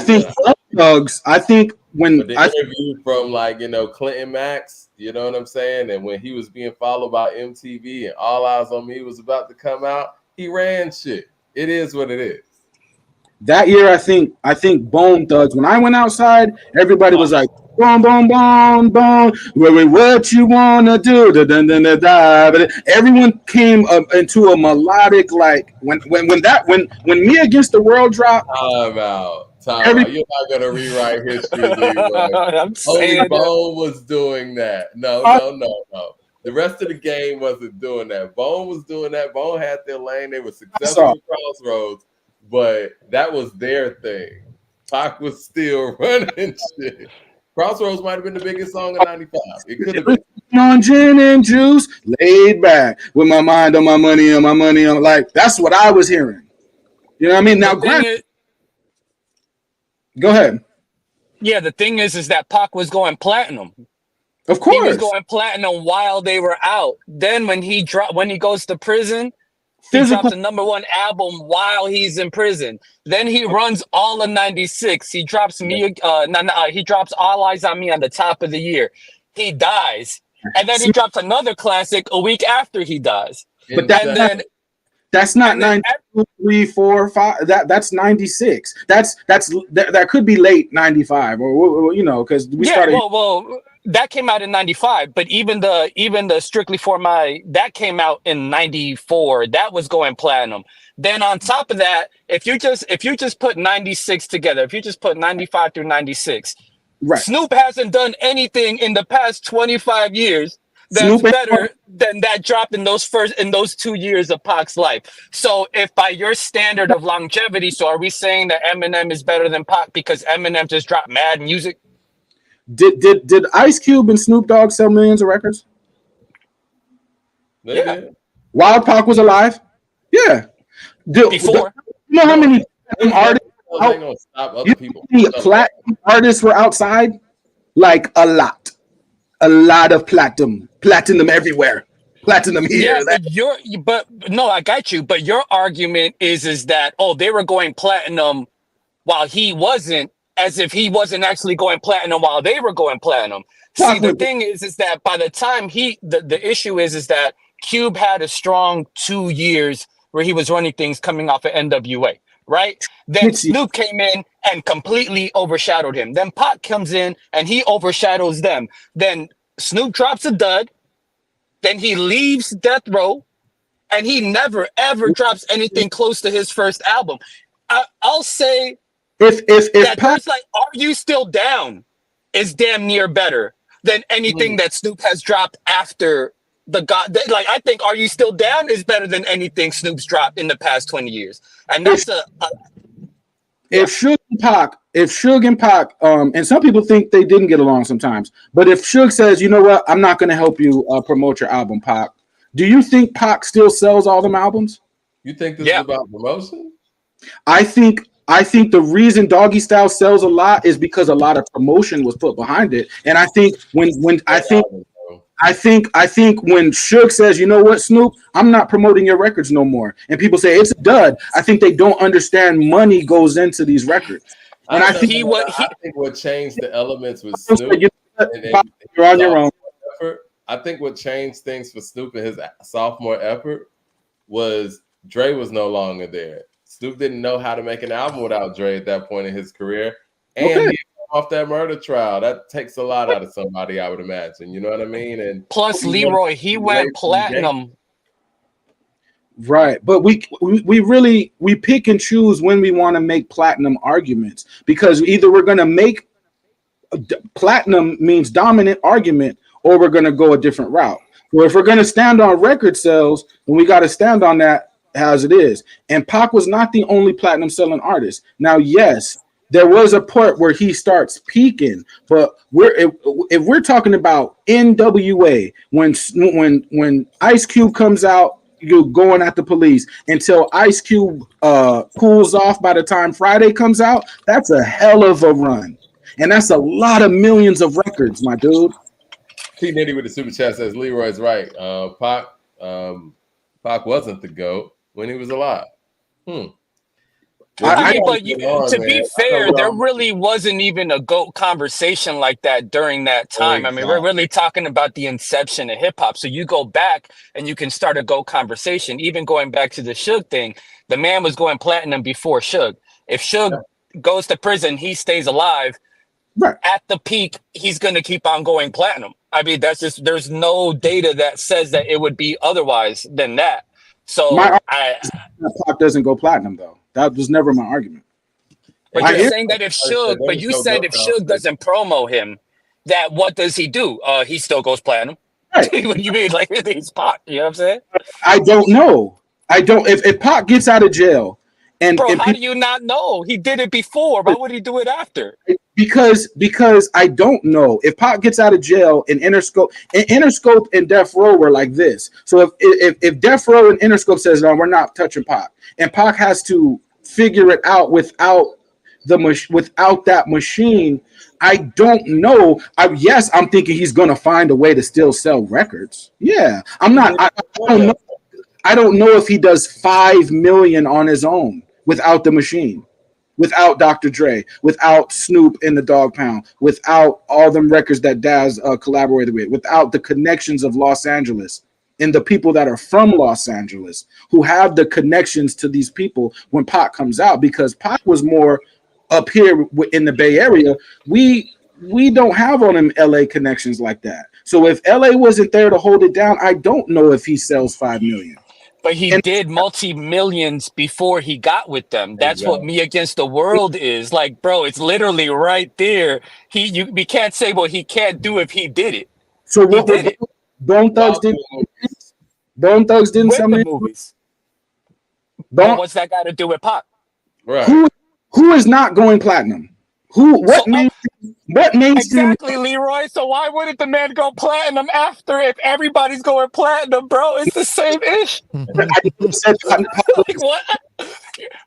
I think when the interview from Clinton Max, you know what I'm saying? And when he was being followed by MTV and All Eyes on Me was about to come out, he ran shit. It is what it is. That year, I think Bone Thugs. When I went outside, everybody was like, "Boom, boom, boom, boom." What you wanna do? But everyone came into a melodic when Me Against the World dropped. Time out. You're not gonna rewrite history. Only Bone was doing that. No. The rest of the game wasn't doing that. Bone was doing that. Bone had their lane. They were successful at Crossroads. But that was their thing. Pac was still running shit. Crossroads might have been the biggest song in '95. It could have been. On gin and juice, laid back with my mind on my money and my money on that's what I was hearing. You know what I mean? Now, go ahead. Yeah, the thing is that Pac was going platinum. Of course, he was going platinum while they were out. Then when he goes to prison. He drops the #1 album while he's in prison. Then he runs all of '96. He drops he drops All Eyes on Me on the top of the year. He dies, and then he drops another classic a week after he dies. But that's not '92 2, 3, 4, 5. That's 96. That could be late 95, or because we started. Well, that came out in 95, but even the Strictly for My, that came out in 94. That was going platinum. Then on top of that, if you just put 96 together, if you just put 95 through 96, right. Snoop hasn't done anything in the past 25 years that's better than that drop in those 2 years of Pac's life. So if by your standard of longevity, so are we saying that Eminem is better than Pac because Eminem just dropped mad music? Did Ice Cube and Snoop Dogg sell millions of records? Yeah. While Pac was alive? Yeah. Before. You know how many artists? Stop other people. Platinum artists were outside? Like a lot of platinum everywhere. Platinum here. Yeah, but no, I got you. But your argument is that they were going platinum while he wasn't, as if he wasn't actually going platinum while they were going platinum. See, the thing is that by the time the issue is that Cube had a strong 2 years where he was running things coming off of NWA, right? Then Snoop came in and completely overshadowed him. Then Pac comes in and he overshadows them. Then Snoop drops a dud. Then he leaves Death Row, and he never ever drops anything close to his first album. I'll say if that Pac, like Are You Still Down is damn near better than anything that Snoop has dropped after the God. Like I think Are You Still Down is better than anything Snoop's dropped in the past 20 years, and that's If Suge and Pac, and some people think they didn't get along sometimes, but if Suge says, you know what, I'm not going to help you promote your album, Pac, do you think Pac still sells all them albums? You think this is about promotion? I think the reason Doggy Style sells a lot is because a lot of promotion was put behind it, and I think when Suge says, you know what, Snoop, I'm not promoting your records no more, and people say it's a dud, I think they don't understand money goes into these records. And I think what changed the elements with Snoop, you're on your own. I think what changed things for Snoop in his sophomore effort was Dre was no longer there. Snoop didn't know how to make an album without Dre at that point in his career, and he off that murder trial. That takes a lot out of somebody, I would imagine. You know what I mean? And plus LeRoy, he went platinum. Right, but we pick and choose when we want to make platinum arguments, because either we're going to make platinum means dominant argument, or we're going to go a different route. Well, if we're going to stand on record sales, then we got to stand on that as it is. And Pac was not the only platinum selling artist. Now, yes, there was a point where he starts peaking, but if we're talking about NWA, when Ice Cube comes out, you're going at the police until Ice Cube cools off by the time Friday comes out, that's a hell of a run. And that's a lot of millions of records, my dude. P. Nitty with the super chat says LeRoy's right. Pac wasn't the GOAT when he was alive. To be fair, there really wasn't even a GOAT conversation like that during that time. I mean, we're really talking about the inception of hip hop. So you go back and you can start a GOAT conversation. Even going back to the Suge thing, the man was going platinum before Suge. If Suge goes to prison, he stays alive. Right. At the peak, he's going to keep on going platinum. I mean, that's just, there's no data that says that it would be otherwise than that. So Pac doesn't go platinum, though. That was never my argument. But you're saying that if Suge doesn't promo him, that what does he do? He still goes platinum. Right. What do you mean? Like he's Pac? You know what I'm saying? I don't know. If Pac gets out of jail, how do you not know? He did it before. Why would he do it after? Because I don't know. If Pac gets out of jail and Interscope and Death Row were like this. So if Death Row and Interscope says no, we're not touching Pac, and Pac has to figure it out without that machine, I don't know. I'm thinking he's gonna find a way to still sell records. Yeah, I'm not. I don't know. I don't know if he does 5 million on his own without the machine, without Dr. Dre, without Snoop in the Dog Pound, without all them records that Daz collaborated with, without the connections of Los Angeles. in the people that are from Los Angeles who have the connections to these people when Pac comes out, because Pac was more up here in the Bay Area. We don't have on them LA connections like that. So if LA wasn't there to hold it down, I don't know if he sells 5 million. But he did multi-millions before he got with them. That's what Me Against the World is. Like, bro, it's literally right there. We can't say what he can't do if he did it. So what did it? Bone Thugs did. Bone Thugs didn't sell the movies. But what's that got to do with Pac? Right. Who is not going platinum? What mainstream? Exactly, LeRoy. So why wouldn't the man go platinum after if everybody's going platinum, bro? It's the same ish. Like what?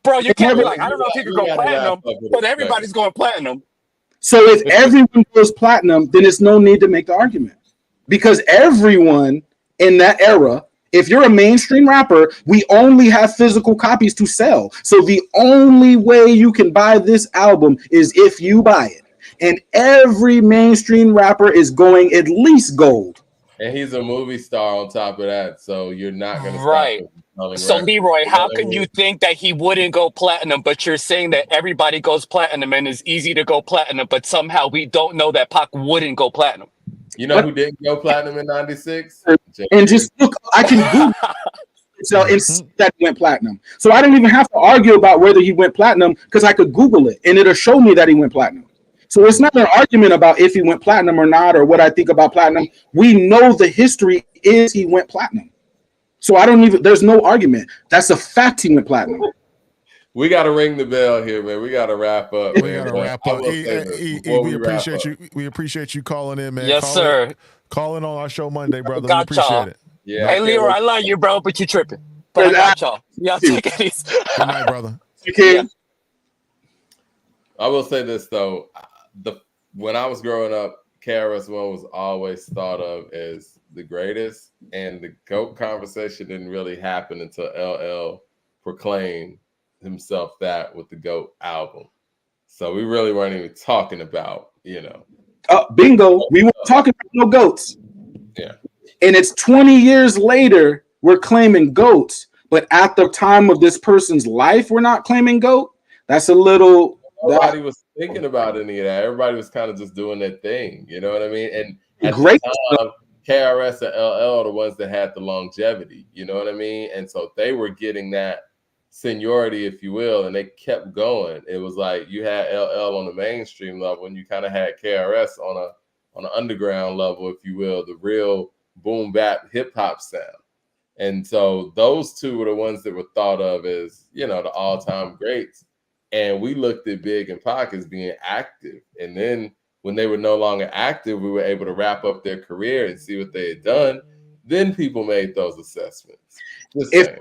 Bro, you can't be like, I don't know if he could go platinum, but everybody's going platinum. So if everyone goes platinum, then it's no need to make the argument. Because everyone in that era, if you're a mainstream rapper, we only have physical copies to sell. So the only way you can buy this album is if you buy it. And every mainstream rapper is going at least gold. And he's a movie star on top of that, so you're not going to right. So LeRoy, how can you think that he wouldn't go platinum, but you're saying that everybody goes platinum and it's easy to go platinum, but somehow we don't know that Pac wouldn't go platinum? You know who didn't go platinum in '96? And just look, I can Google so and see that he went platinum. So I don't even have to argue about whether he went platinum because I could Google it and it'll show me that he went platinum. So it's not an argument about if he went platinum or not, or what I think about platinum. We know the history is he went platinum. So there's no argument. That's a fact he went platinum. We got to ring the bell here, man. We got to wrap up. We got to wrap up. We appreciate you. We appreciate you calling in, man. Yes, sir. Calling on our show Monday, brother. Got we appreciate y'all. it. Yeah. Hey, LeRoy, I love you, bro, but you tripping. But I got y'all. Y'all take it easy. Good night, brother. You can. I will say this though. When I was growing up, KRS-One was always thought of as the greatest, and the GOAT conversation didn't really happen until LL proclaimed himself that with the GOAT album. So we really weren't even talking about, bingo. We weren't talking about no GOATs. Yeah. And it's 20 years later, we're claiming GOATs, but at the time of this person's life, we're not claiming GOAT. That's a little. Nobody was thinking about any of that. Everybody was kind of just doing their thing. You know what I mean? And at great the time, KRS and LL are the ones that had the longevity. You know what I mean? And so they were getting that seniority, if you will, and they kept going. It was like you had LL on the mainstream level, and you kind of had KRS on an underground level, if you will, the real boom bap hip hop sound. And so those two were the ones that were thought of as, the all-time greats. And we looked at Big and Pac as being active. And then when they were no longer active, we were able to wrap up their career and see what they had done. Then people made those assessments. If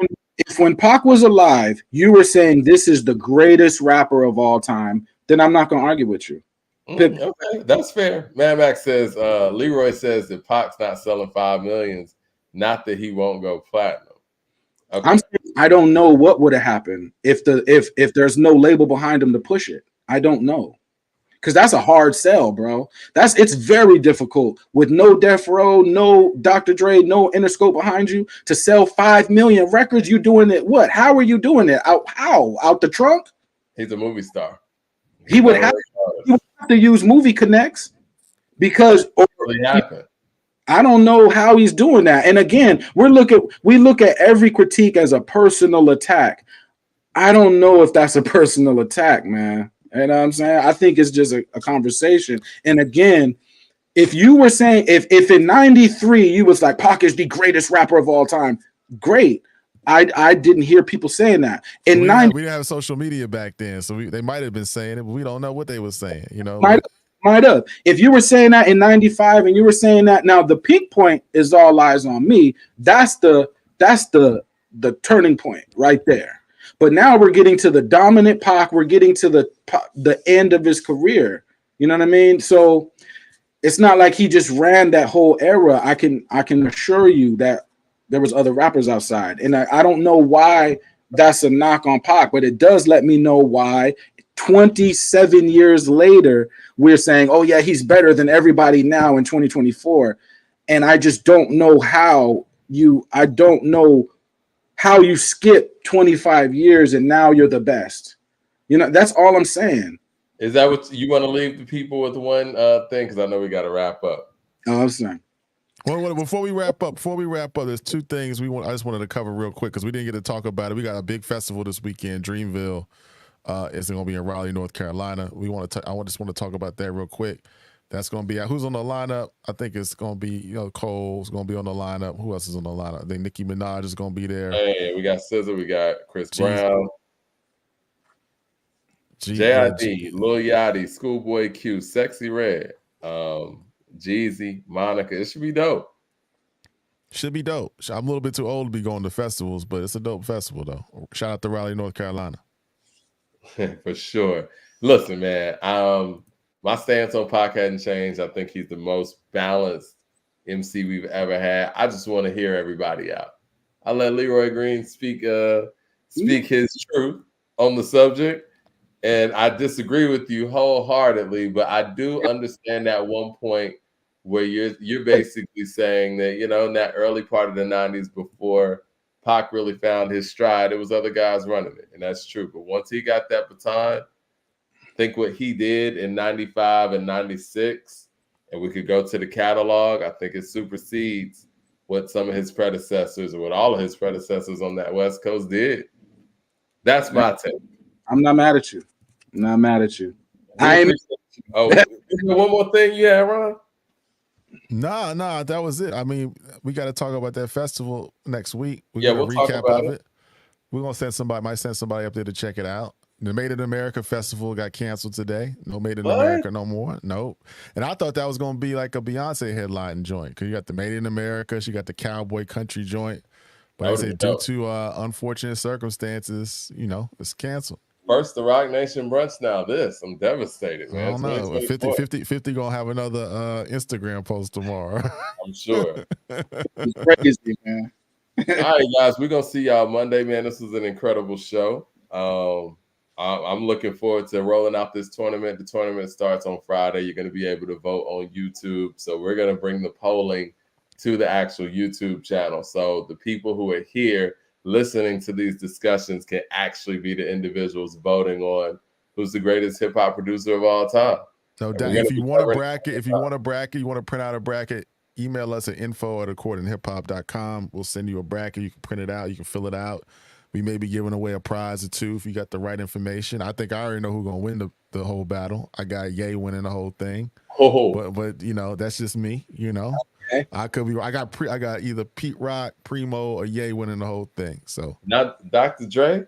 when Pac was alive, you were saying this is the greatest rapper of all time, then I'm not going to argue with you. Okay, that's fair. Mad Max says, LeRoy says that Pac's not selling 5 million, not that he won't go platinum. Okay. I'm saying I don't know what would have happened if there's no label behind him to push it. I don't know. Because that's a hard sell, bro. It's very difficult with no Death Row, no Dr. Dre, no Interscope behind you to sell 5 million records. You doing it what? How are you doing it? Out the trunk? He's a movie star. He would have to use Movie Connects because I don't know how he's doing that. And again, we look at every critique as a personal attack. I don't know if that's a personal attack, man. You know what I'm saying? I think it's just a conversation. And again, if you were saying if in 93 you was like Pac is the greatest rapper of all time, great. I didn't hear people saying that. We didn't have social media back then, so they might have been saying it, but we don't know what they were saying. Might have. If you were saying that in 95 and you were saying that now, the peak point is All Eyes on Me. That's the turning point right there. But now we're getting to the dominant Pac. We're getting to the end of his career. You know what I mean? So it's not like he just ran that whole era. I can assure you that there was other rappers outside. And I don't know why that's a knock on Pac, but it does let me know why 27 years later, we're saying, oh yeah, he's better than everybody now in 2024. And I just don't know how you. I don't know how you skip 25 years and now you're the best. You know, that's all I'm saying. Is that what you want to leave the people with one thing? Because I know we got to wrap up. Oh, I'm saying. Well, before we wrap up, there's two things I just wanted to cover real quick because we didn't get to talk about it. We got a big festival this weekend, Dreamville. It's going to be in Raleigh, North Carolina. I just want to talk about that real quick. That's going to be who's on the lineup. I think it's going to be Cole's going to be on the lineup. Who else is on the lineup? I think Nicki Minaj is going to be there. Hey, we got SZA, we got Chris Brown, JID, Lil Yachty, Schoolboy Q, Sexy Red, Jeezy, Monica. It should be dope. Should be dope. I'm a little bit too old to be going to festivals, but it's a dope festival though. Shout out to Raleigh, North Carolina. For sure. Listen, man, my stance on Pac hadn't changed. I think he's the most balanced MC we've ever had. I just want to hear everybody out. I let LeRoy Green speak his truth on the subject. And I disagree with you wholeheartedly, but I do understand that one point where you're basically saying that, in that early part of the 90s before Pac really found his stride, it was other guys running it. And that's true. But once he got that baton, think what he did in 95 and 96, and we could go to the catalog, I think it supersedes what some of his predecessors or what all of his predecessors on that West Coast did. That's my take. I'm not mad at you. Oh, one more thing you had, Ron? Nah, that was it. I mean, we got to talk about that festival next week. We'll talk about it. We're going to might send somebody up there to check it out. The Made in America Festival got canceled today. No Made in America no more. Nope. And I thought that was going to be like a Beyonce headline joint because you got the Made in America, she got the Cowboy Country joint. But I said due to unfortunate circumstances, it's canceled. First, the Roc Nation brunch. Now this, I'm devastated, man. I don't know. 50 gonna have another Instagram post tomorrow. I'm sure. It's crazy, man. All right, guys, we're gonna see y'all Monday, man. This was an incredible show. I'm looking forward to rolling out this tournament. The tournament starts on Friday. You're gonna be able to vote on YouTube. So we're gonna bring the polling to the actual YouTube channel. So the people who are here listening to these discussions can actually be the individuals voting on who's the greatest hip hop producer of all time. No doubt. If you want a bracket, you want to print out a bracket, email us at info@accordinghiphop.com. We'll send you a bracket. You can print it out. You can fill it out. We may be giving away a prize or two if you got the right information. I think I already know who's gonna win the whole battle. I got Ye winning the whole thing. But that's just me. Okay. I could be. I got either Pete Rock, Primo, or Ye winning the whole thing. So not Dr. Dre.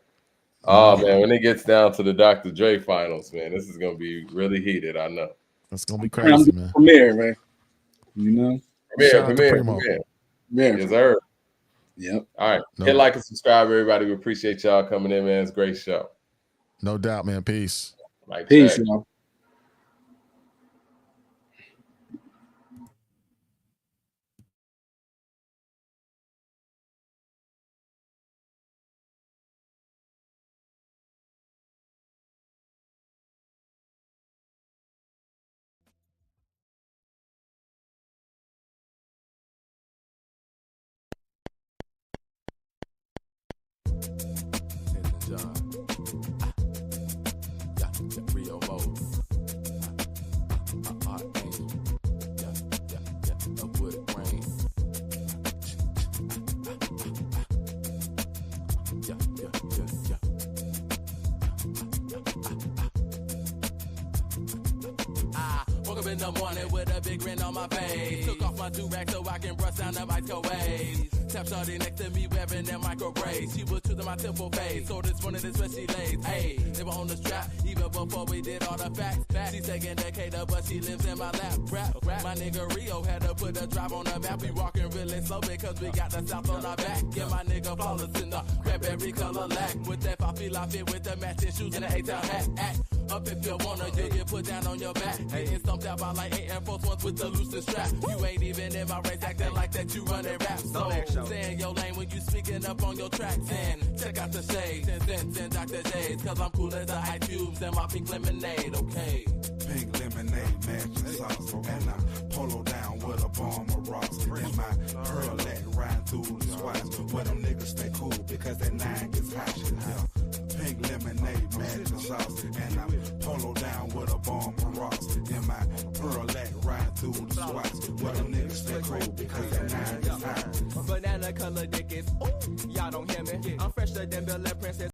Oh man, when it gets down to the Dr. Dre finals, man, this is gonna be really heated. I know. It's gonna be crazy, man. Premiere, man. Premiere. Yes, sir. Yep. All right. Hit like and subscribe, everybody. We appreciate y'all coming in, man. It's a great show. No doubt, man. Peace. Peace, y'all. In the morning with a big grin on my face. Took off my do-rag so I can brush down the microwave. Tap shorty next to me wearing that micro braids. She was choosing my temple face, so this one is where she lays. Hey, they were on the strap even before we did all the facts. She's taking Decatur, but she lives in my lap. Rap. My nigga Rio had to put the drive on the map. We walking really slow because we got the south on our back. Yeah, my nigga flawless in the cranberry color lack. With that I fit with the matching shoes and the A-town hat. Act up if you wanna, you'll get put down on your back. Getting stumped out by like 8 Air Force Ones with the loosest strap. You ain't even in my race, acting like that you running rap. So, stay in your lane when you speaking up on your tracks. And check out the shades, and Dr. J's. Cause I'm cool as the ice cubes and my pink lemonade, okay? Pink lemonade, matching sauce. And I polo down with a bomb of rocks. And my pearl that ride through because that 9 gets hot. Yeah. Pink lemonade, magic sauce, and I'm polo down with a bomb of Ross. In my pearlette ride through the swats. Where them niggas stay cool because that 9 gets hot. Banana color dick is, ooh, y'all don't hear me. I'm fresher than Bill